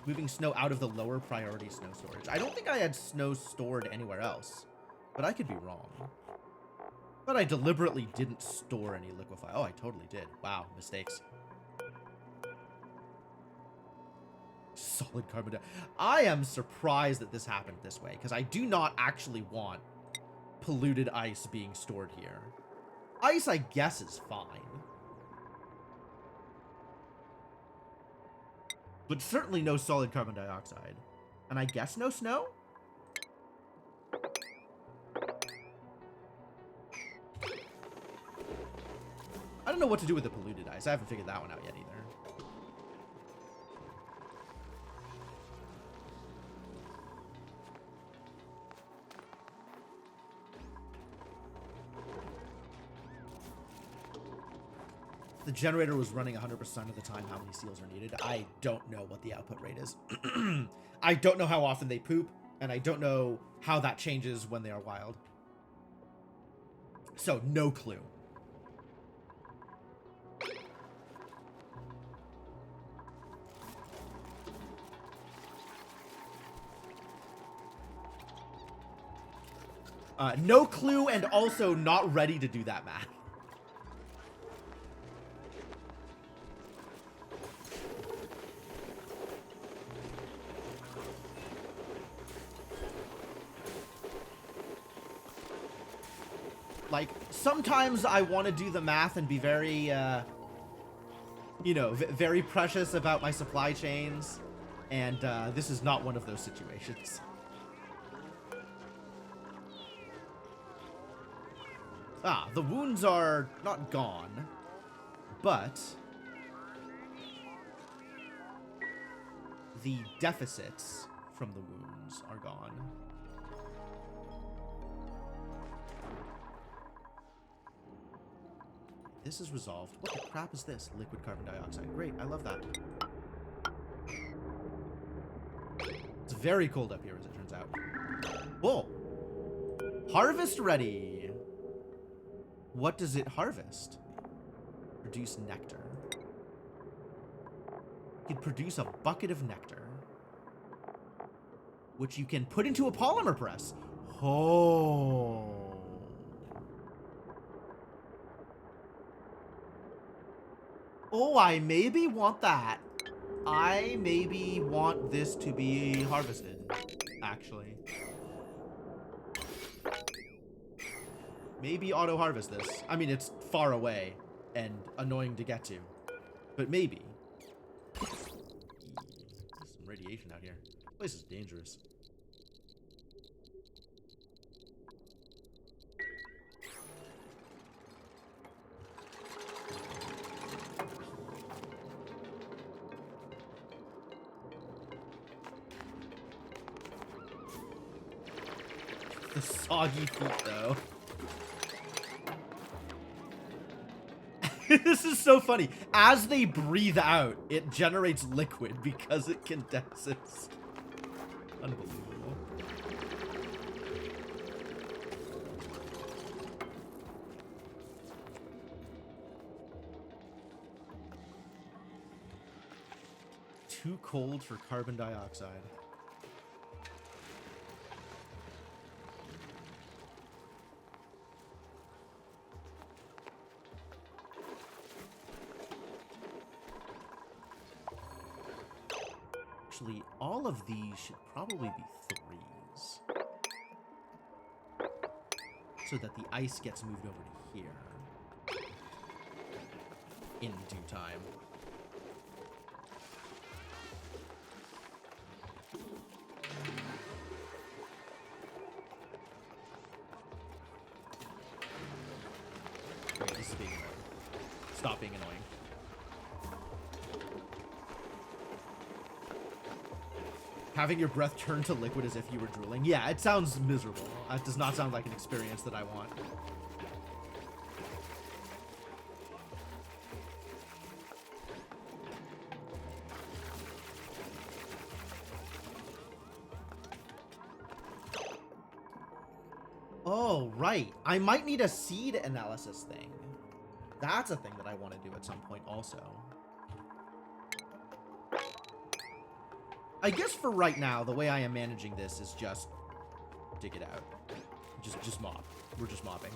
Moving snow out of the lower priority snow storage. I don't think I had snow stored anywhere else, but I could be wrong. But I deliberately didn't store any liquefy. Oh, I totally did. Wow, mistakes. Solid carbon dioxide. I am surprised that this happened this way, because I do not actually want polluted ice being stored here. Ice, I guess, is fine. But certainly no solid carbon dioxide. And I guess no snow? I don't know what to do with the polluted ice. I haven't figured that one out yet either. The generator was running 100% of the time. How many seals are needed? I don't know what the output rate is. I don't know how often they poop, and I don't know how that changes when they are wild. So, no clue. No clue, and also not ready to do that math. Like, sometimes I want to do the math and be very, you know, very precious about my supply chains. And this is not one of those situations. Ah, the wounds are not gone, but the deficits from the wounds are gone. This is resolved. What the crap is this? Liquid carbon dioxide. Great, I love that. It's very cold up here, as it turns out. Whoa! Harvest ready! What does it harvest? Produce nectar. You can produce a bucket of nectar, which you can put into a polymer press. Oh. Oh, I maybe want that. I maybe want this to be harvested, actually. Maybe auto-harvest this. I mean, it's far away and annoying to get to, but maybe. There's some radiation out here. This place is dangerous. The soggy feet, though. This is so funny. As they breathe out, it generates liquid because it condenses. Unbelievable. Too cold for carbon dioxide. Actually, all of these should probably be 3s. So that the ice gets moved over to here. In due time. Okay, this is being annoying. Stop being annoying. Having your breath turn to liquid as if you were drooling. Yeah, it sounds miserable. It does not sound like an experience that I want. Oh, right. I might need a seed analysis thing. That's a thing that I want to do at some point also. I guess for right now, the way I am managing this is just dig it out. Just mop. We're just mopping.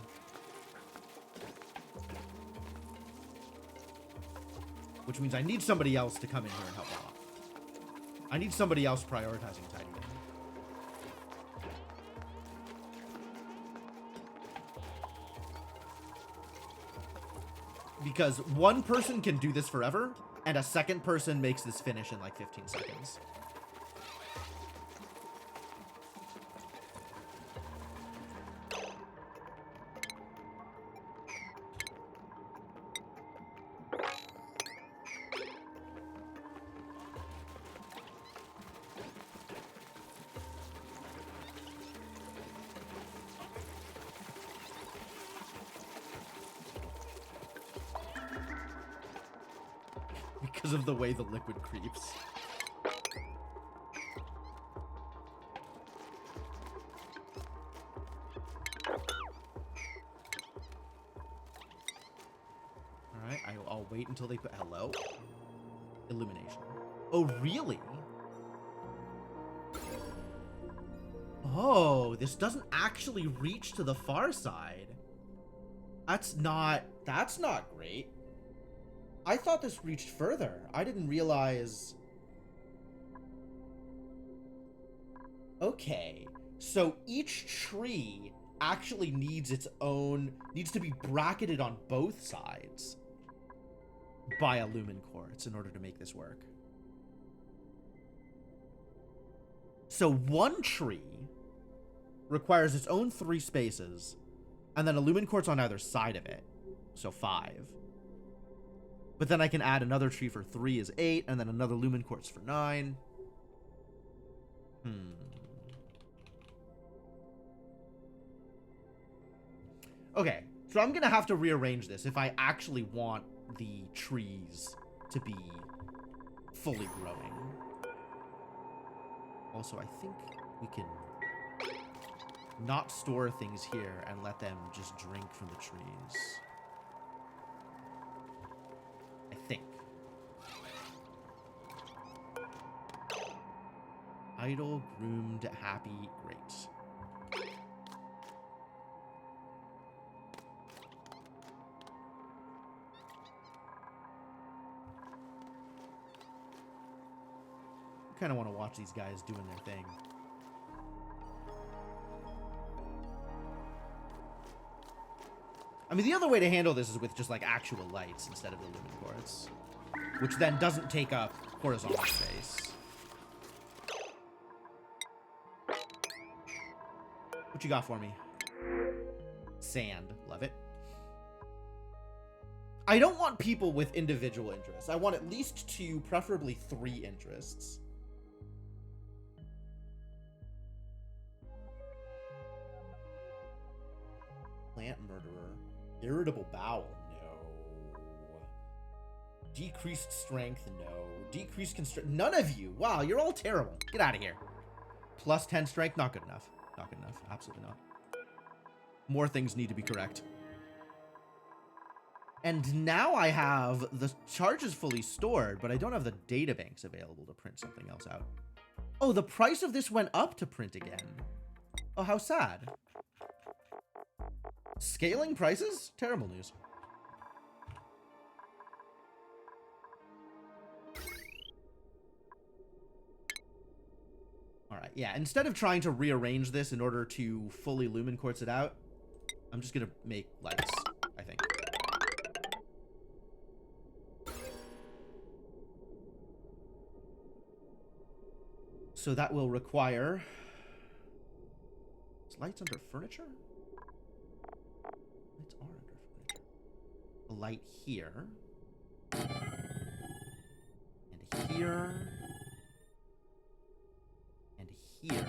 Which means I need somebody else to come in here and help mop. I need somebody else prioritizing tidying. Because one person can do this forever, And a second person makes this finish in like 15 seconds. Because of the way the liquid creeps. Alright, I'll wait until they put... Hello? Illumination. Oh, really? Oh, this doesn't actually reach to the far side. That's not great. I thought this reached further. I didn't realize... Okay. So each tree actually needs its own... needs to be bracketed on both sides by a lumen quartz in order to make this work. So one tree requires its own 3 spaces, and then a lumen quartz on either side of it. So 5. But then I can add another tree for 3 is 8, and then another lumen quartz for 9. Okay, so I'm gonna have to rearrange this if I actually want the trees to be fully growing. Also, I think we can not store things here and let them just drink from the trees. I think. Idle, groomed, happy, great. I kind of want to watch these guys doing their thing. I mean, the other way to handle this is with just, like, actual lights instead of the lumen quartz, which then doesn't take up horizontal space. What you got for me? Sand. Love it. I don't want people with individual interests. I want at least 2, preferably 3 interests. Plant murderer. Irritable bowel, no. Decreased strength, no. Decreased constrict. None of you. Wow, you're all terrible. Get out of here. Plus 10 strength, not good enough. Not good enough. Absolutely not. More things need to be correct. And now I have the charges fully stored, but I don't have the databanks available to print something else out. Oh, the price of this went up to print again. Oh, how sad. Scaling prices? Terrible news. Alright, yeah, instead of trying to rearrange this in order to fully lumen quartz it out, I'm just gonna make lights, I think. So that will require... Is lights under furniture? Lights are under furniture. A light here. And here. And here.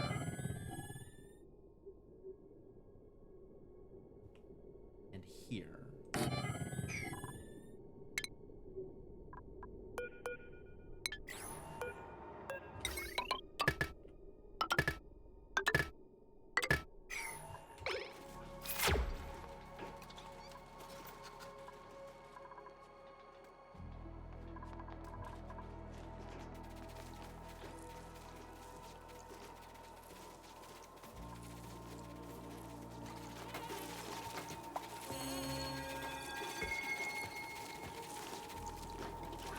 And here.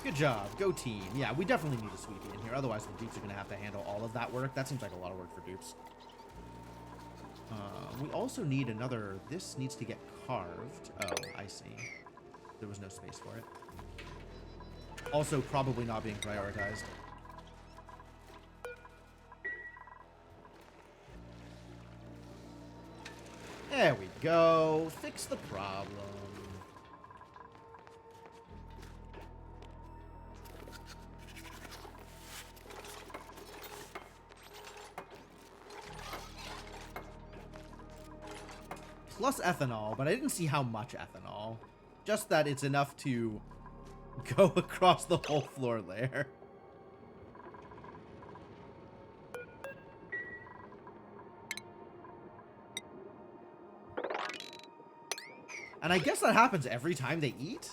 Good job. Go team. Yeah, we definitely need a sweepy in here. Otherwise, the dupes are going to have to handle all of that work. That seems like a lot of work for dupes. We also need another... This needs to get carved. Oh, I see. There was no space for it. Also probably not being prioritized. There we go. Fix the problem. Plus ethanol, but I didn't see how much ethanol. Just that it's enough to go across the whole floor layer. And I guess that happens every time they eat?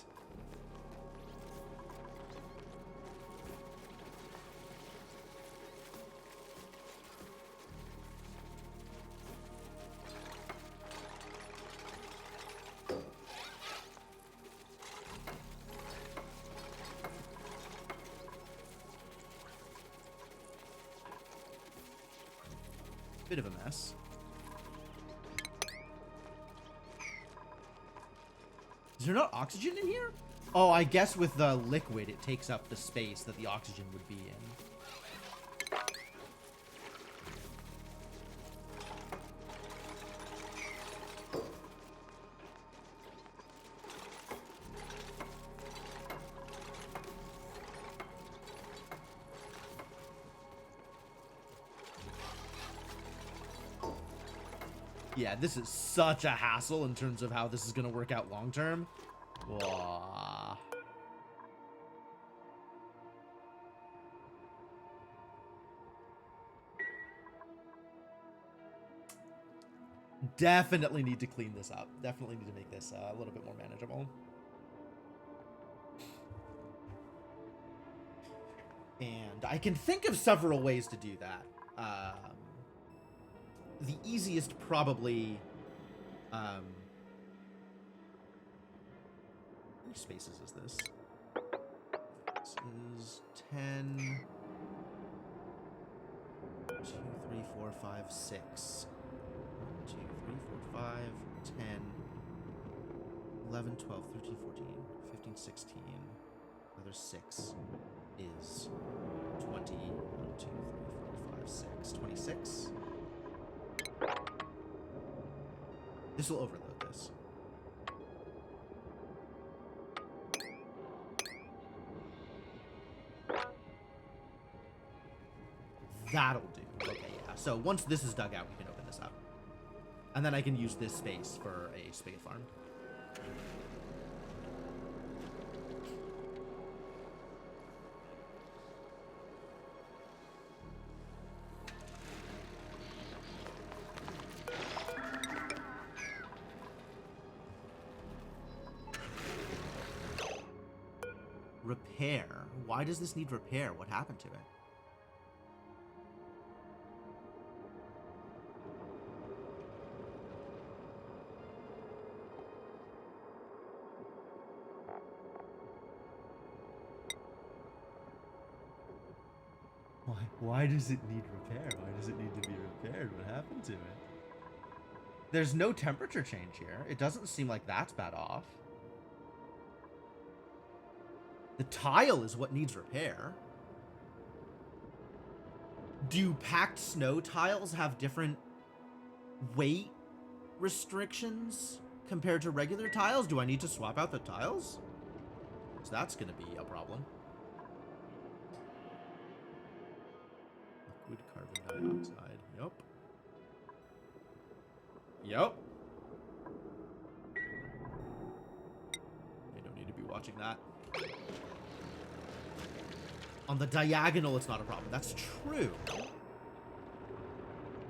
Bit of a mess. Is there not oxygen in here? Oh, I guess with the liquid, it takes up the space that the oxygen would be in. Yeah, this is such a hassle in terms of how this is going to work out long term. Whoa. Definitely need to clean this up. Definitely need to make this a little bit more manageable. And I can think of several ways to do that. The easiest probably, how many spaces is this? This is 10, 2, 3, 4, 5, 6. 1, 2, 3, 4, 5, 10, 11, 12, 13, 14, 15, 16. Another 6 is 20. 1, 2, 3, 4, 5, 6. 26. This will overload this. That'll do. Okay, yeah. So once this is dug out, we can open this up. And then I can use this space for a spigot farm. Repair? Why does this need repair? What happened to it? Why does it need repair? Why does it need to be repaired? What happened to it? There's no temperature change here. It doesn't seem like that's bad off. The tile is what needs repair. Do packed snow tiles have different weight restrictions compared to regular tiles? Do I need to swap out the tiles? So that's going to be a problem. Liquid carbon dioxide. Yep. Yep. I don't need to be watching that. On the diagonal, it's not a problem. That's true.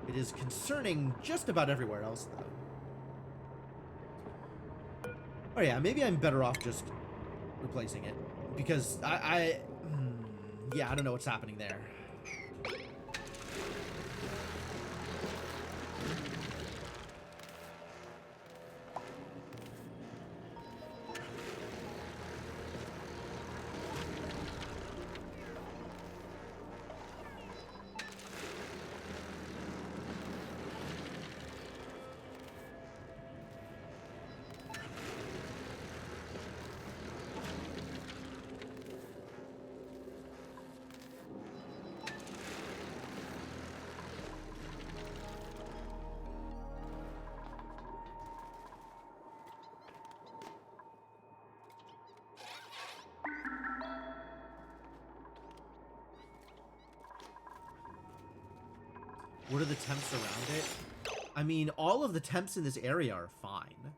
It is concerning just about everywhere else, though. Oh, yeah, maybe I'm better off just replacing it. Because yeah, I don't know what's happening there. What are the temps around it? I mean, all of the temps in this area are fine.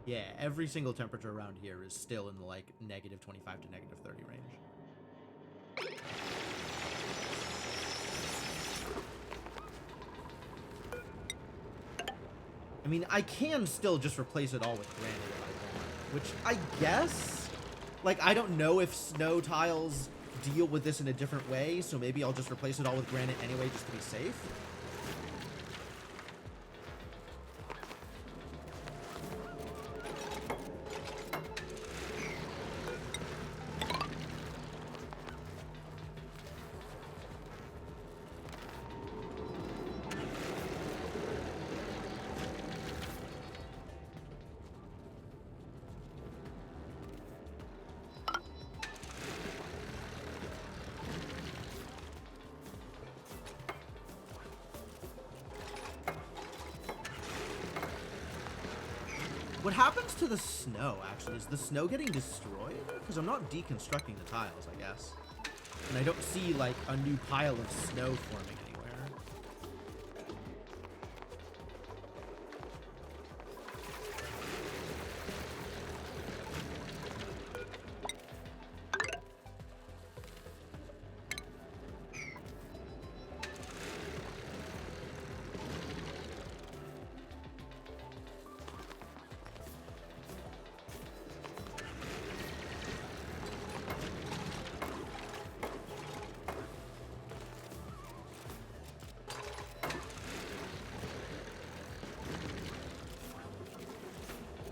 Yeah, every single temperature around here is still in the, like, -25 to -30 range. I mean, I can still just replace it all with granite if I want, which I guess, like, I don't know if snow tiles deal with this in a different way, so maybe I'll just replace it all with granite anyway just to be safe. What happens to the snow, actually? Is the snow getting destroyed? Because I'm not deconstructing the tiles, I guess. And I don't see, like, a new pile of snow forming anywhere.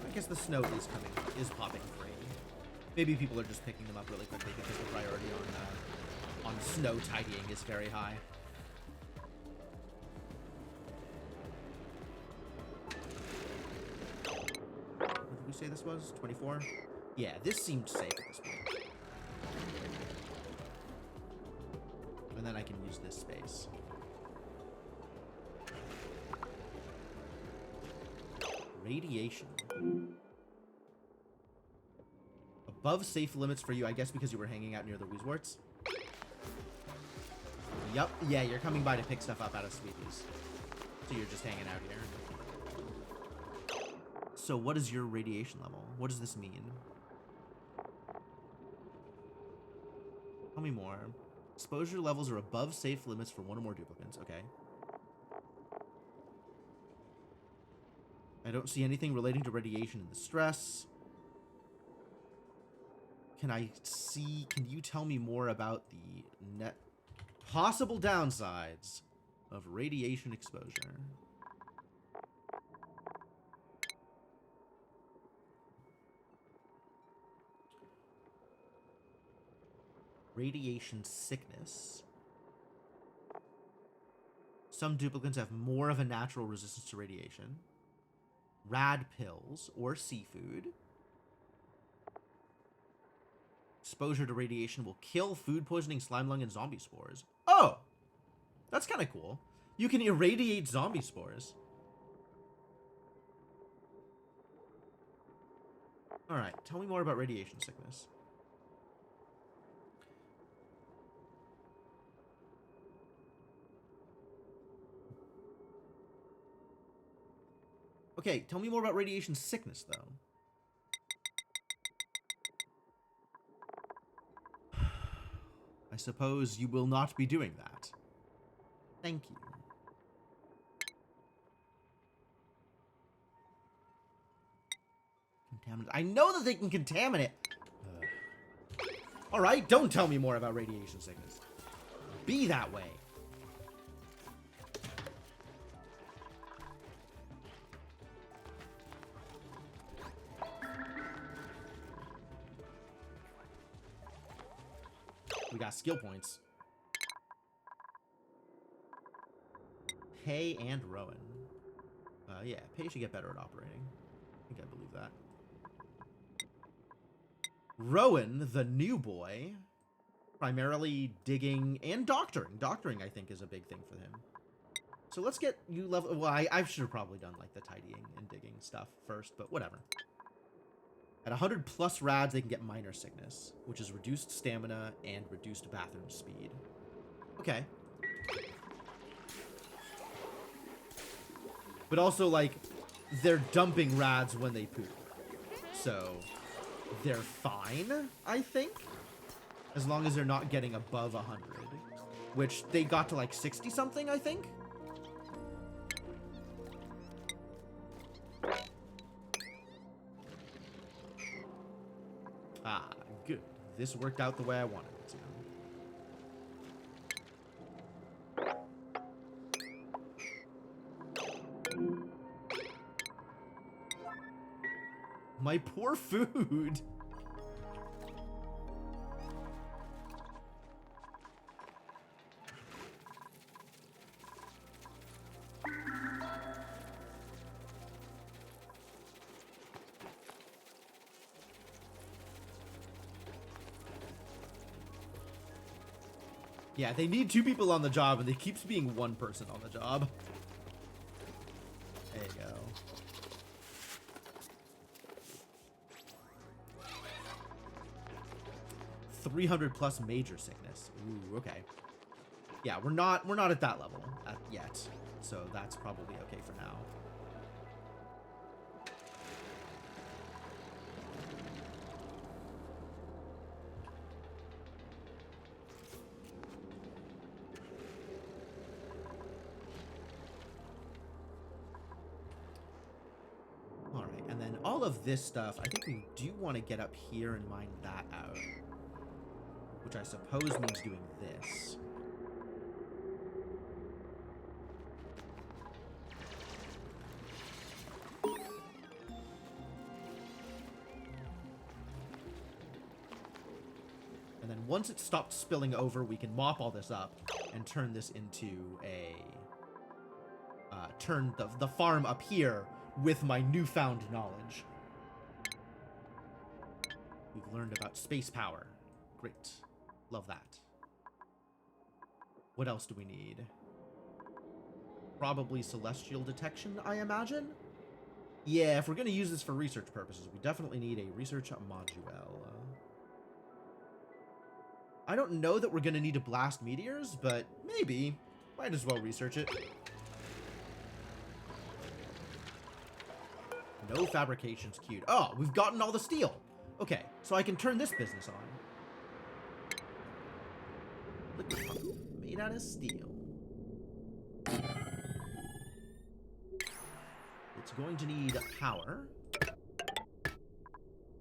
I guess the snow is popping free. Maybe people are just picking them up really quickly because the priority on snow tidying is very high. What did we say this was? 24? Yeah, this seemed safe at this point. And then I can use this space. Radiation. Above safe limits for you, I guess because you were hanging out near the Weezwarts. Yup. Yeah, you're coming by to pick stuff up out of Sweepies. So you're just hanging out here. So what is your radiation level? What does this mean? Tell me more. Exposure levels are above safe limits for one or more duplicants. Okay. I don't see anything relating to radiation in the stress. Can you tell me more about the net possible downsides of radiation exposure? Radiation sickness. Some duplicants have more of a natural resistance to radiation. Rad pills or seafood. Exposure to radiation will kill food poisoning, slime lung, and zombie spores. Oh! That's kind of cool. You can irradiate zombie spores. Alright, tell me more about radiation sickness. Okay, tell me more about radiation sickness, though. I suppose you will not be doing that. Thank you. Contaminant. I know that they can contaminate. Alright, don't tell me more about radiation sickness. Be that way. We got skill points. Pay and Rowan. Yeah, Pay should get better at operating. I think I believe that. Rowan, the new boy, primarily digging and doctoring. Doctoring, I think, is a big thing for him. So let's get you level... Well, I should have probably done, like, the tidying and digging stuff first, but whatever. At 100 plus rads, they can get minor sickness, which is reduced stamina and reduced bathroom speed. Okay. But also, like, they're dumping rads when they poop. So, they're fine, I think. As long as they're not getting above 100. Which, they got to, like, 60-something, I think? Ah, good. This worked out the way I wanted it to. My poor food. Yeah, they need 2 people on the job, and there keeps being 1 person on the job. There you go. $300 plus major sickness. Ooh, okay. Yeah, we're not at that level yet, so that's probably okay for now. All right, and then all of this stuff, I think we do want to get up here and mine that out, which I suppose means doing this. And then once it stops spilling over, we can mop all this up and turn this into a... turn the farm up here with my newfound knowledge. We've learned about space power. Great. Love that. What else do we need? Probably celestial detection, I imagine? Yeah, if we're going to use this for research purposes, we definitely need a research module. I don't know that we're going to need to blast meteors, but maybe. Might as well research it. No fabrications queued. Oh, we've gotten all the steel. Okay, so I can turn this business on. Liquid pump made out of steel. It's going to need power.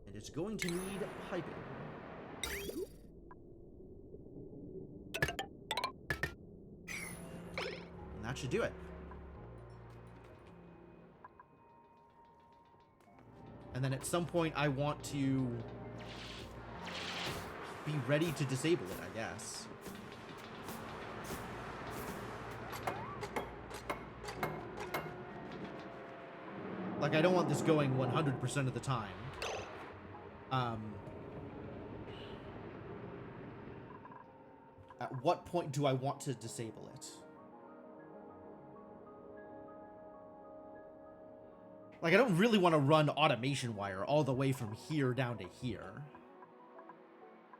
And it's going to need piping. And that should do it. And then at some point, I want to be ready to disable it, I guess. Like, I don't want this going 100% of the time. At what point do I want to disable it? Like, I don't really want to run automation wire all the way from here down to here.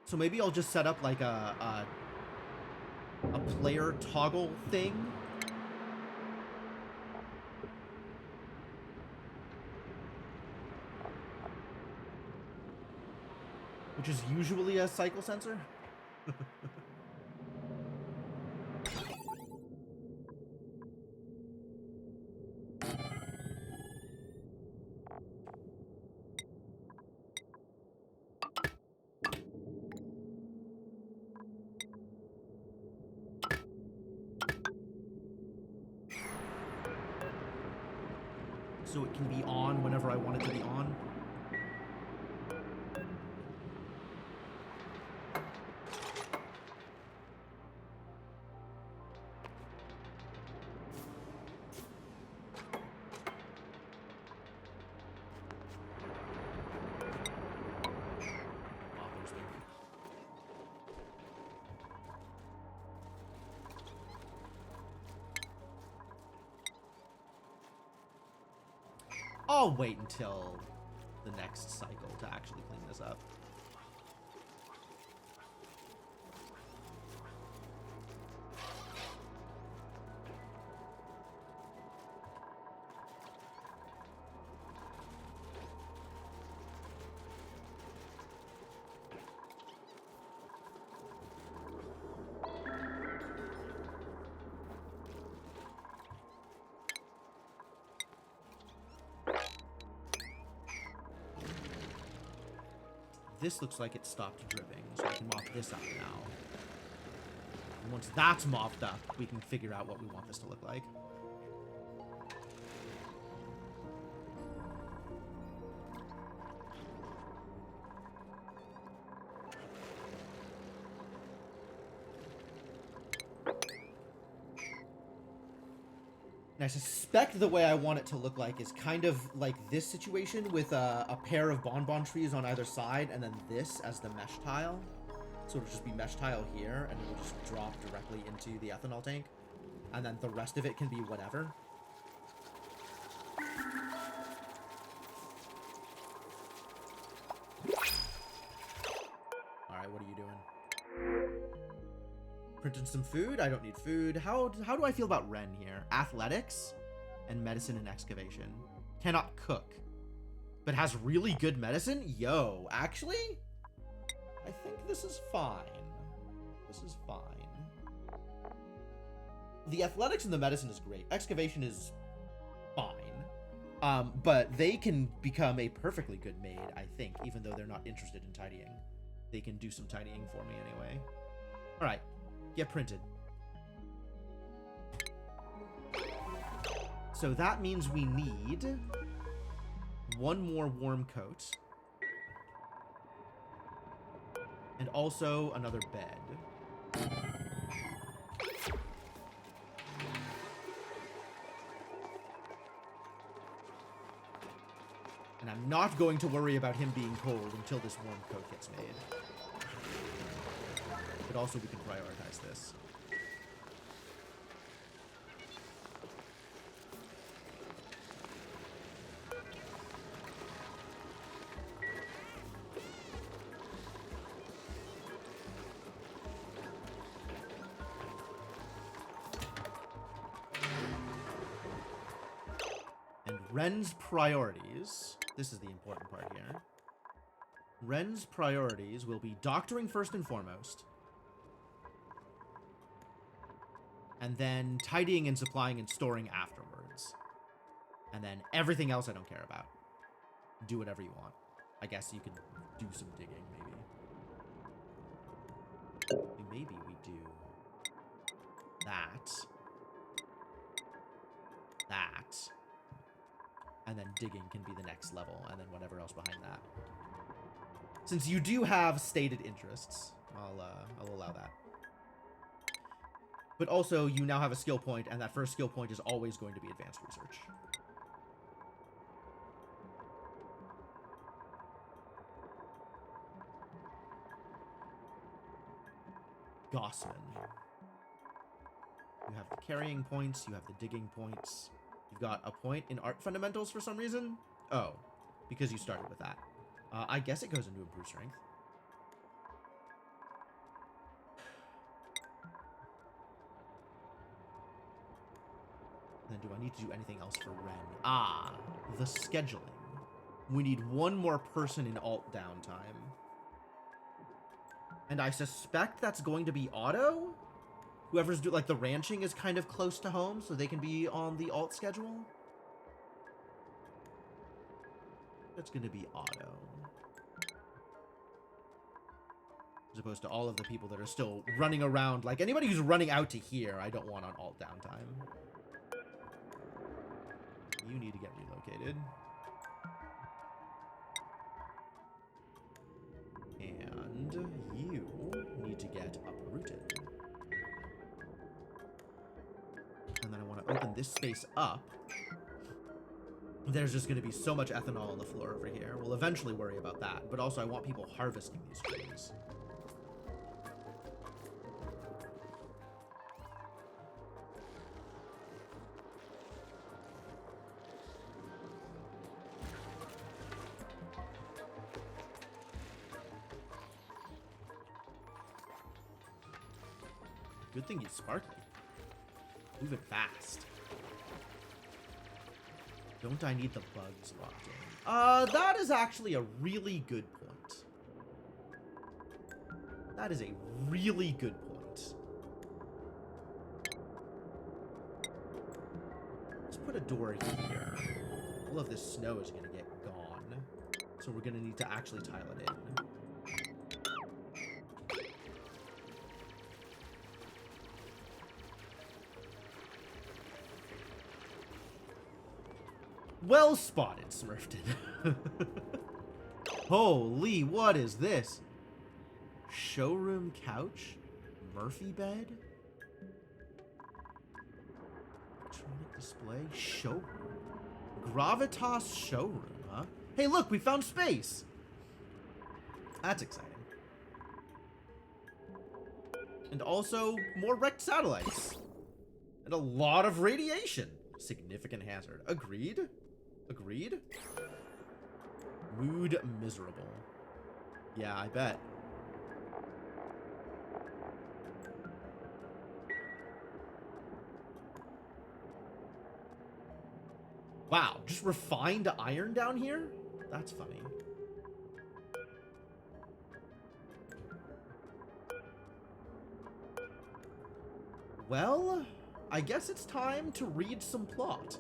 So maybe I'll just set up, like, a player toggle thing. Which is usually a cycle sensor. So it can be on whenever I want it to be on. I'll wait until the next cycle to actually clean this up. This looks like it stopped dripping, so I can mop this up now. And once that's mopped up, we can figure out what we want this to look like. And I suspect the way I want it to look like is kind of like this situation with a pair of bonbon trees on either side, and then this as the mesh tile. So it'll just be mesh tile here, and it'll just drop directly into the ethanol tank. And then the rest of it can be whatever. Alright, what are you doing? Printing some food? I don't need food. How do I feel about Ren here? Athletics and medicine and excavation. Cannot cook, but has really good medicine? Yo, actually, I think this is fine. This is fine. The athletics and the medicine is great. Excavation is fine. But they can become a perfectly good maid, I think, even though they're not interested in tidying. They can do some tidying for me anyway. All right. Get printed. So that means we need one more warm coat. And also another bed. And I'm not going to worry about him being cold until this warm coat gets made. But also we can prioritize this. And Ren's priorities, this is the important part here. Ren's priorities will be doctoring first and foremost. And then tidying and supplying and storing afterwards. And then everything else I don't care about. Do whatever you want. I guess you could do some digging, maybe. Maybe we do that. That. And then digging can be the next level, and then whatever else behind that. Since you do have stated interests, I'll allow that. But also, you now have a skill point, and that first skill point is always going to be advanced research. Gossman. You have the carrying points, you have the digging points. You've got a point in art fundamentals for some reason. Oh, because you started with that. I guess it goes into improved strength. Then do I need to do anything else for Ren? Ah, the scheduling. We need one more person in alt downtime. And I suspect that's going to be Otto? Whoever's like the ranching is kind of close to home, so they can be on the alt schedule. That's going to be Otto. As opposed to all of the people that are still running around. Like anybody who's running out to here, I don't want on alt downtime. You need to get relocated. And you need to get uprooted. And then I want to open this space up. There's just going to be so much ethanol on the floor over here. We'll eventually worry about that. But also I want people harvesting these trees. Good thing he's sparkly. Moving fast. Don't I need the bugs locked in? That is actually a really good point. That is a really good point. Let's put a door here. All of this snow is gonna get gone. So we're gonna need to actually tile it in. Well spotted, Smurfton. Holy, what is this? Showroom couch? Murphy bed? Electronic display? Showroom? Gravitas showroom, huh? Hey, look, we found space! That's exciting. And also, more wrecked satellites. And a lot of radiation. Significant hazard. Agreed? Agreed? Mood miserable. Yeah, I bet. Wow, just refined iron down here? That's funny. Well, I guess it's time to read some plot.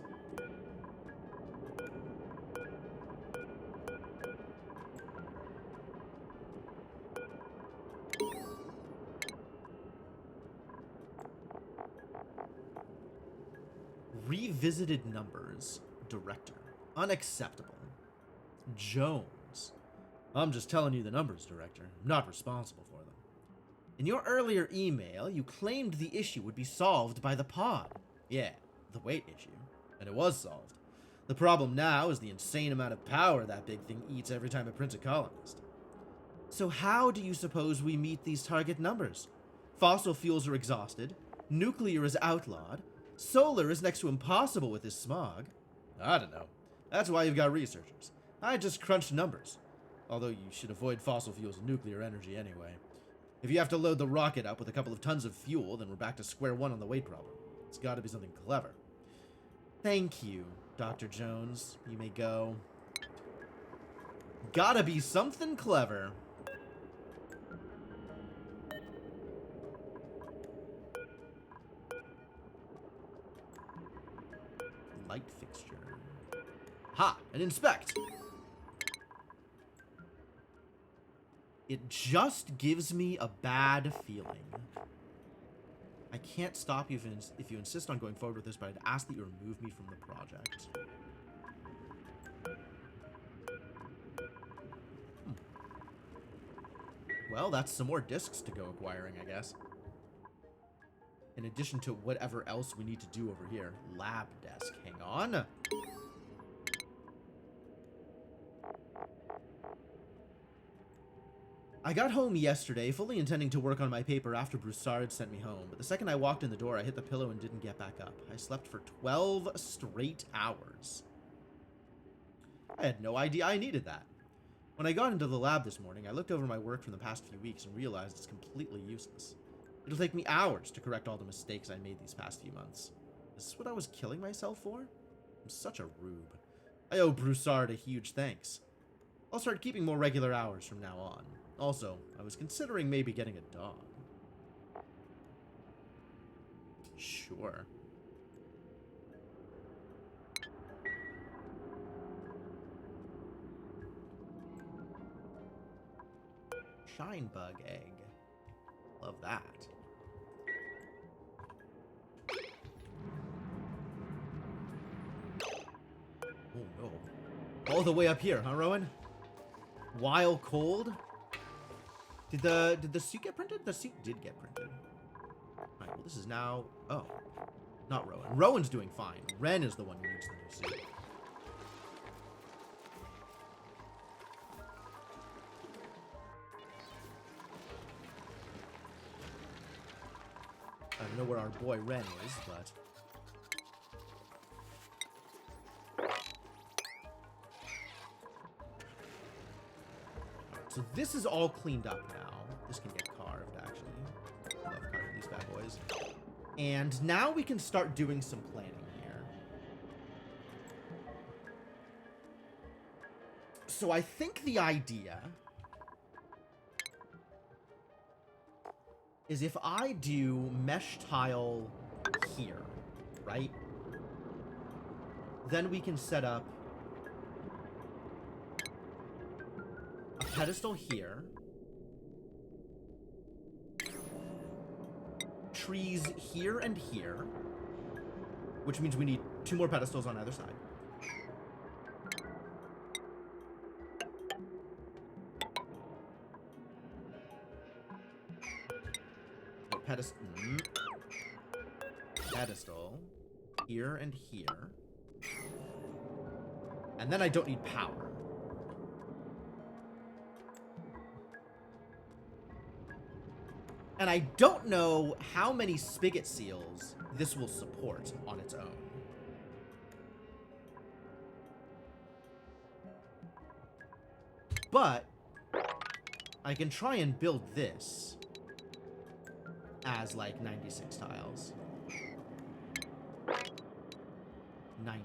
Revisited numbers. Director. Unacceptable. Jones. I'm just telling you the numbers, Director. I'm not responsible for them. In your earlier email, you claimed the issue would be solved by the pod. Yeah, the weight issue. And it was solved. The problem now is the insane amount of power that big thing eats every time it prints a colonist. So how do you suppose we meet these target numbers? Fossil fuels are exhausted. Nuclear is outlawed. Solar is next to impossible with this smog. I don't know. That's why you've got researchers. I just crunched numbers. Although you should avoid fossil fuels and nuclear energy anyway. If you have to load the rocket up with a couple of tons of fuel, then we're back to square one on the weight problem. It's gotta be something clever. Thank you, Dr. Jones. You may go. Gotta be something clever. Light fixture. Ha! And inspect! It just gives me a bad feeling. I can't stop you if you insist on going forward with this, but I'd ask that you remove me from the project. Well, that's some more discs to go acquiring, I guess. In addition to whatever else we need to do over here. Lab desk. Hang on. I got home yesterday, fully intending to work on my paper after Broussard sent me home, but the second I walked in the door, I hit the pillow and didn't get back up. I slept for 12 straight hours. I had no idea I needed that. When I got into the lab this morning, I looked over my work from the past few weeks and realized it's completely useless. It'll take me hours to correct all the mistakes I made these past few months. Is this what I was killing myself for? I'm such a rube. I owe Broussard a huge thanks. I'll start keeping more regular hours from now on. Also, I was considering maybe getting a dog. Sure. Shine bug egg. Love that. Oh no. All the way up here, huh, Rowan? While cold? Did the suit get printed? The suit did get printed. Alright, well this is now... Oh. Not Rowan. Rowan's doing fine. Ren is the one who needs the new suit. I don't know where our boy Ren is, but... So this is all cleaned up now. This can get carved, actually. I love carving these bad boys. And now we can start doing some planning here. So I think the idea is if I do mesh tile here, right? Then we can set up a pedestal here. Trees here and here. Which means we need 2 more pedestals on either side. Pedestal here and here. And then I don't need power. And I don't know how many spigot seals this will support on its own. But I can try and build this as like 96 tiles. 90.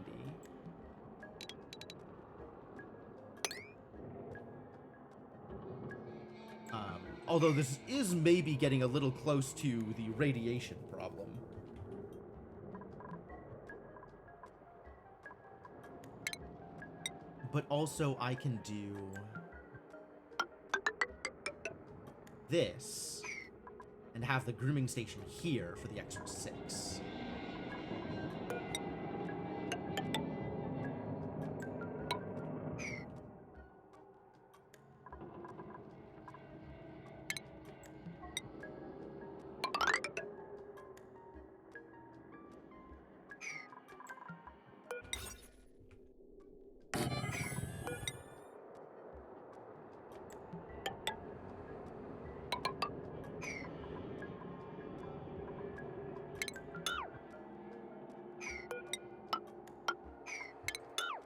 Although this is maybe getting a little close to the radiation problem. But also I can do this and have the grooming station here for the extra 6.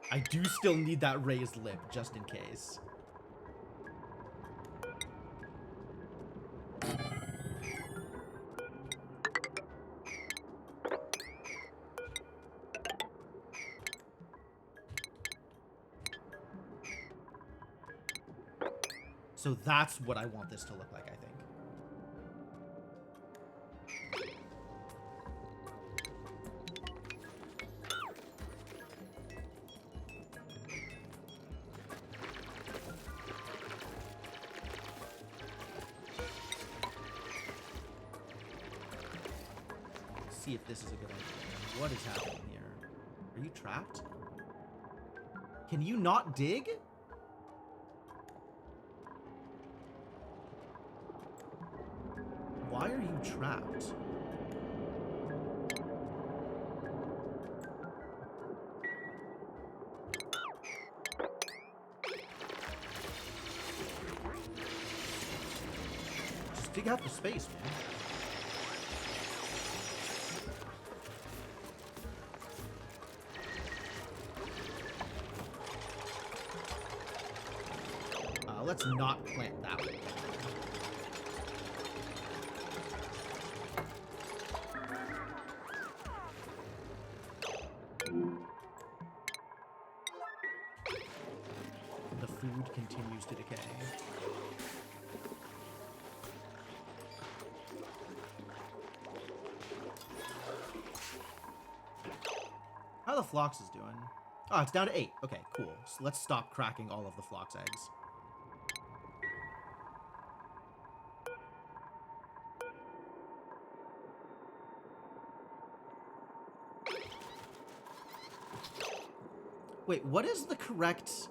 I do still need that raised lip, just in case. So that's what I want this to look like, I think. See if this is a good idea. What is happening here? Are you trapped? Can you not dig? Why are you trapped? Just dig out the space, man. Let's not plant that way. The food continues to decay. How are the Phloxes doing? Oh, it's down to 8. Okay, cool. So let's stop cracking all of the Phlox eggs. Wait, what is the correct...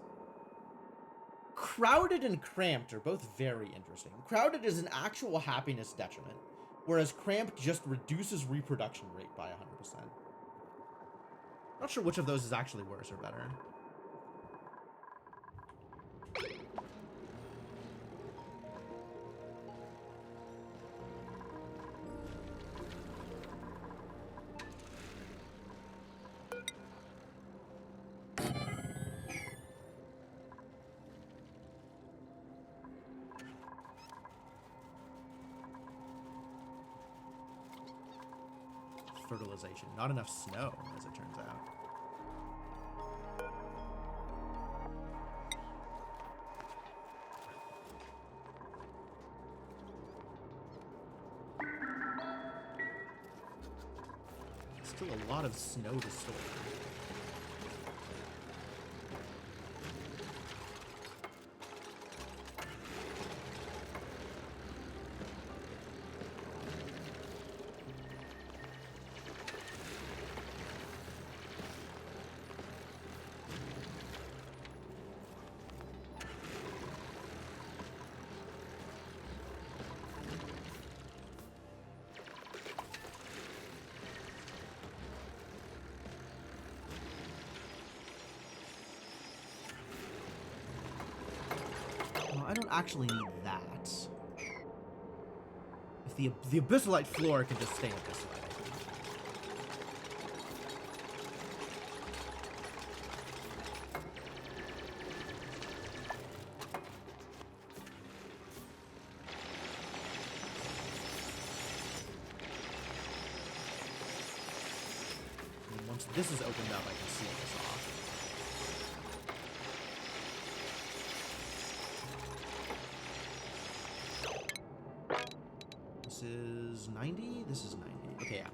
Crowded and cramped are both very interesting. Crowded is an actual happiness detriment, whereas cramped just reduces reproduction rate by 100%. Not sure which of those is actually worse or better. fertilization. Not enough snow, as it turns out. Still a lot of snow to store. I don't actually need that. If the abyssalite floor can just stay abyssalite, I think. And once this is opened up, I can seal this off. This is 90? This is 90. Okay, yeah.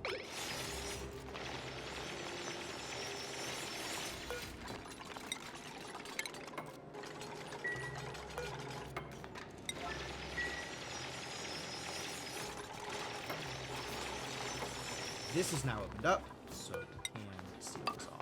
This is now opened up, so we can seal this off.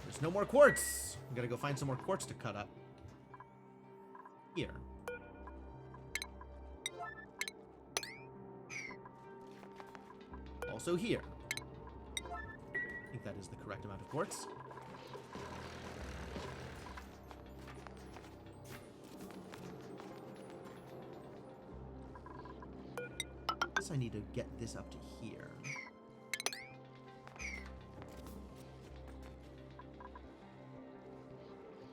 There's no more quartz. We gotta go find some more quartz to cut up. Here. Also here. I think that is the correct amount of quartz. I guess I need to get this up to here.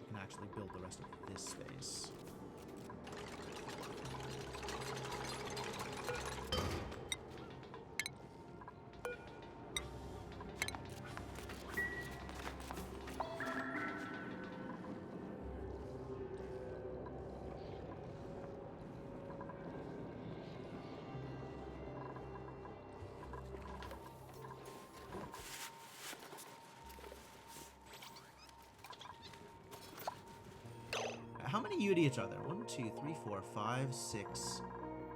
We can actually build the rest of this space. How many UDH are there? 1, 2, 3, 4, 5, 6,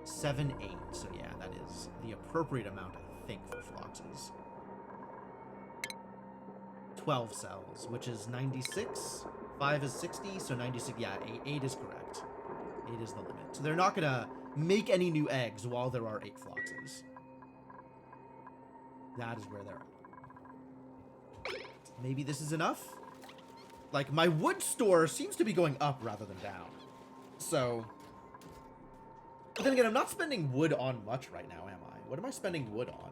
7, 8. So yeah, that is the appropriate amount, I think, for Phloxes. 12 cells, which is 96. 5 is 60, so 96. Yeah, 8 is correct. 8 is the limit. So they're not gonna make any new eggs while there are 8 Phloxes. That is where they're at. Maybe this is enough? Like, my wood store seems to be going up rather than down. So... But then again, I'm not spending wood on much right now, am I? What am I spending wood on?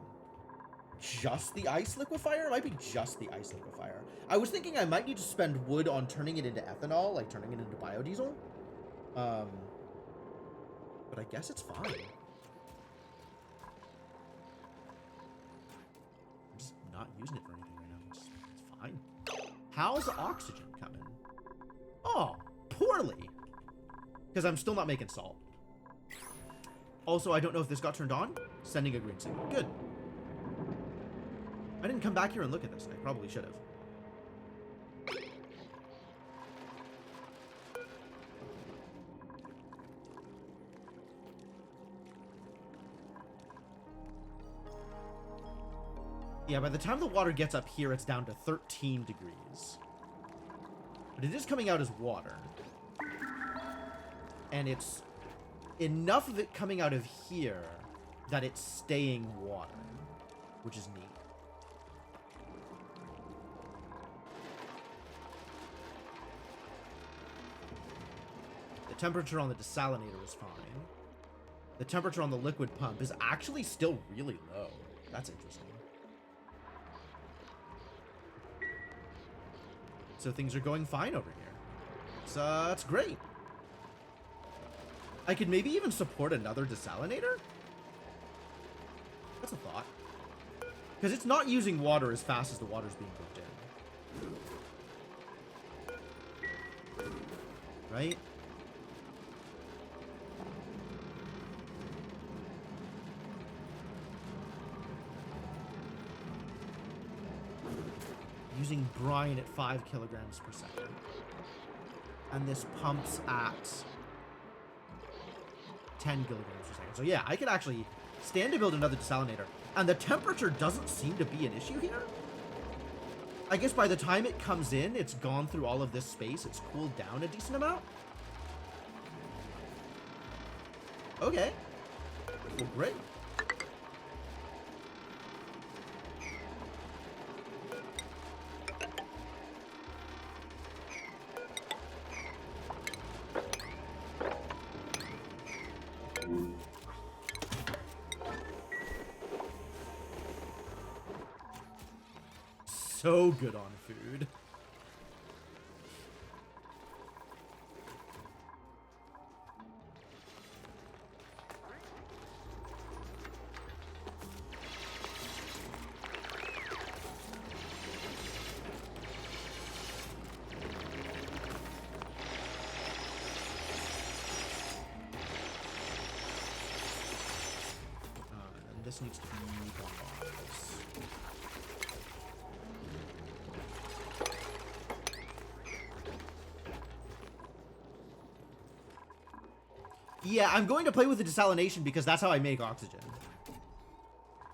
Just the ice liquefier? It might be just the ice liquefier. I was thinking I might need to spend wood on turning it into ethanol, like turning it into biodiesel. But I guess it's fine. I'm just not using it for anything right now. It's fine. How's oxygen coming? Oh, poorly. Because I'm still not making salt. Also, I don't know if this got turned on. Sending a green signal. Good. I didn't come back here and look at this. I probably should have. Yeah, by the time the water gets up here, it's down to 13 degrees. But it is coming out as water. And it's enough of it coming out of here that it's staying water, which is neat. The temperature on the desalinator is fine. The temperature on the liquid pump is actually still really low. That's interesting. So things are going fine over here. So it's great. I could maybe even support another desalinator? That's a thought. Because it's not using water as fast as the water's being pumped in. Right? Using brine at 5 kilograms per second. And this pumps at 10 kilograms per second. So yeah, I could actually stand to build another desalinator. And the temperature doesn't seem to be an issue here. I guess by the time it comes in, it's gone through all of this space. It's cooled down a decent amount. Okay. Well, great. So good on food. And this needs to be bonbons. Yeah, I'm going to play with the desalination because that's how I make oxygen.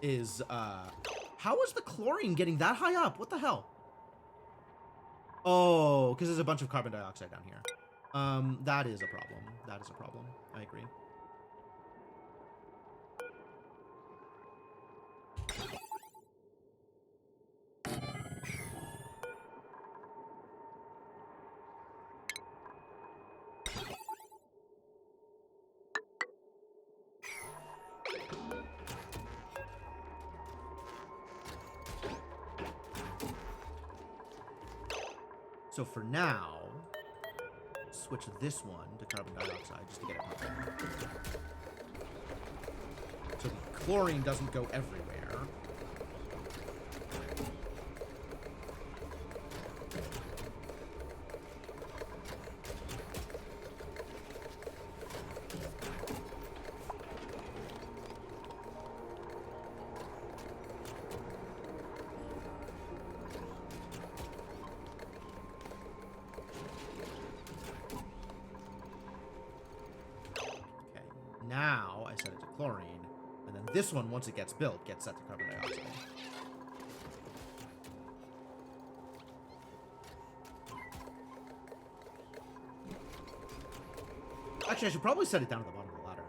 How is the chlorine getting that high up? What the hell? Oh, because there's a bunch of carbon dioxide down here. That is a problem. That is a problem. I agree. So for now, switch this one to carbon dioxide just to get it pumping. So the chlorine doesn't go everywhere. Now I set it to chlorine, and then this one, once it gets built, gets set to carbon dioxide. Actually, I should probably set it down at the bottom of the ladder.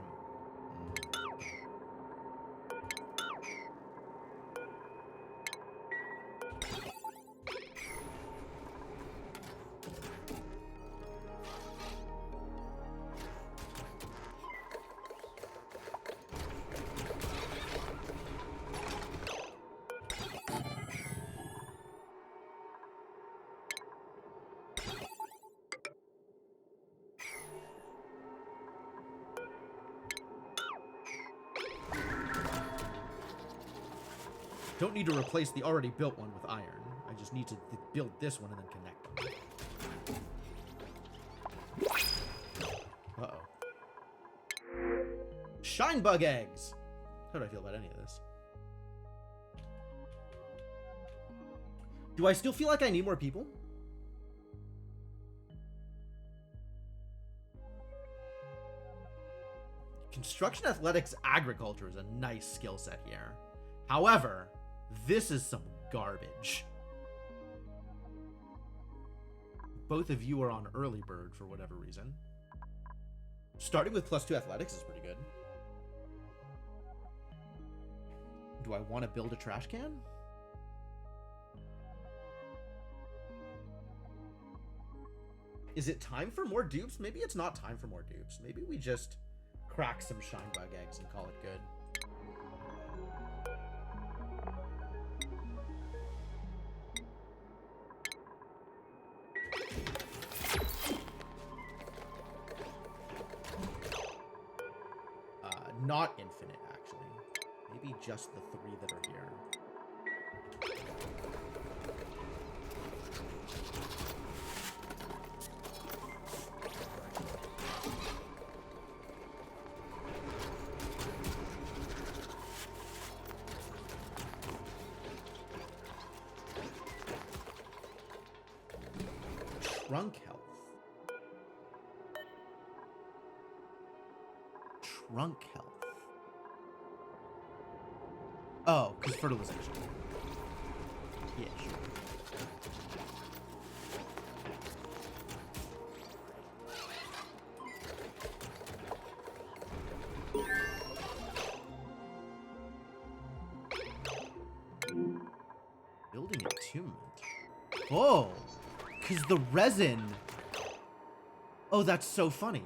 Don't need to replace the already built one with iron. I just need to build this one and then connect them. Uh-oh. Shine bug eggs! How do I feel about any of this? Do I still feel like I need more people? Construction, athletics, agriculture is a nice skill set here. However, this is some garbage. Both of you are on early bird for whatever reason. Starting with +2 athletics is pretty good. Do I want to build a trash can? Is it time for more dupes? Maybe it's not time for more dupes. Maybe we just crack some shine bug eggs and call it good. Not infinite, actually. Maybe just the 3 that are here. Trunk health. Trunk health. Oh, because fertilization. Yeah, sure. Building attunement. Oh, because the resin. Oh, that's so funny.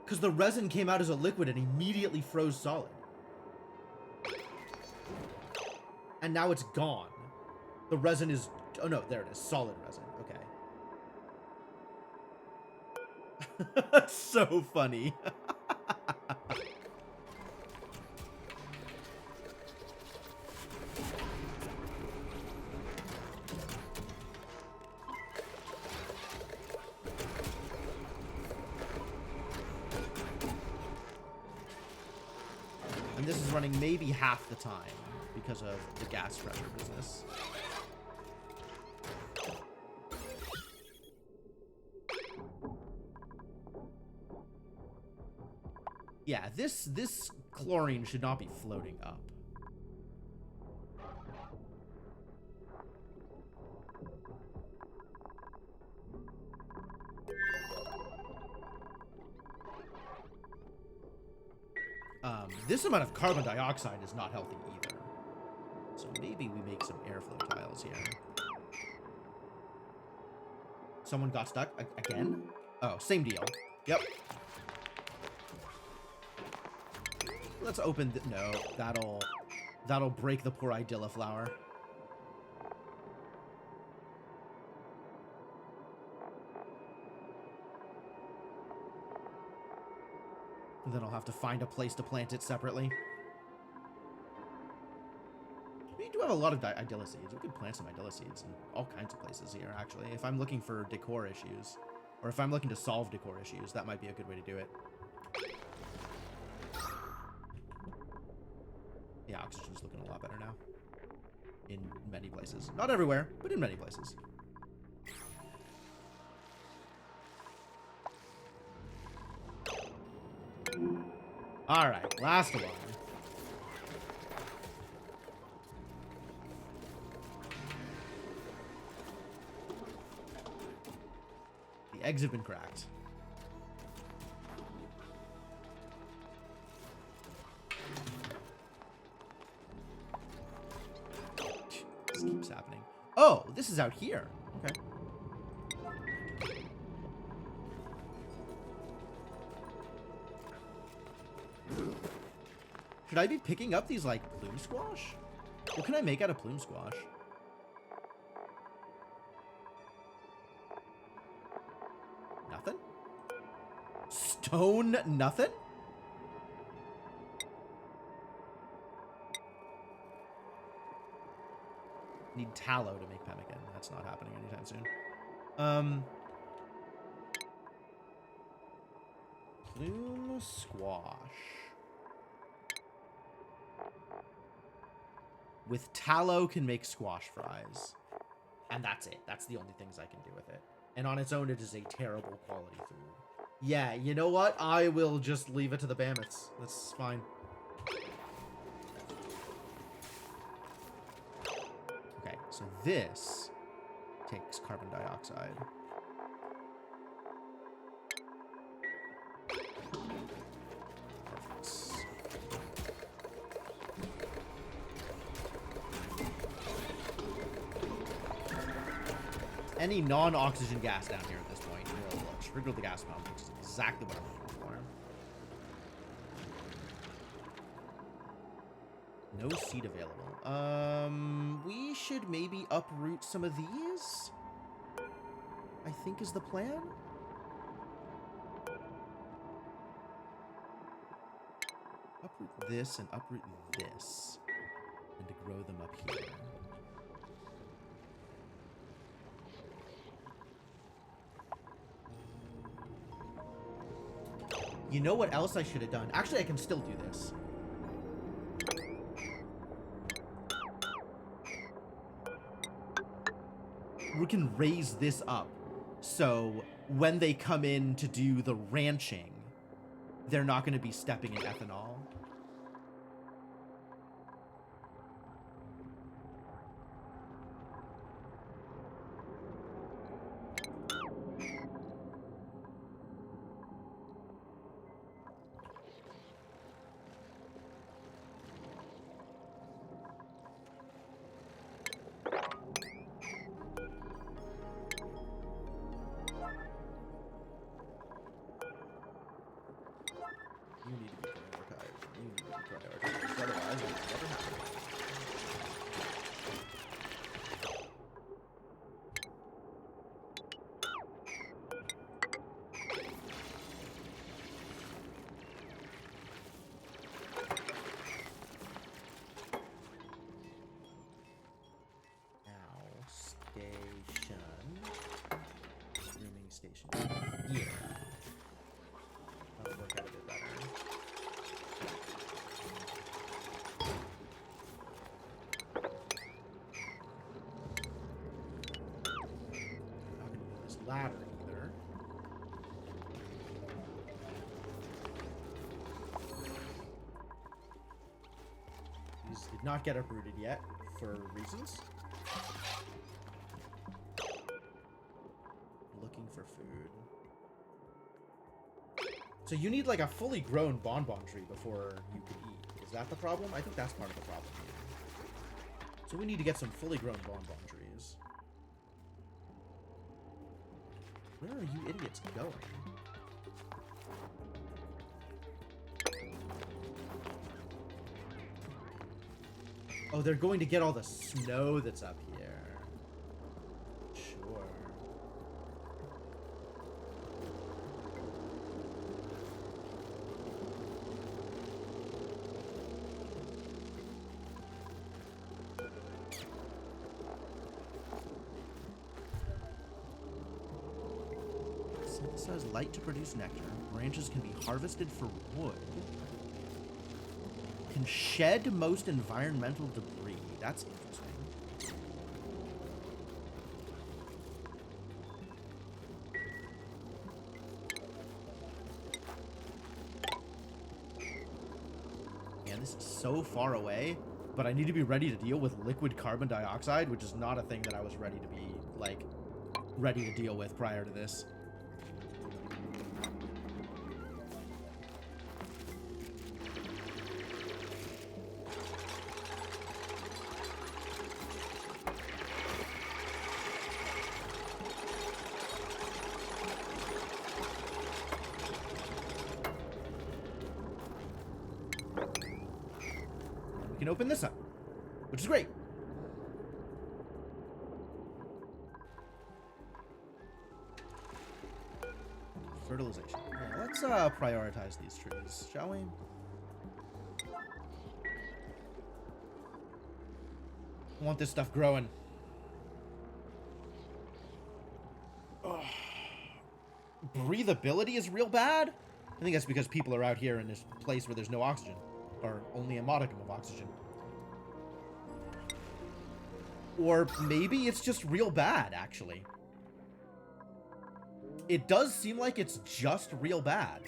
Because the resin came out as a liquid and immediately froze solid. And now it's gone. The resin is... Oh, no, there it is. Solid resin. Okay. That's so funny. And this is running maybe half the time because of the gas pressure business. Yeah, this chlorine should not be floating up. This amount of carbon dioxide is not healthy either. So maybe we make some airflow tiles here. Someone got stuck again? Oh, same deal. Yep. Let's open no, that'll break the poor Idilla flower. And then I'll have to find a place to plant it separately. We do have a lot of Idilla seeds. We could plant some Idilla seeds in all kinds of places here, actually. If I'm looking for decor issues, or if I'm looking to solve decor issues, that might be a good way to do it. Yeah, oxygen's looking a lot better now. In many places. Not everywhere, but in many places. Alright, last one. The eggs have been cracked. This keeps happening. Oh, this is out here. Okay. Should I be picking up these, like, plume squash? What can I make out of plume squash? Nothing? Stone nothing? Need tallow to make pemmican. That's not happening anytime soon. Plume squash. With tallow can make squash fries. And that's it. That's the only things I can do with it. And on its own, it is a terrible quality food. Yeah, you know what? I will just leave it to the Bammets. That's fine. Okay, so this takes carbon dioxide. Any non-oxygen gas down here at this point will trigger the gas pump, which is exactly what I'm looking No seed available. We should maybe uproot some of these, I think is the plan. Uproot this and uproot this. And to grow them up here. You know what else I should have done? Actually, I can still do this. We can raise this up. So when they come in to do the ranching, they're not going to be stepping in ethanol. You need to be prioritized. You need to be prioritized. Otherwise, it will never happen. Now, station. Grooming station. Yeah. That'll work out a bit better. Not gonna do this ladder either. These did not get uprooted yet for reasons. Looking for food. So you need like a fully grown bonbon tree before you can eat. Is that the problem? I think that's part of the problem here. So we need to get some fully grown bonbon trees. Where are you idiots going? Oh, they're going to get all the snow that's up here. Sure. Synthesize light to produce nectar. Branches can be harvested for wood. Can shed most environmental debris. That's interesting. Man, this is so far away, but I need to be ready to deal with liquid carbon dioxide, which is not a thing that I was ready to be, like, ready to deal with prior to this. Can open this up, which is great. Fertilization. Yeah, let's prioritize these trees, shall we? I want this stuff growing. Ugh. Breathability is real bad. I think that's because people are out here in this place where there's no oxygen. Or only a modicum of oxygen. Or maybe it's just real bad, actually. It does seem like it's just real bad.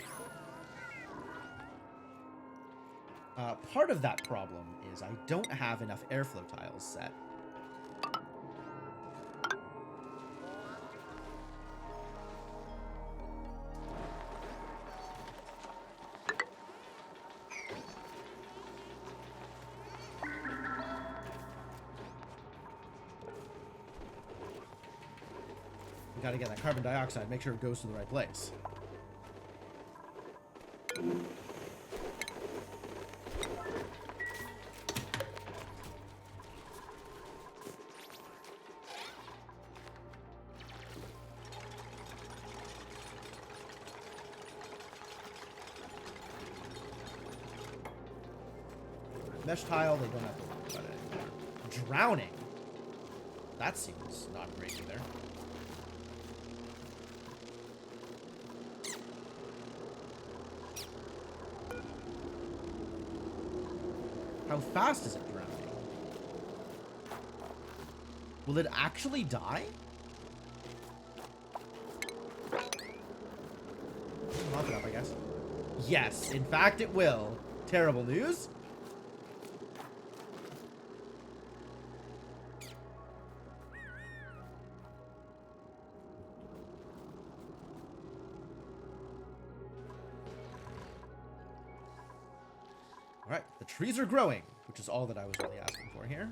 Part of that problem is I don't have enough airflow tiles set. Gotta get that carbon dioxide, make sure it goes to the right place. Mesh tile, they don't have to worry about it anymore. Drowning. That seems not great either. How fast is it drowning? Will it actually die? Lock it up, I guess. Yes, in fact it will. Terrible news. Alright, the trees are growing, which is all that I was really asking for here.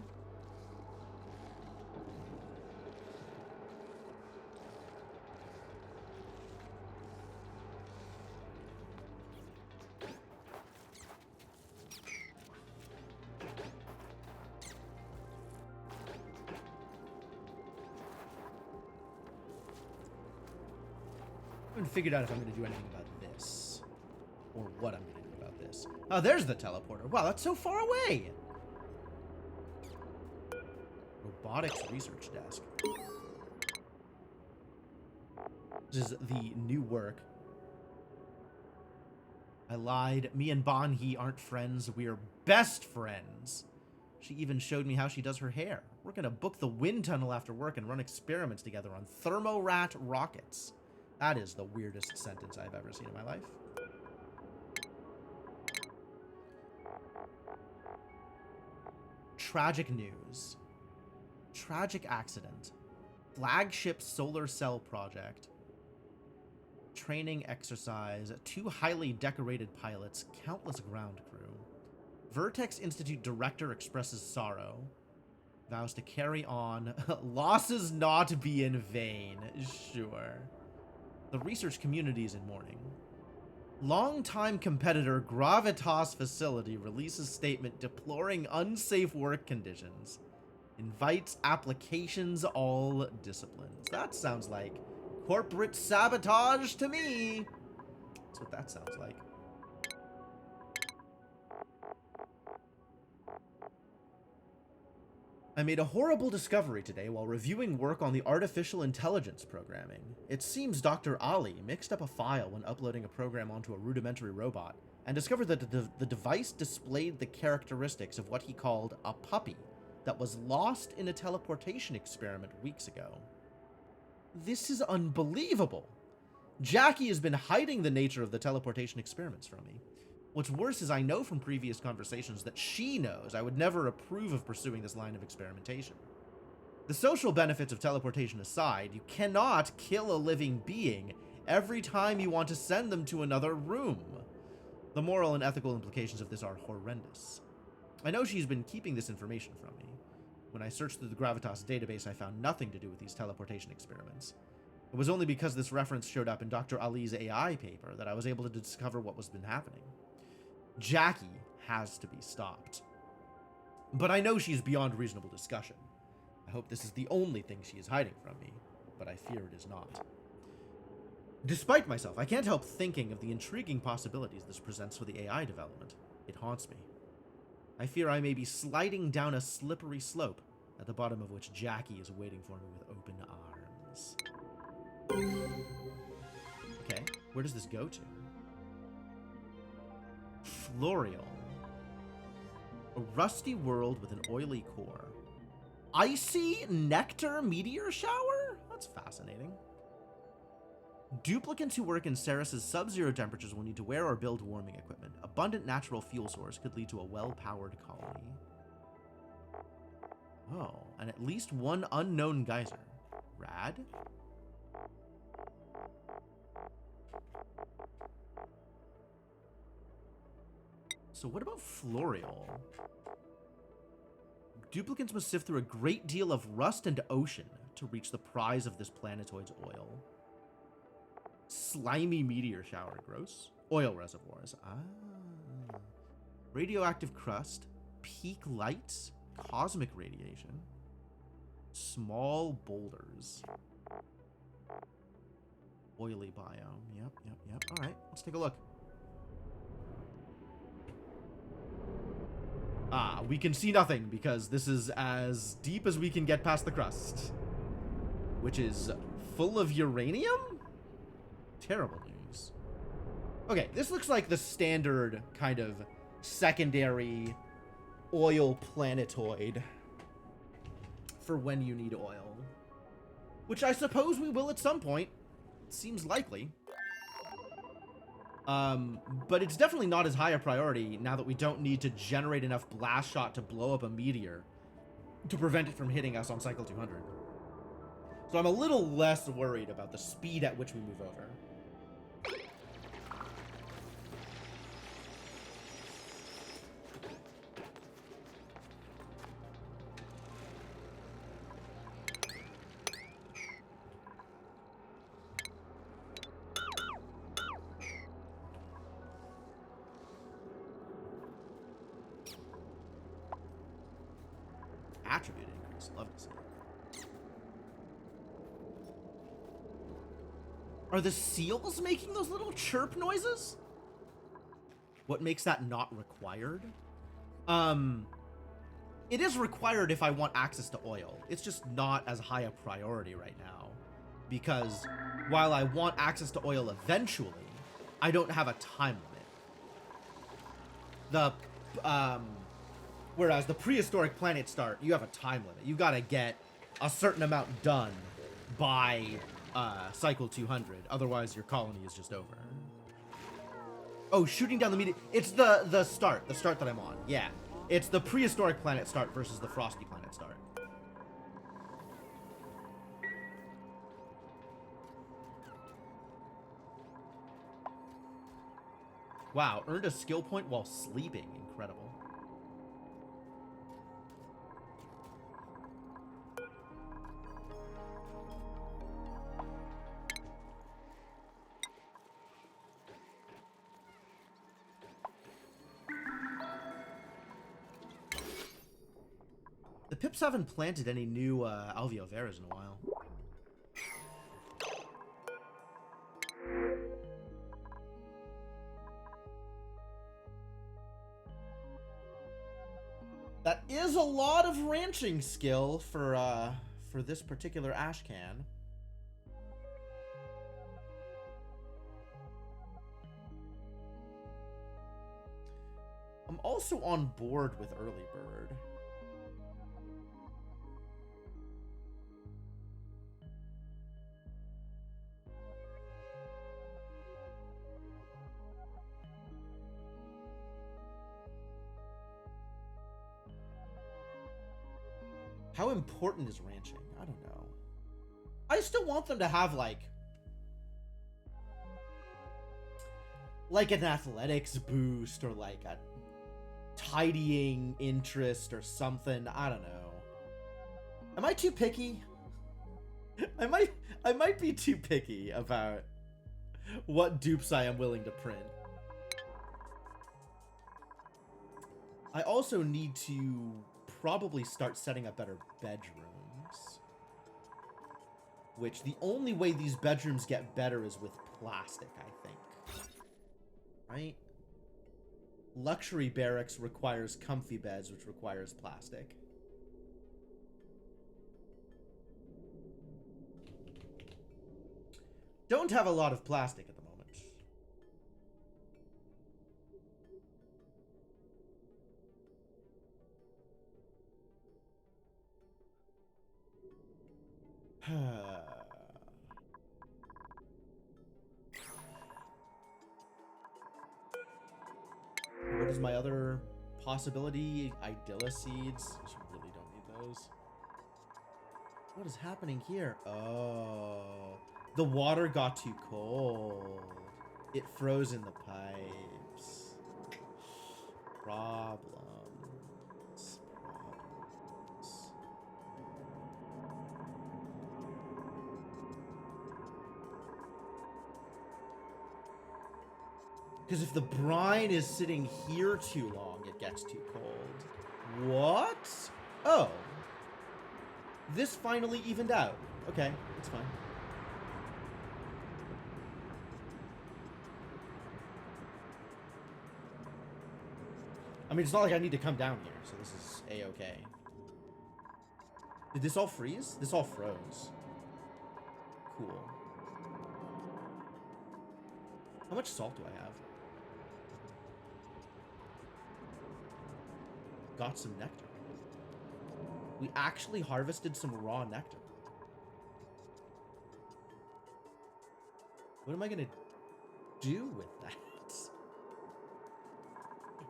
I haven't figured out if I'm going to do anything about this. Or what I'm going to do about this. Oh, there's the teleporter. Wow, that's so far away. Robotics research desk. This is the new work. I lied. Me and Banhee aren't friends. We're best friends. She even showed me how she does her hair. We're going to book the wind tunnel after work and run experiments together on thermorat rockets. That is the weirdest sentence I've ever seen in my life. Tragic news. Tragic accident. Flagship solar cell project. Training exercise. 2 highly decorated pilots. Countless ground crew. Vertex Institute director expresses sorrow. Vows to carry on. Losses not be in vain. Sure. The research community is in mourning. Longtime competitor Gravitas Facility releases statement deploring unsafe work conditions. Invites applications all disciplines. That sounds like corporate sabotage to me. That's what that sounds like. I made a horrible discovery today while reviewing work on the artificial intelligence programming. It seems Dr. Ali mixed up a file when uploading a program onto a rudimentary robot and discovered that the device displayed the characteristics of what he called a puppy that was lost in a teleportation experiment weeks ago. This is unbelievable. Jackie has been hiding the nature of the teleportation experiments from me. What's worse is I know from previous conversations that she knows I would never approve of pursuing this line of experimentation. The social benefits of teleportation aside, you cannot kill a living being every time you want to send them to another room. The moral and ethical implications of this are horrendous. I know she's been keeping this information from me. When I searched through the Gravitas database, I found nothing to do with these teleportation experiments. It was only because this reference showed up in Dr. Ali's AI paper that I was able to discover what was been happening. Jackie has to be stopped. But I know she is beyond reasonable discussion. I hope this is the only thing she is hiding from me, but I fear it is not. Despite myself, I can't help thinking of the intriguing possibilities this presents for the AI development. It haunts me. I fear I may be sliding down a slippery slope, at the bottom of which Jackie is waiting for me with open arms. Okay, where does this go to? Florial. A rusty world with an oily core. Icy nectar meteor shower? That's fascinating. Duplicants who work in Ceres's sub-zero temperatures will need to wear or build warming equipment. Abundant natural fuel source could lead to a well-powered colony. Oh, and at least one unknown geyser. Rad? So what about Florial? Duplicants must sift through a great deal of rust and ocean to reach the prize of this planetoid's oil. Slimy meteor shower, gross. Oil reservoirs. Ah. Radioactive crust. Peak lights. Cosmic radiation. Small boulders. Oily biome. Yep. Alright, let's take a look. Ah, we can see nothing because this is as deep as we can get past the crust. Which is full of uranium? Terrible news. Okay, this looks like the standard kind of secondary oil planetoid for when you need oil. Which I suppose we will at some point. It seems likely. But it's definitely not as high a priority now that we don't need to generate enough blast shot to blow up a meteor to prevent it from hitting us on cycle 200. So I'm a little less worried about the speed at which we move over. Attribute increase. Love to see it. Are the seals making those little chirp noises? What makes that not required? It is required if I want access to oil. It's just not as high a priority right now. Because while I want access to oil eventually, I don't have a time limit. Whereas the prehistoric planet start, you have a time limit. You gotta get a certain amount done by cycle 200. Otherwise, your colony is just over. Oh, shooting down the meteor. It's the start that I'm on. Yeah. It's the prehistoric planet start versus the Frosty planet start. Wow, earned a skill point while sleeping. Incredible. The Pips haven't planted any new alveoveras in a while. That is a lot of ranching skill for this particular ash can. I'm also on board with early bird. How important is ranching? I don't know. I still want them to have like an athletics boost or like a tidying interest or something. I don't know. Am I too picky? I might be too picky about what dupes I am willing to print. I also need to probably start setting up better bedrooms. Which the only way these bedrooms get better is with plastic, I think. Right? Luxury barracks requires comfy beds, which requires plastic. Don't have a lot of plastic at the moment. What is my other possibility? Idilla seeds. I really don't need those. What is happening here? Oh, the water got too cold. It froze in the pipes. Problems. Because if the brine is sitting here too long, it gets too cold. What? Oh. This finally evened out. Okay, it's fine. I mean, it's not like I need to come down here, so this is a-okay. Did this all freeze? This all froze. Cool. How much salt do I have? Got some nectar. We actually harvested some raw nectar. What am I gonna do with that?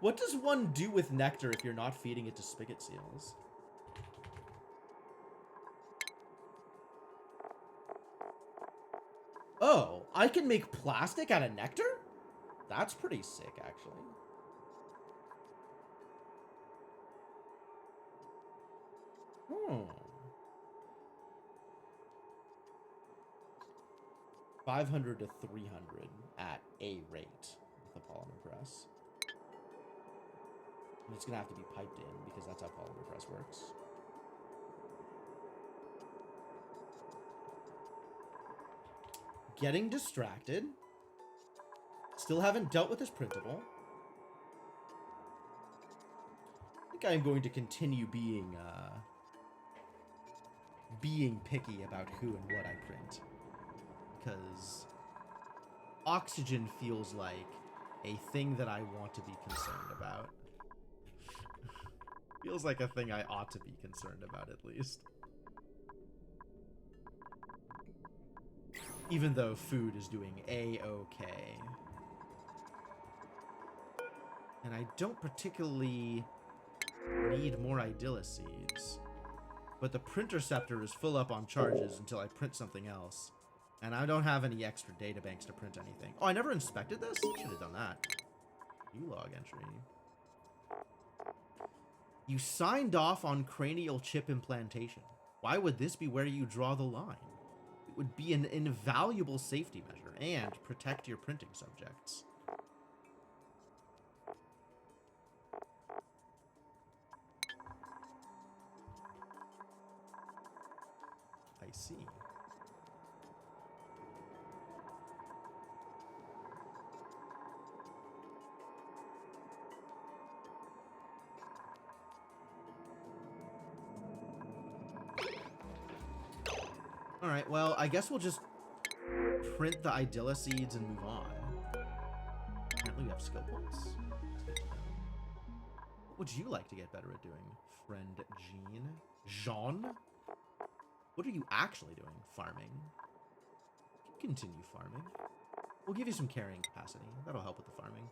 What does one do with nectar if you're not feeding it to spigot seals? Oh, I can make plastic out of nectar? That's pretty sick, actually. Hmm. 500 to 300 at a rate with the polymer press. And it's gonna have to be piped in because that's how polymer press works. Getting distracted. Still haven't dealt with this printable. I think I'm going to continue being picky about who and what I print. Because oxygen feels like a thing that I want to be concerned about. Feels like a thing I ought to be concerned about, at least. Even though food is doing a-okay. And I don't particularly need more Idylla seeds. But the printer scepter is full up on charges until I print something else. And I don't have any extra databanks to print anything. Oh, I never inspected this? Should have done that. U-log entry. You signed off on cranial chip implantation. Why would this be where you draw the line? It would be an invaluable safety measure and protect your printing subjects. I see. Alright, well, I guess we'll just print the Idylla seeds and move on. Apparently we have skill points. What would you like to get better at doing, friend Jean? Jean? What are you actually doing? Farming. Continue farming. We'll give you some carrying capacity. That'll help with the farming.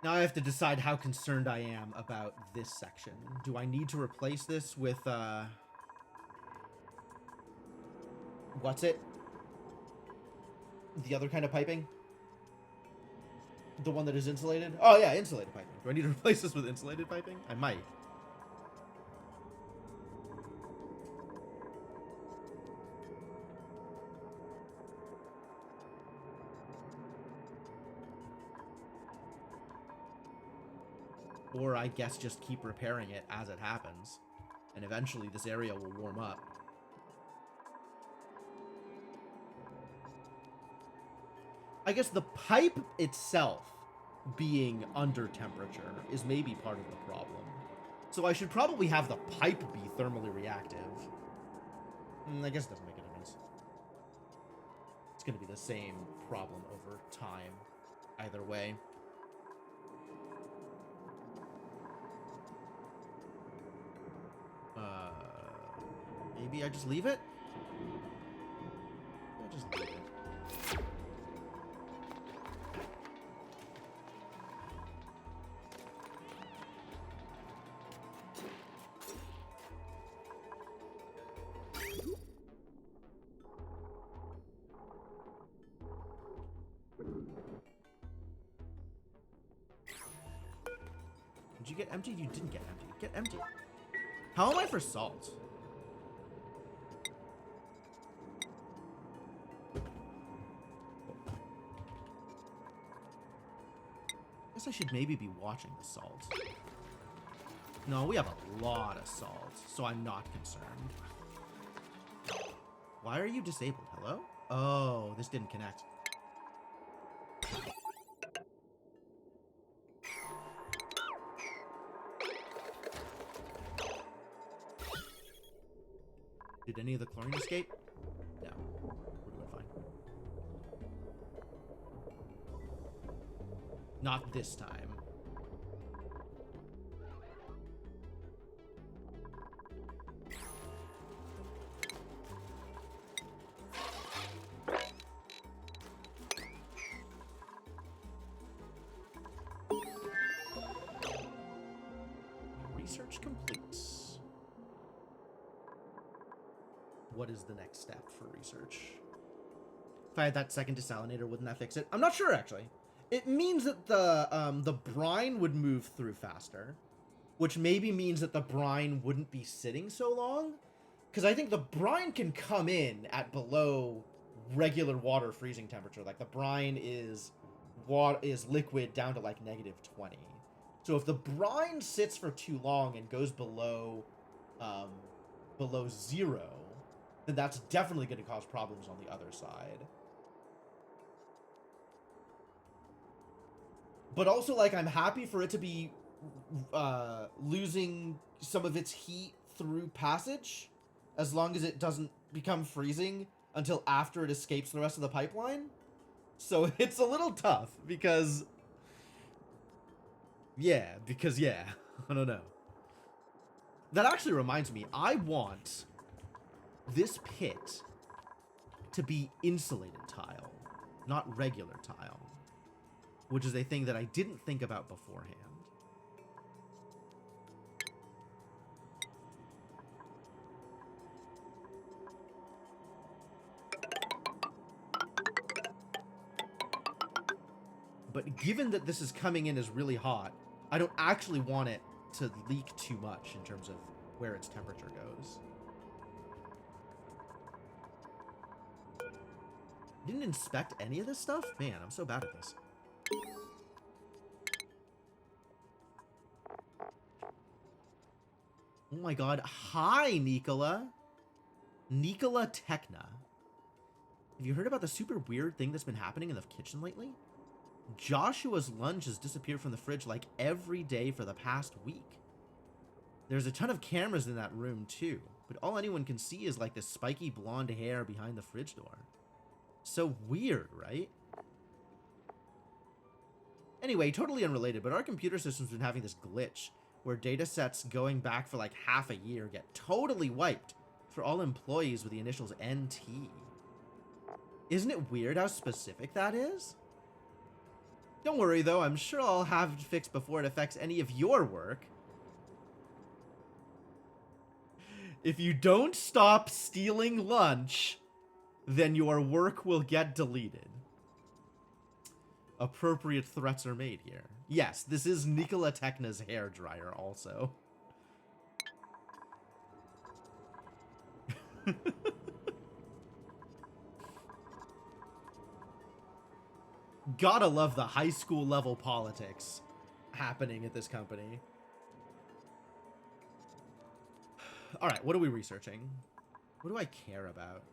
Now I have to decide how concerned I am about this section. Do I need to replace this with, what's it? The other kind of piping? The one that is insulated? Oh yeah, insulated piping. Do I need to replace this with insulated piping? I might. Or I guess just keep repairing it as it happens. And eventually this area will warm up. I guess the pipe itself being under temperature is maybe part of the problem. So I should probably have the pipe be thermally reactive. I guess it doesn't make a difference. It's going to be the same problem over time, either way. Maybe I just leave it? I just leave it. Did you get emptied? You didn't get emptied. Get emptied. How am I for salt? I guess I should maybe be watching the salt. No, we have a lot of salt, so I'm not concerned. Why are you disabled? Hello? Oh, this didn't connect. Did any of the chlorine escape? No. We're doing fine. Not this time. Research complete. What is the next step for research? If I had that second desalinator, wouldn't that fix it? I'm not sure, actually. It means that the brine would move through faster, which maybe means that the brine wouldn't be sitting so long. Because I think the brine can come in at below regular water freezing temperature. Like, the brine is liquid down to, like, -20. So if the brine sits for too long and goes below zero, then that's definitely going to cause problems on the other side. But also, like, I'm happy for it to be losing some of its heat through passage, as long as it doesn't become freezing until after it escapes the rest of the pipeline. So it's a little tough, because... yeah, I don't know. That actually reminds me, I want this pit to be insulated tile, not regular tile, which is a thing that I didn't think about beforehand. But given that this is coming in as really hot, I don't actually want it to leak too much in terms of where its temperature goes. Didn't inspect any of this stuff? Man, I'm so bad at this. Oh my god. Hi, Nicola. Nicola Techna. Have you heard about the super weird thing that's been happening in the kitchen lately? Joshua's lunch has disappeared from the fridge like every day for the past week. There's a ton of cameras in that room too, but all anyone can see is like this spiky blonde hair behind the fridge door. So weird, right? Anyway, totally unrelated, but our computer system's been having this glitch where data sets going back for like half a year get totally wiped for all employees with the initials NT. Isn't it weird how specific that is? Don't worry though, I'm sure I'll have it fixed before it affects any of your work. If you don't stop stealing lunch, then your work will get deleted. Appropriate threats are made here. Yes, this is Nicola Techna's hairdryer also. Gotta love the high school level politics happening at this company. Alright, what are we researching? What do I care about?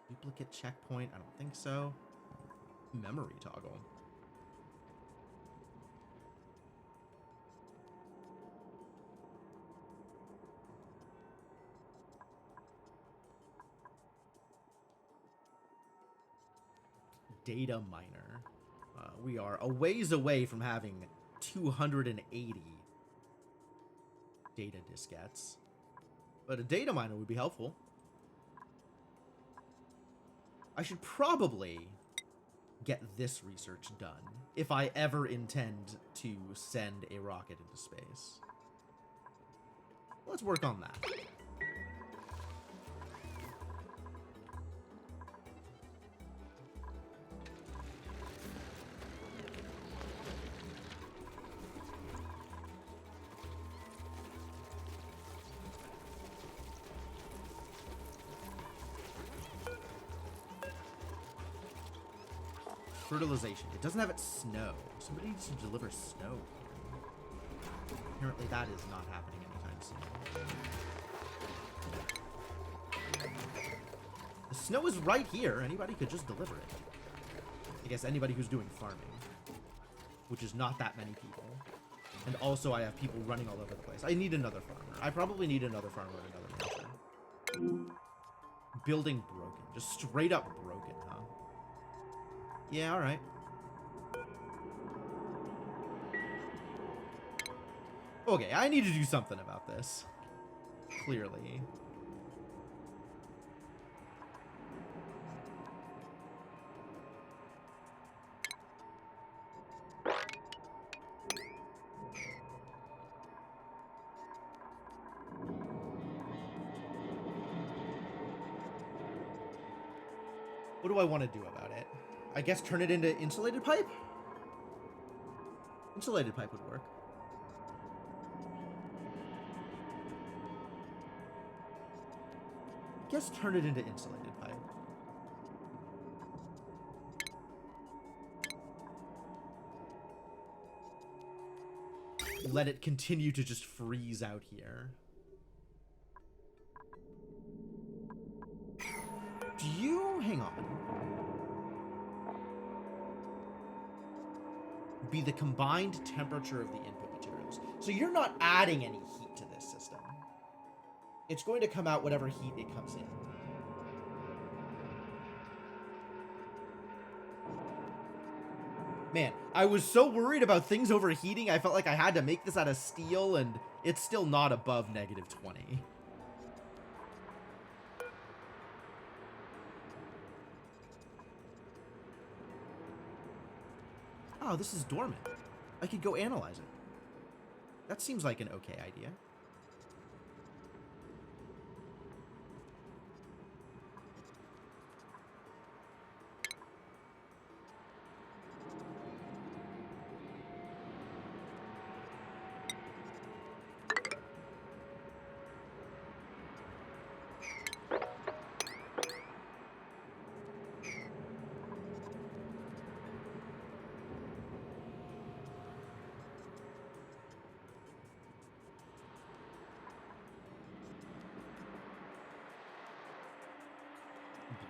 Duplicate checkpoint? I don't think so. Memory toggle. Data miner. We are a ways away from having 280 data diskettes. But a data miner would be helpful. I should probably get this research done if I ever intend to send a rocket into space. Let's work on that. Fertilization. It doesn't have its snow. Somebody needs to deliver snow. Apparently that is not happening anytime soon. The snow is right here. Anybody could just deliver it. I guess anybody who's doing farming. Which is not that many people. And also I have people running all over the place. I need another farmer. I probably need another farmer and another rancher. Building broken. Just straight up broken, huh? Yeah, alright. Okay, I need to do something about this. Clearly. What do I want to do about it? I guess turn it into insulated pipe? Insulated pipe would work. I guess turn it into insulated pipe. Let it continue to just freeze out here. Do you... hang on. Be the combined temperature of the input materials. So you're not adding any heat to this system. It's going to come out whatever heat it comes in. Man, I was so worried about things overheating, I felt like I had to make this out of steel, and it's still not above -20. Oh, this is dormant. I could go analyze it. That seems like an okay idea.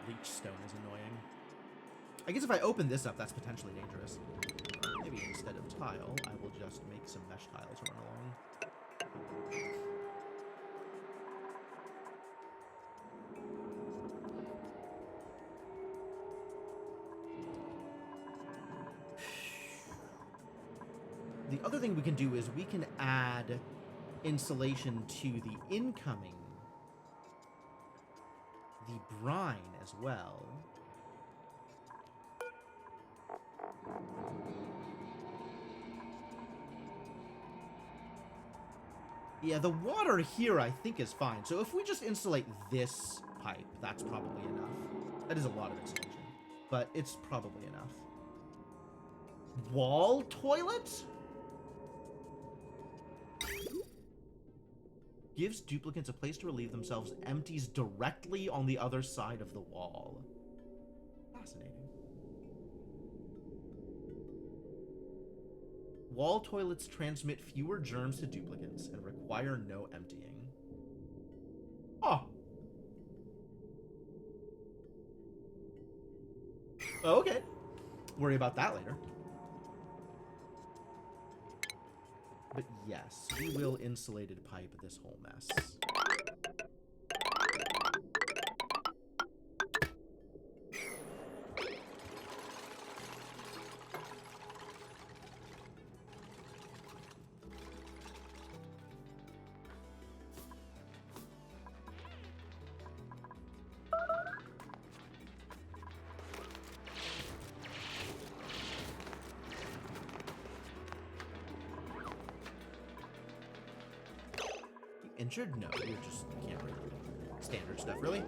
Bleach stone is annoying. I guess if I open this up, that's potentially dangerous. Maybe instead of tile, I will just make some mesh tiles run along. The other thing we can do is we can add insulation to the incoming, the brine as well. Yeah, the water here I think is fine. So if we just insulate this pipe, that's probably enough. That is a lot of insulation, but it's probably enough. Wall toilet? Gives duplicants a place to relieve themselves, empties directly on the other side of the wall. Fascinating. Wall toilets transmit fewer germs to duplicants and require no emptying. Oh. Okay. Worry about that later. But yes, we will insulated pipe this whole mess. Injured? No, you just can't read standard stuff, really.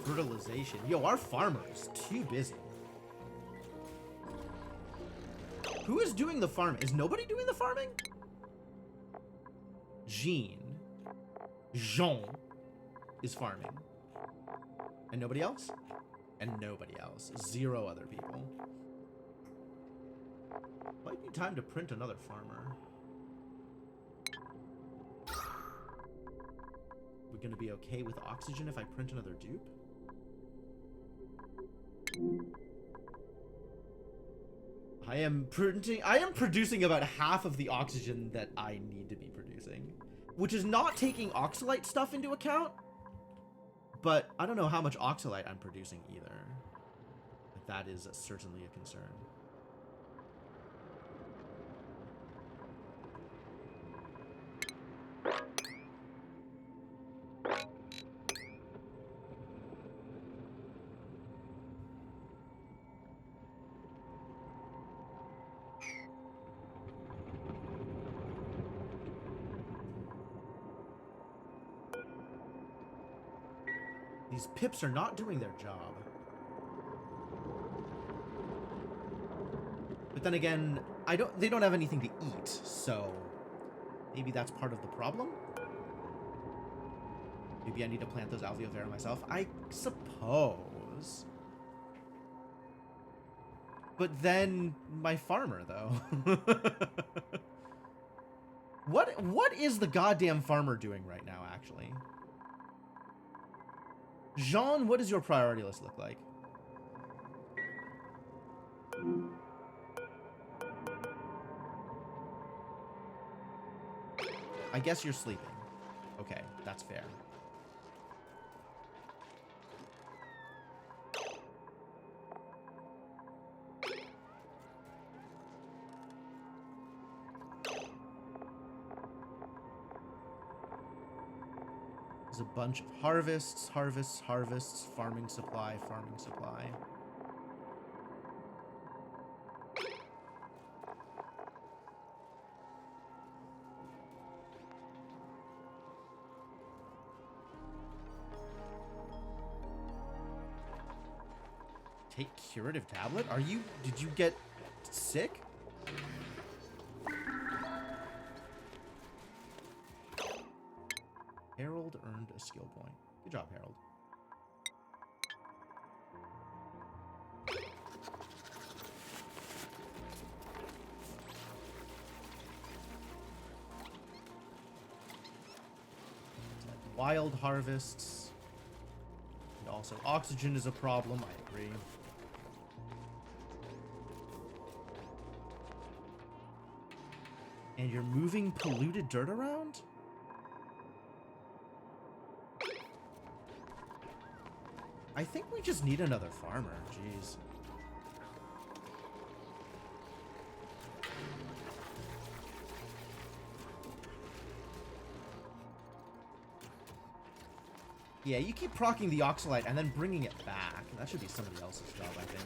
fertilization. Yo, our farmer is too busy. Who is doing the farming? Is nobody doing the farming? Jean is farming. And nobody else? And nobody else. 0 other people. Might be time to print another farmer. We're gonna be okay with oxygen if I print another dupe? I am producing about half of the oxygen that I need to be producing, which is not taking oxalite stuff into account, but I don't know how much oxalite I'm producing either. But that is certainly a concern. These pips are not doing their job. But then again, they don't have anything to eat, so maybe that's part of the problem? Maybe I need to plant those alveolvera myself? I suppose. But then my farmer, though. What is the goddamn farmer doing right now, actually? Jean, what does your priority list look like? I guess you're sleeping. Okay, that's fair. There's a bunch of harvests, farming supply. Take curative tablet? Did you get sick? Harold earned a skill point. Good job, Harold. Wild harvests. And also oxygen is a problem, I agree. And you're moving polluted dirt around? I think we just need another farmer. Jeez. Yeah, you keep proccing the oxalite and then bringing it back. That should be somebody else's job, I think.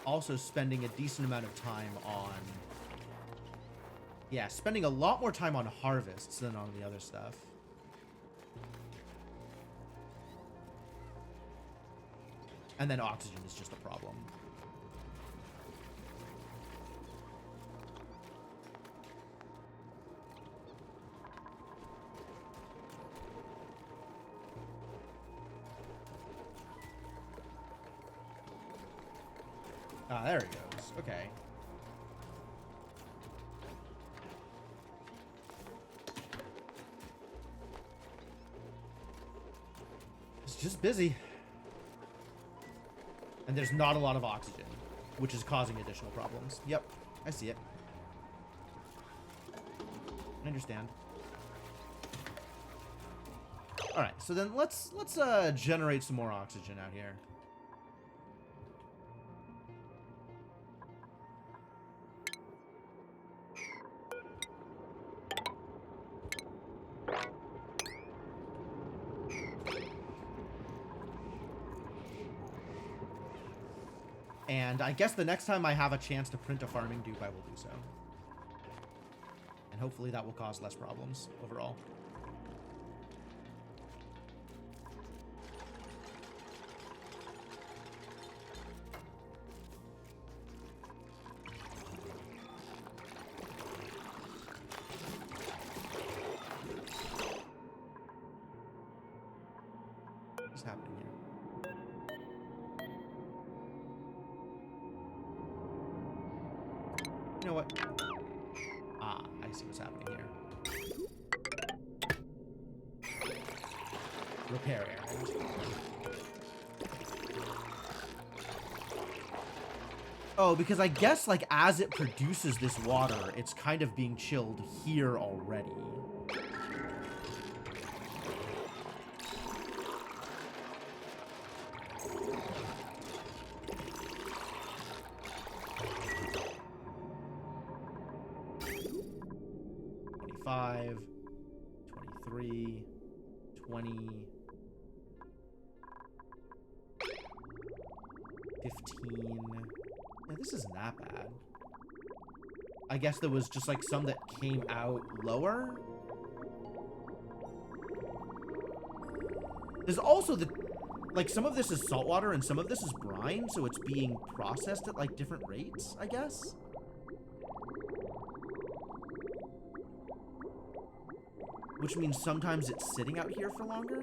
Also spending a decent amount of time on... Yeah, spending a lot more time on harvests than on the other stuff. And then oxygen is just a problem. Ah, there he goes. Okay. It's just busy. And there's not a lot of oxygen, which is causing additional problems. Yep, I see it. I understand. All right, so then let's generate some more oxygen out here. And I guess the next time I have a chance to print a farming dupe, I will do so. And hopefully that will cause less problems overall. What's happening here? You know what? Ah, I see what's happening here. Repair errand. Oh, because I guess, like, as it produces this water, it's kind of being chilled here already. $25, $23, $20, $15. Yeah, this isn't that bad. I guess there was just like some that came out lower. There's also the, like, some of this is saltwater and some of this is brine, so it's being processed at like different rates, I guess. Which means sometimes it's sitting out here for longer.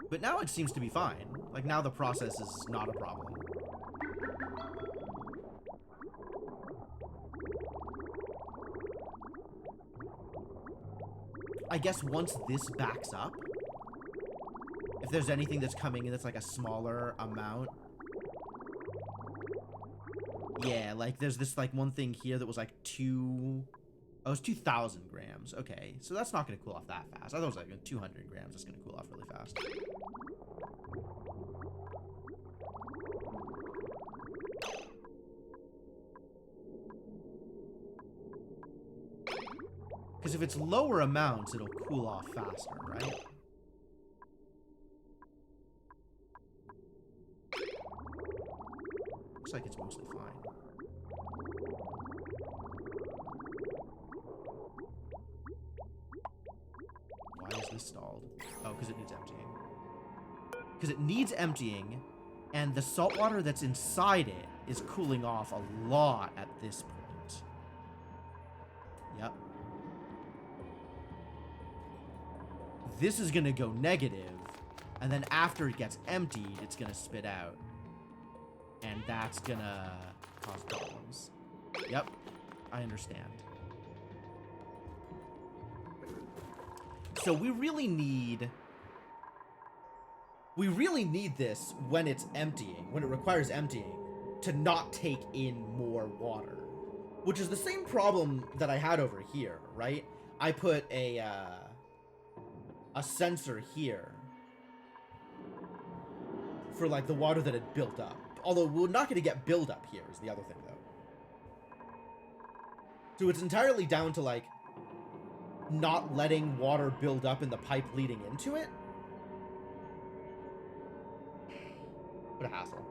But now it seems to be fine. Like, now the process is not a problem. I guess once this backs up, if there's anything that's coming in that's like a smaller amount. Yeah, like there's this like one thing here that was like oh, it was 2,000 grams. Okay, so that's not going to cool off that fast. I thought it was like 200 grams. It's going to cool off really fast. Because if it's lower amounts, it'll cool off faster, right? Looks like it's mostly fine. Why is this stalled? Oh, because it needs emptying. Because it needs emptying, and the salt water that's inside it is cooling off a lot at this point. Yep. This is going to go negative, and then after it gets emptied, it's going to spit out. And that's going to cause problems. Yep, I understand. So we really need this when it's emptying, when it requires emptying, to not take in more water. Which is the same problem that I had over here, right? I put a sensor here for like the water that had built up. Although we're not going to get build up here is the other thing though. So it's entirely down to like not letting water build up in the pipe leading into it. What a hassle.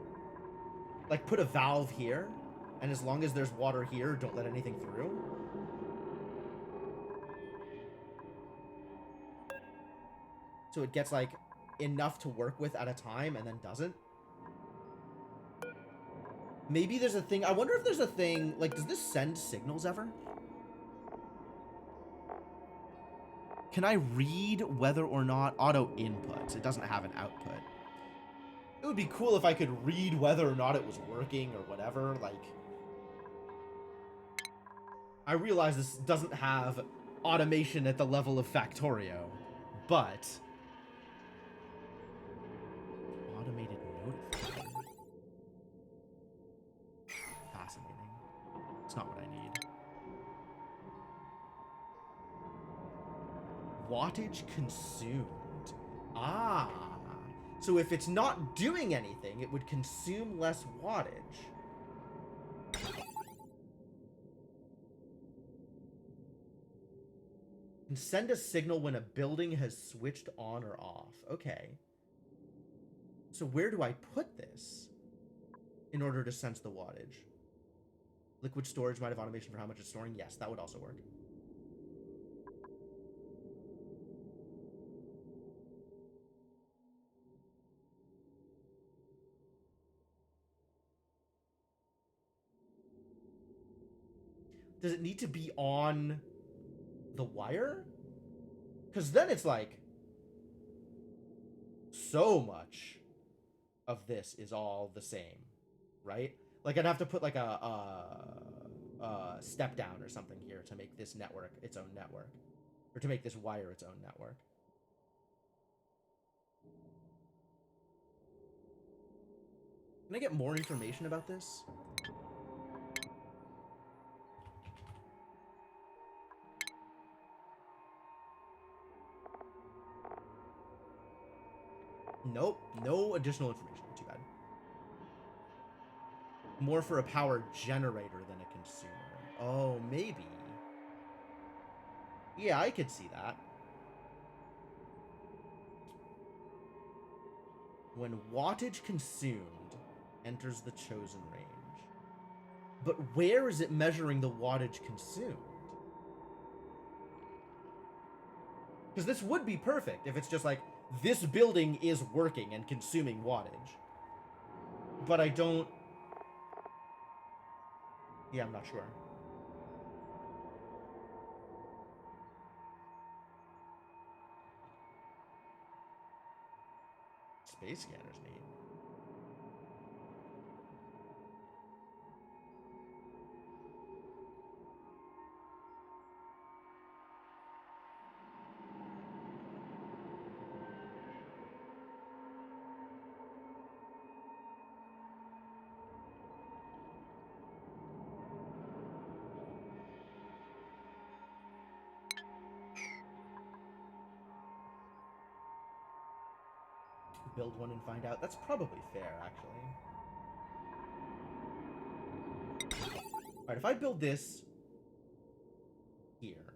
Like put a valve here, and as long as there's water here, don't let anything through. So it gets like enough to work with at a time and then doesn't. Maybe there's a thing. I wonder if there's a thing, like, does this send signals ever? Can I read whether or not auto inputs? It doesn't have an output. It would be cool if I could read whether or not it was working or whatever. Like, I realize this doesn't have automation at the level of Factorio, but automated notifier. Fascinating. It's not what I need. Wattage consumed. Ah. So if it's not doing anything, it would consume less wattage. Can send a signal when a building has switched on or off. Okay. So where do I put this in order to sense the wattage? Liquid storage might have automation for how much it's storing. Yes, that would also work. Does it need to be on the wire? Because then it's like so much of this is all the same, right? Like I'd have to put like a step down or something here to make this network its own network, or to make this wire its own network. Can I get more information about this? Nope, no additional information. Too bad. More for a power generator than a consumer. Oh, maybe. Yeah, I could see that. When wattage consumed enters the chosen range. But where is it measuring the wattage consumed? Because this would be perfect if it's just like, this building is working and consuming wattage. But I don't... Yeah, I'm not sure. Space scanner's neat. Build one and find out. That's probably fair, actually. Alright, if I build this here,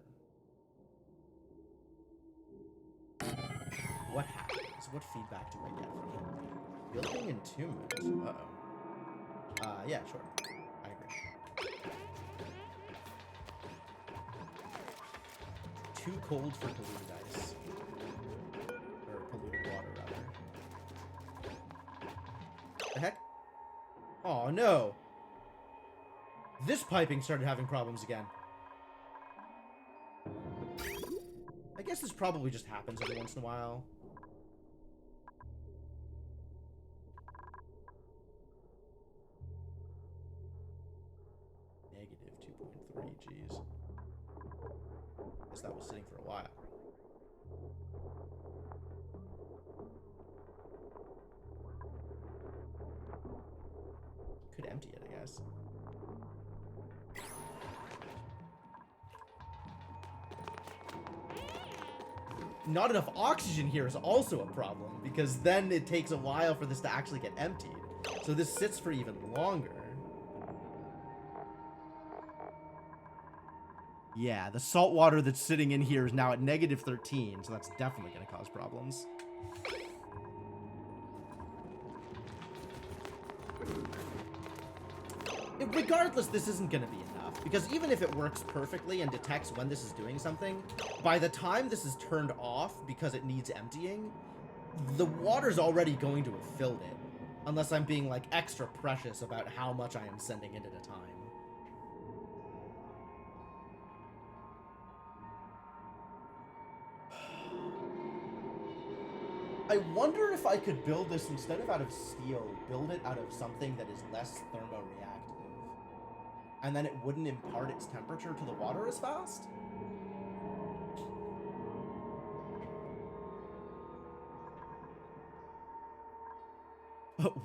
what happens? What feedback do I get from it? Building entombment. Uh-oh. Yeah, sure. I agree. Too cold for polluted ice. Or polluted water, rather. The heck? Oh no! This piping started having problems again. I guess this probably just happens every once in a while. Negative 2.3, jeez. Guess that was sitting for a while. Could empty it, I guess. Not enough oxygen here is also a problem, because then it takes a while for this to actually get emptied. So this sits for even longer. Yeah, the salt water that's sitting in here is now at negative 13, so that's definitely going to cause problems. Regardless, this isn't going to be enough, because even if it works perfectly and detects when this is doing something, by the time this is turned off because it needs emptying, the water's already going to have filled it, unless I'm being, like, extra precious about how much I am sending in at a time. I wonder if I could build this, instead of out of steel, build it out of something that is less thermoreactive. And then it wouldn't impart its temperature to the water as fast?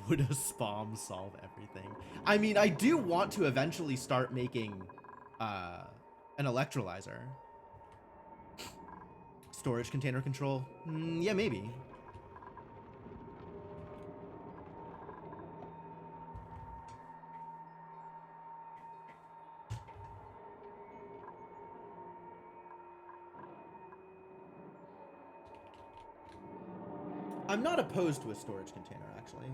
Would a spam solve everything? I mean, I do want to eventually start making an electrolyzer. Storage container control? Yeah, maybe. I'm not opposed to a storage container, actually.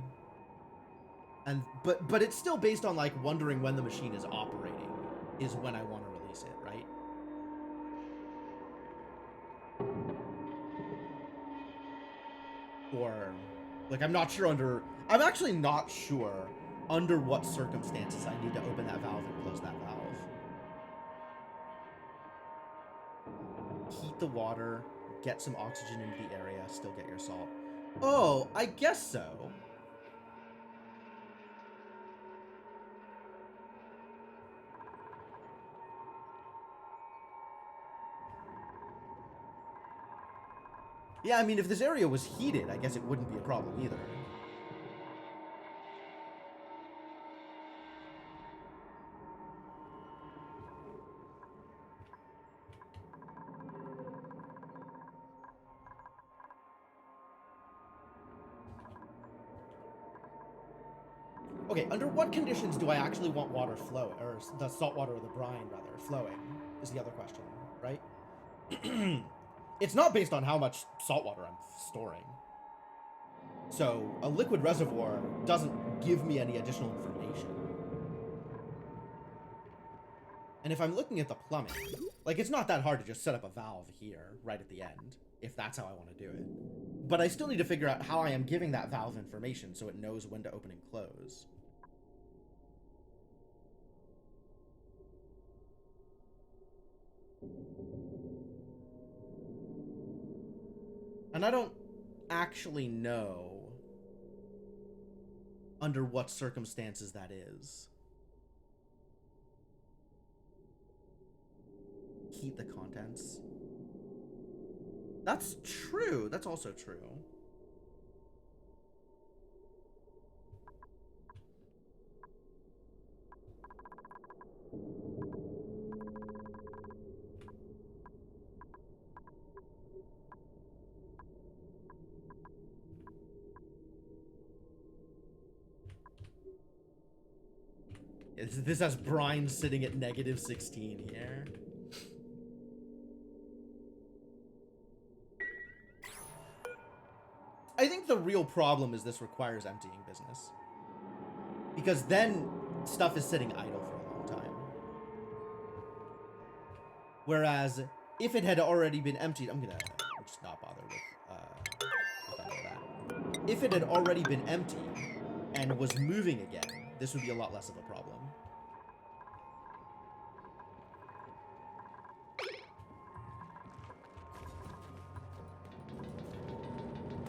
And but it's still based on like wondering when the machine is operating is when I want to release it, right? Or like I'm actually not sure under what circumstances I need to open that valve and close that valve. Heat the water, get some oxygen into the area, still get your salt. Oh, I guess so. Yeah, I mean, if this area was heated, I guess it wouldn't be a problem either. Okay, under what conditions do I actually want water flowing, or the salt water or the brine, rather, flowing, is the other question, right? It's not based on how much salt water I'm storing. So, a liquid reservoir doesn't give me any additional information. And if I'm looking at the plumbing, like, it's not that hard to just set up a valve here, right at the end, if that's how I want to do it. But I still need to figure out how I am giving that valve information so it knows when to open and close. And I don't actually know under what circumstances that is. Heat the contents. That's true. That's also true. This has brine sitting at -16 here. I think the real problem is this requires emptying business. Because then stuff is sitting idle for a long time. Whereas if it had already been emptied, I'm just not bother with any of that. If it had already been emptied and was moving again, this would be a lot less of a problem.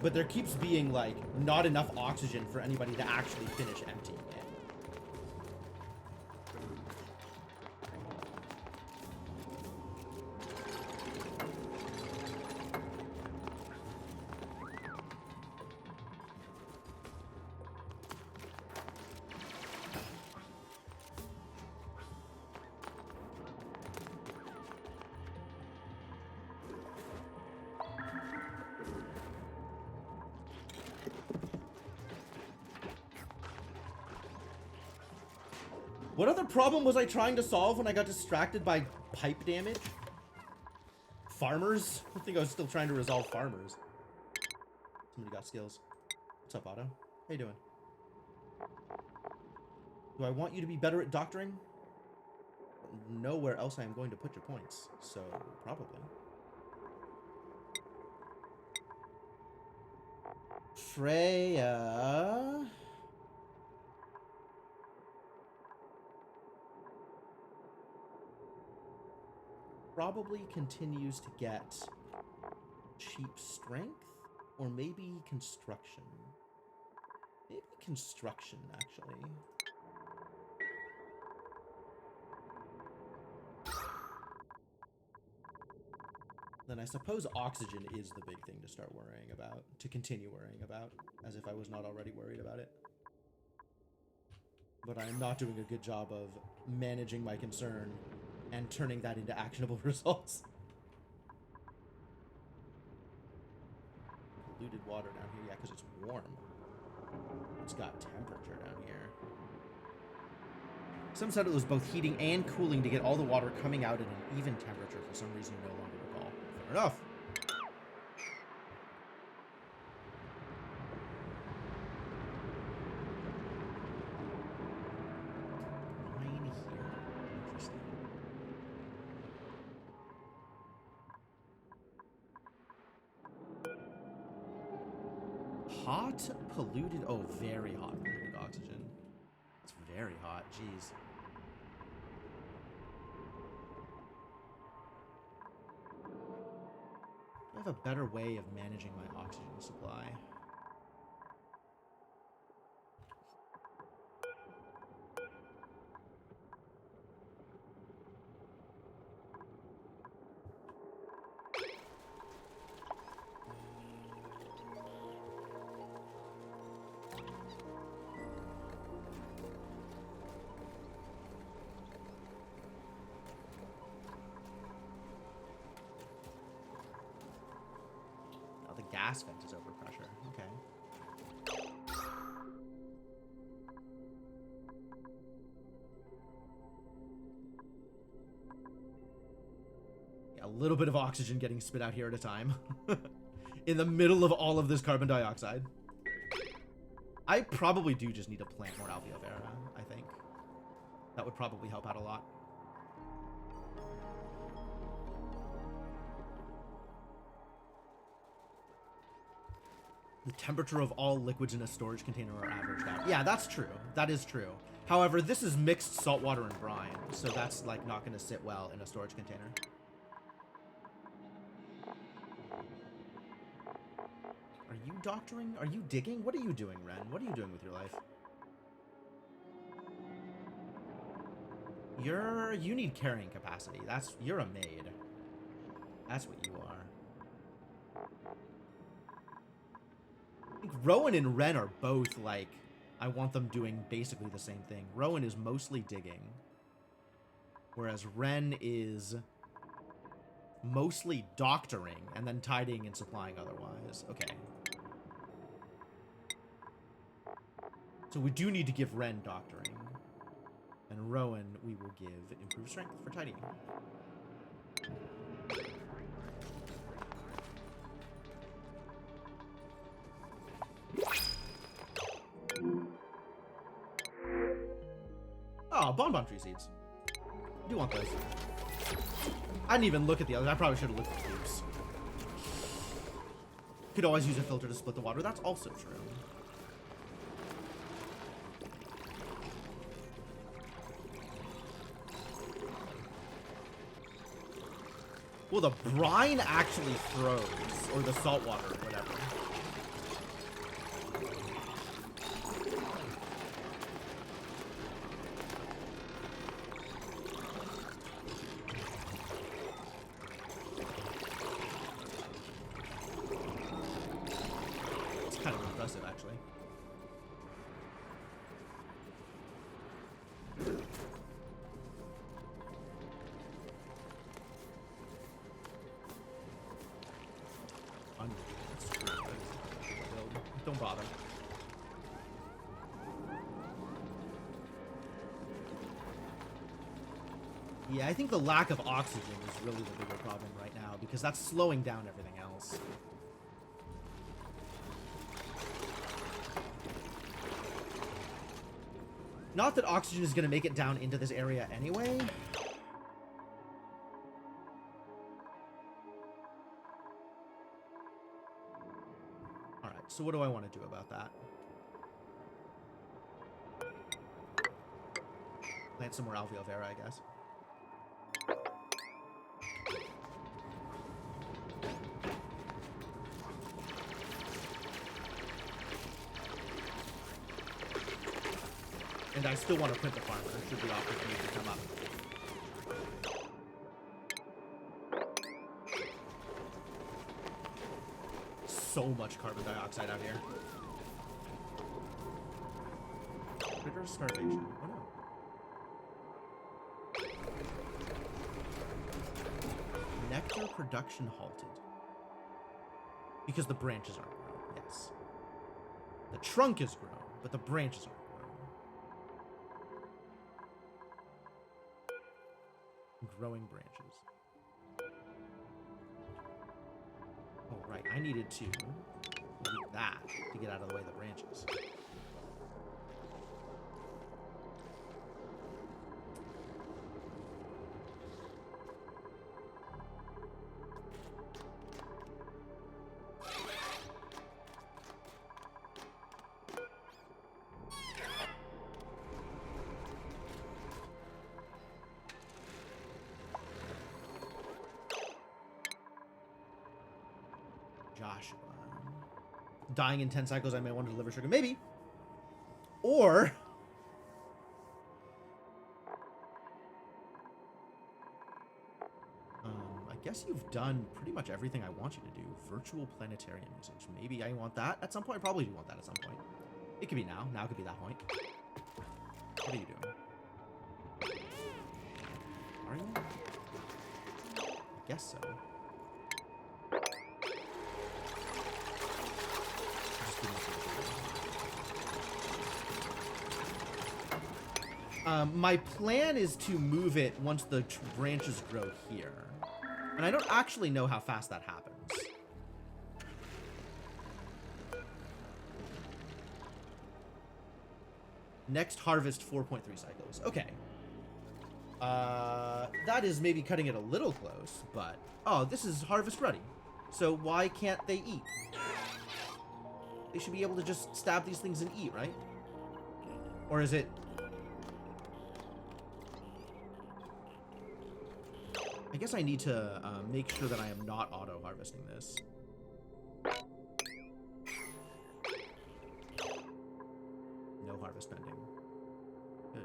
But there keeps being, like, not enough oxygen for anybody to actually finish emptying it. What other problem was I trying to solve when I got distracted by pipe damage? Farmers? I think I was still trying to resolve farmers. Somebody got skills. What's up, Otto? How you doing? Do I want you to be better at doctoring? Know where else I am going to put your points, so probably. Freya... probably continues to get cheap strength, or maybe construction. Maybe construction, actually. Then I suppose oxygen is the big thing to start worrying about, to continue worrying about, as if I was not already worried about it. But I'm not doing a good job of managing my concern and turning that into actionable results. Polluted water down here, yeah, because it's warm. It's got temperature down here. Some said it was both heating and cooling to get all the water coming out at an even temperature for some reason you no longer recall. Fair enough. Hot, polluted... Oh, very hot polluted oxygen. It's very hot, jeez. I have a better way of managing my oxygen supply. Gas vent is overpressure. Okay. Yeah, a little bit of oxygen getting spit out here at a time. In the middle of all of this carbon dioxide. I probably do just need to plant more alveola, I think. That would probably help out a lot. The temperature of all liquids in a storage container are averaged out. Yeah, that's true. That is true. However, this is mixed saltwater and brine, so that's like not going to sit well in a storage container. Are you doctoring? Are you digging? What are you doing, Ren? What are you doing with your life? You need carrying capacity. You're a maid. That's what you are. I think Rowan and Ren are both, like, I want them doing basically the same thing. Rowan is mostly digging, whereas Ren is mostly doctoring and then tidying and supplying otherwise. Okay. So we do need to give Ren doctoring. And Rowan, we will give improved strength for tidying. Oh, bonbon tree seeds. I do want those. I didn't even look at the others. I probably should have looked at the tubes. Could always use a filter to split the water. That's also true. Well, the brine actually froze. Or the salt water, or whatever. Don't bother. Yeah, I think the lack of oxygen is really the bigger problem right now, because that's slowing down everything else. Not that oxygen is going to make it down into this area anyway. Alright, so what do I want to do about that? Plant some more alveola vera, I guess. And I still want to print the farmer. Should be offered for me to come up. So much carbon dioxide out here. Critter starvation. Oh no. Nectar production halted. Because the branches aren't grown. Yes. The trunk is grown, but the branches aren't. Growing branches. Oh, right. I needed to delete that to get out of the way of the branches. gosh. Dying in 10 cycles, I may want to deliver sugar. Maybe. Or... I guess you've done pretty much everything I want you to do. Virtual planetarium usage. Maybe I want that at some point. I probably do want that at some point. It could be now. Now could be that point. What are you doing? Are you? I guess so. My plan is to move it once the branches grow here. And I don't actually know how fast that happens. Next harvest 4.3 cycles. Okay. That is maybe cutting it a little close, but... Oh, this is harvest ready. So why can't they eat? They should be able to just stab these things and eat, right? Or is it... I guess I need to make sure that I am not auto-harvesting this. No harvest pending. Good.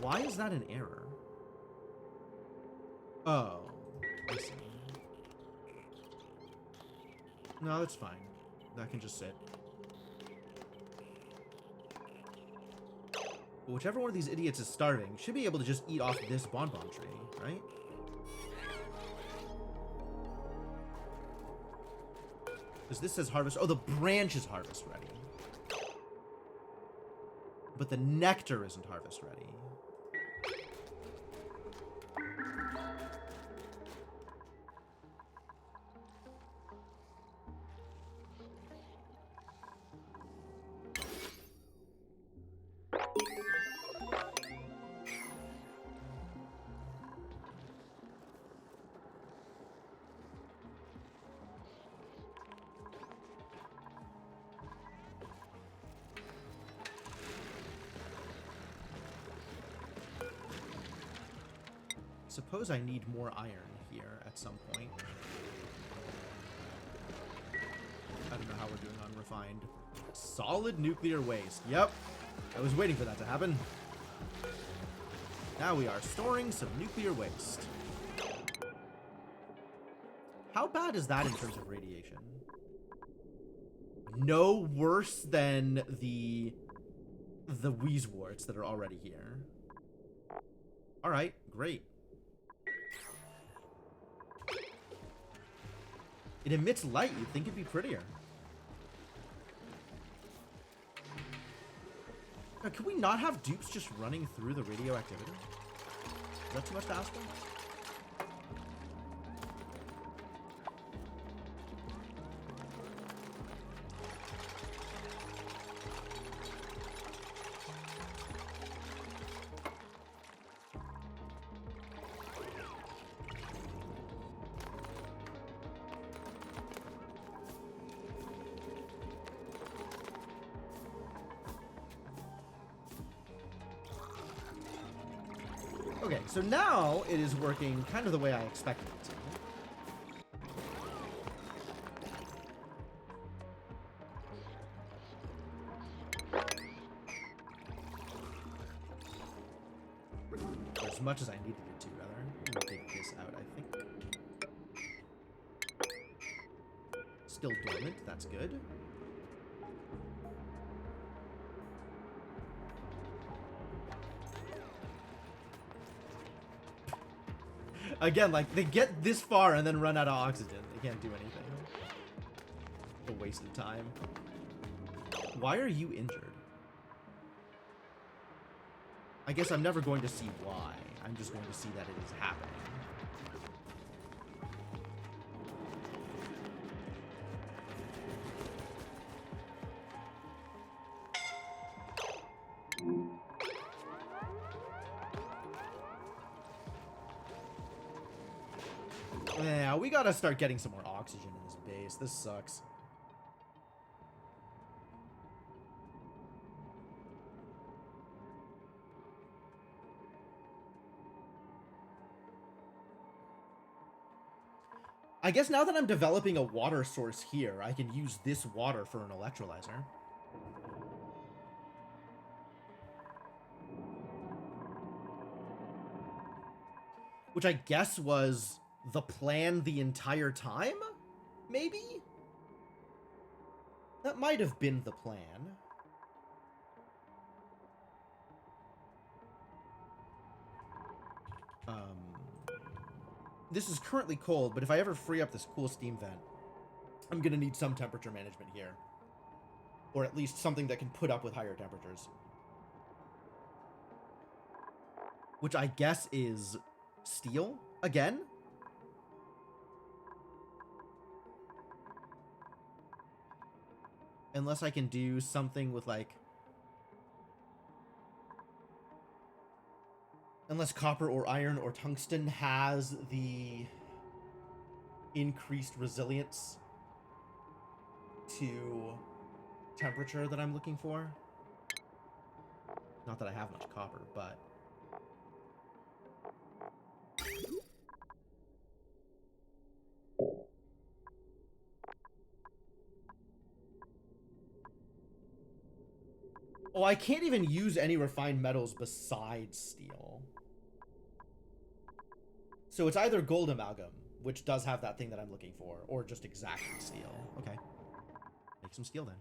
Why is that an error? Oh, I see. No, that's fine. That can just sit. But whichever one of these idiots is starving should be able to just eat off this bonbon tree, right? Because this says harvest. Oh, the branch is harvest ready. But the nectar isn't harvest ready. Suppose I need more iron here at some point. I don't know how we're doing on refined. Solid nuclear waste. Yep. I was waiting for that to happen. Now we are storing some nuclear waste. How bad is that in terms of radiation? No worse than the wheezeworts that are already here. Alright, great. It emits light. You'd think it'd be prettier. Now, can we not have dupes just running through the radioactivity? Is that too much to ask for? Okay, so now it is working kind of the way I expected it to. Or as much as I needed it to, rather. I'm gonna take this out, I think. Still dormant, that's good. Again, like, they get this far and then run out of oxygen. They can't do anything. A waste of time. Why are you injured? I guess I'm never going to see why. I'm just going to see that it is happening. Yeah, we gotta start getting some more oxygen in this base. This sucks. I guess now that I'm developing a water source here, I can use this water for an electrolyzer. Which I guess was the plan the entire time? Maybe? That might have been the plan. This is currently cold, but if I ever free up this cool steam vent, I'm gonna need some temperature management here. Or at least something that can put up with higher temperatures. Which I guess is steel again? Unless I can do something with like... Unless copper or iron or tungsten has the increased resilience to temperature that I'm looking for. Not that I have much copper, but... Oh, I can't even use any refined metals besides steel. So it's either gold amalgam, which does have that thing that I'm looking for, or just exactly steel. Okay. Make some steel then.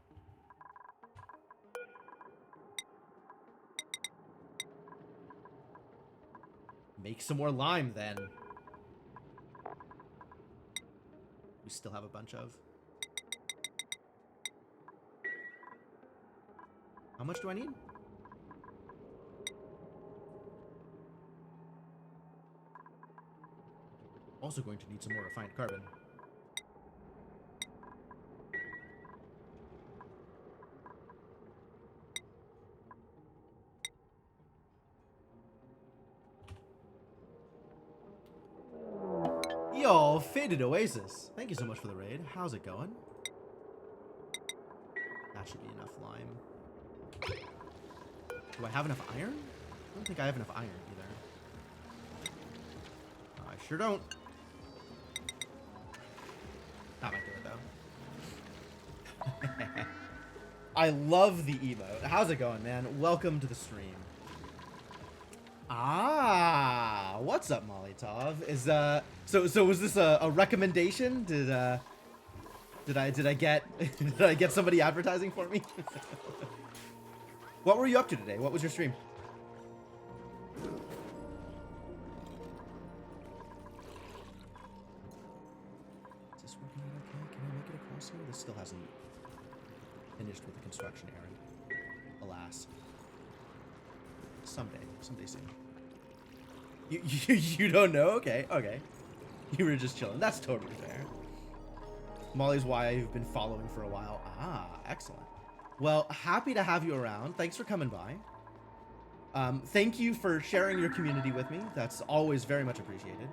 Make some more lime then. We still have a bunch of. How much do I need? Also going to need some more refined carbon. Yo, Faded Oasis. Thank you so much for the raid. How's it going? That should be enough lime. Do I have enough iron? I don't think I have enough iron either. I sure don't. That might do it though. I love the emote. How's it going, man? Welcome to the stream. Ah, what's up, Molotov? Is so was this a recommendation? Did I get did I get somebody advertising for me? What were you up to today? What was your stream? Is this working out okay? Can I make it across here? This still hasn't finished with the construction errand. Alas. Someday soon. You don't know? Okay. You were just chilling. That's totally fair. Molly's why you've been following for a while. Ah, excellent. Well, happy to have you around. Thanks for coming by. Thank you for sharing your community with me. That's always very much appreciated.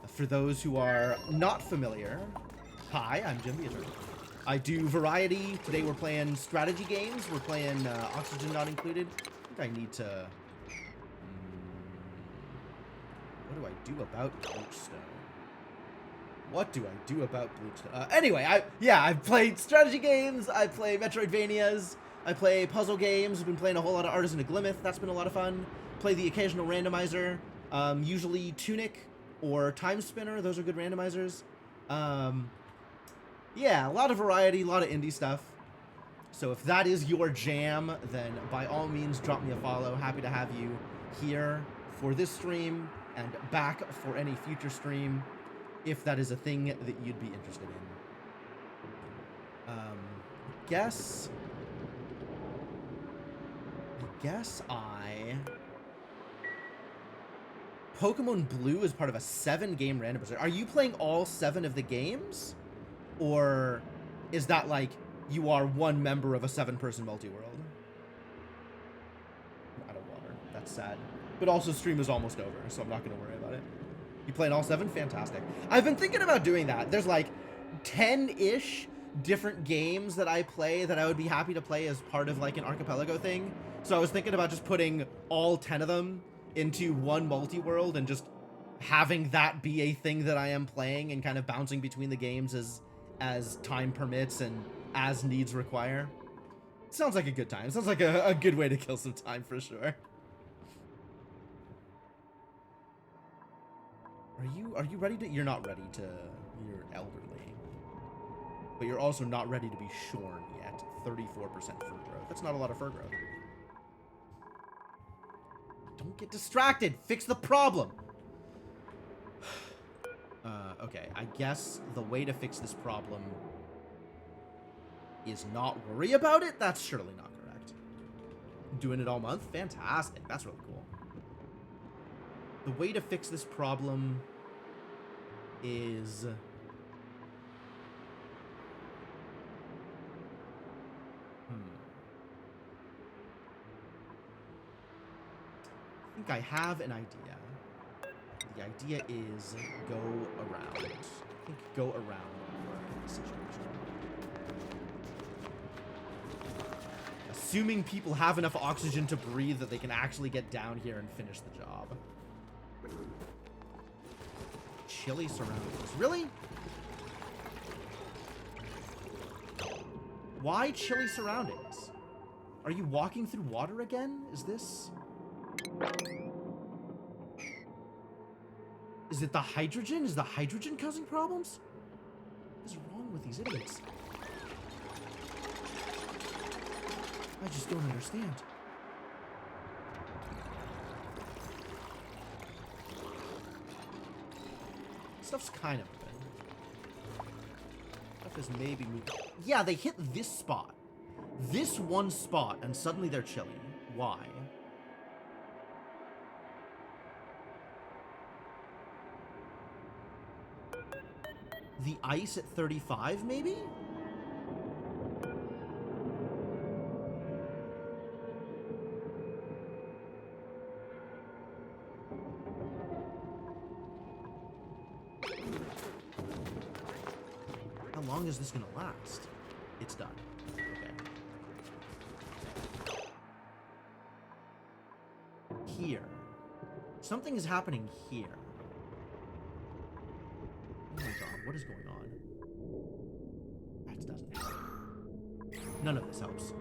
For those who are not familiar, hi, I'm Jim the Eternal. I do variety. Today we're playing strategy games. We're playing Oxygen Not Included. I think I need to... what do I do about Bleachstone? What do I do about Bleachstone? Anyway, I play strategy games. I play Metroidvanias. I play puzzle games. I've been playing a whole lot of Artisan of Glimmeth. That's been a lot of fun. Play the occasional randomizer. Usually Tunic or Time Spinner. Those are good randomizers. Yeah, a lot of variety, a lot of indie stuff. So if that is your jam, then by all means drop me a follow. Happy to have you here for this stream and back for any future stream, if that is a thing that you'd be interested in. Pokemon Blue is part of a 7-game randomizer. Are you playing all 7 of the games? Or is that like you are one member of a 7-person multi-world? I'm out of water. That's sad. But also stream is almost over, so I'm not going to worry about it. You playing all 7? Fantastic. I've been thinking about doing that. There's like 10-ish different games that I play that I would be happy to play as part of like an archipelago thing. So I was thinking about just putting all 10 of them into one multi-world and just having that be a thing that I am playing and kind of bouncing between the games as time permits and as needs require. Sounds like a good time. Sounds like a good way to kill some time for sure. Are you ready to... You're not ready to... You're elderly. But you're also not ready to be shorn yet. 34% fur growth. That's not a lot of fur growth. Don't get distracted. Fix the problem. Okay. I guess the way to fix this problem is not worry about it? That's surely not correct. Doing it all month? Fantastic. That's really cool. The way to fix this problem is... I think I have an idea. The idea is go around. I think go around for the situation. Assuming people have enough oxygen to breathe that they can actually get down here and finish the job. Chilly surroundings. Really? Why chilly surroundings? Are you walking through water again? Is this... Is it the hydrogen? Is the hydrogen causing problems? What is wrong with these idiots? I just don't understand. Stuff's kind of open. Stuff is maybe moving. Yeah, they hit this spot. This one spot, and suddenly they're chilly. Why? The ice at 35, maybe? How long is this gonna last? It's done. Okay. Here. Something is happening here. Oh my god, what is going on? That doesn't help. None of this helps.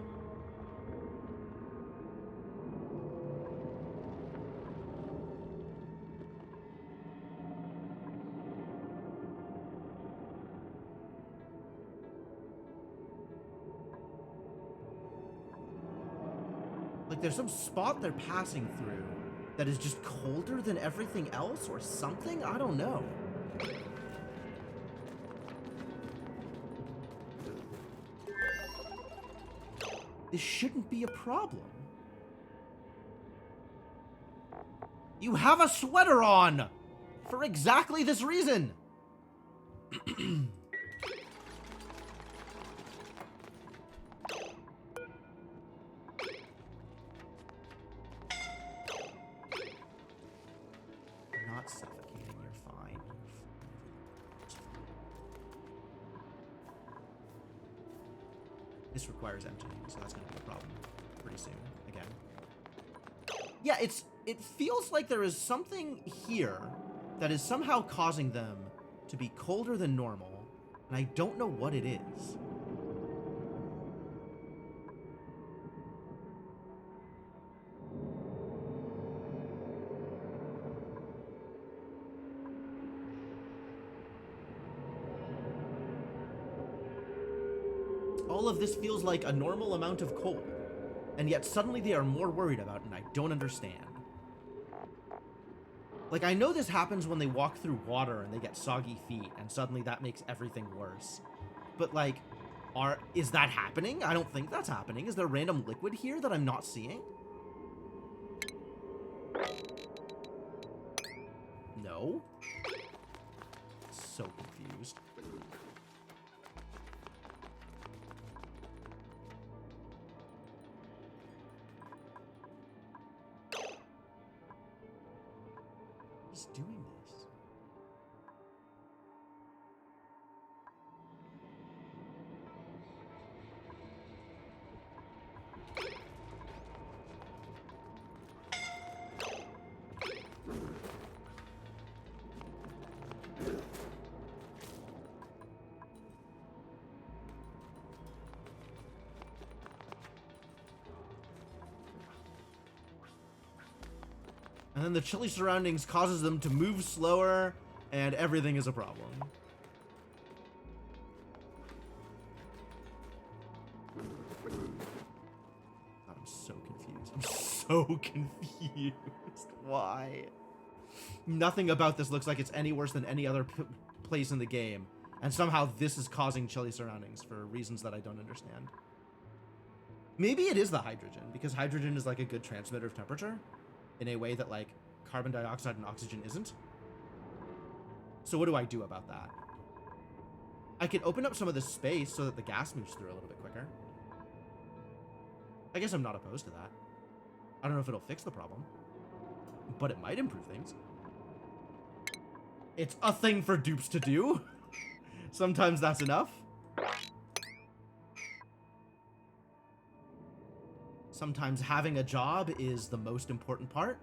Like, there's some spot they're passing through that is just colder than everything else or something? I don't know. This shouldn't be a problem. You have a sweater on! For exactly this reason! You're not suffocating, you're fine. This requires emptying, so that's going to be a problem pretty soon, again. Yeah, it feels like there is something here that is somehow causing them to be colder than normal, and I don't know what it is. All of this feels like a normal amount of cold, and yet suddenly they are more worried about it, and I don't understand. Like, I know this happens when they walk through water and they get soggy feet, and suddenly that makes everything worse. But, like, is that happening? I don't think that's happening. Is there random liquid here that I'm not seeing? No. So confused. He's doing this. And then the chilly surroundings causes them to move slower, and everything is a problem. I'm so confused. I'm so confused. Why? Nothing about this looks like it's any worse than any other place in the game. And somehow this is causing chilly surroundings for reasons that I don't understand. Maybe it is the hydrogen, because hydrogen is like a good transmitter of temperature in a way that like carbon dioxide and oxygen isn't. So what do I do about that? I can open up some of this space so that the gas moves through a little bit quicker. I guess I'm not opposed to that. I don't know if it'll fix the problem, but it might improve things. It's a thing for dupes to do. Sometimes that's enough. Sometimes having a job is the most important part.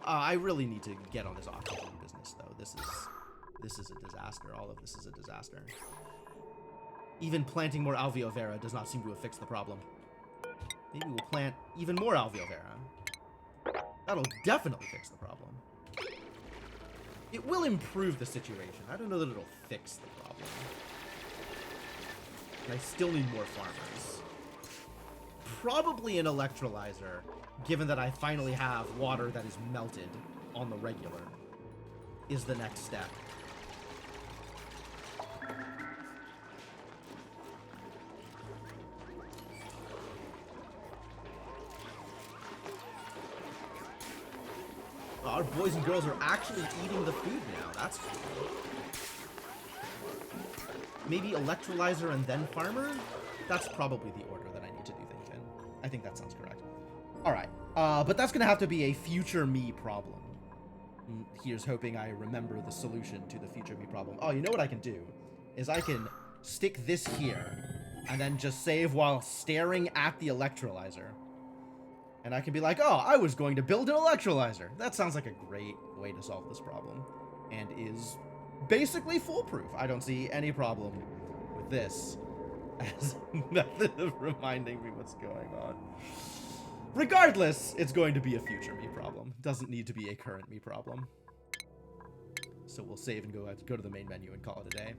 I really need to get on this oxygen business, though. This is a disaster. All of this is a disaster. Even planting more alveo vera does not seem to have fixed the problem. Maybe we'll plant even more alveo vera. That'll definitely fix the problem. It will improve the situation. I don't know that it'll fix the problem. And I still need more farmers. Probably an electrolyzer, given that I finally have water that is melted on the regular, is the next step. Our boys and girls are actually eating the food now. That's cool. Maybe electrolyzer and then farmer? That's probably the order that I need to do things in. I think that sounds correct. All right. But that's going to have to be a future me problem. Here's hoping I remember the solution to the future me problem. Oh, you know what I can do? Is I can stick this here and then just save while staring at the electrolyzer. And I can be like, oh, I was going to build an electrolyzer. That sounds like a great way to solve this problem. And is basically foolproof. I don't see any problem with this as a method of reminding me what's going on. Regardless, it's going to be a future me problem. Doesn't need to be a current me problem. So we'll save and go to the main menu and call it a day.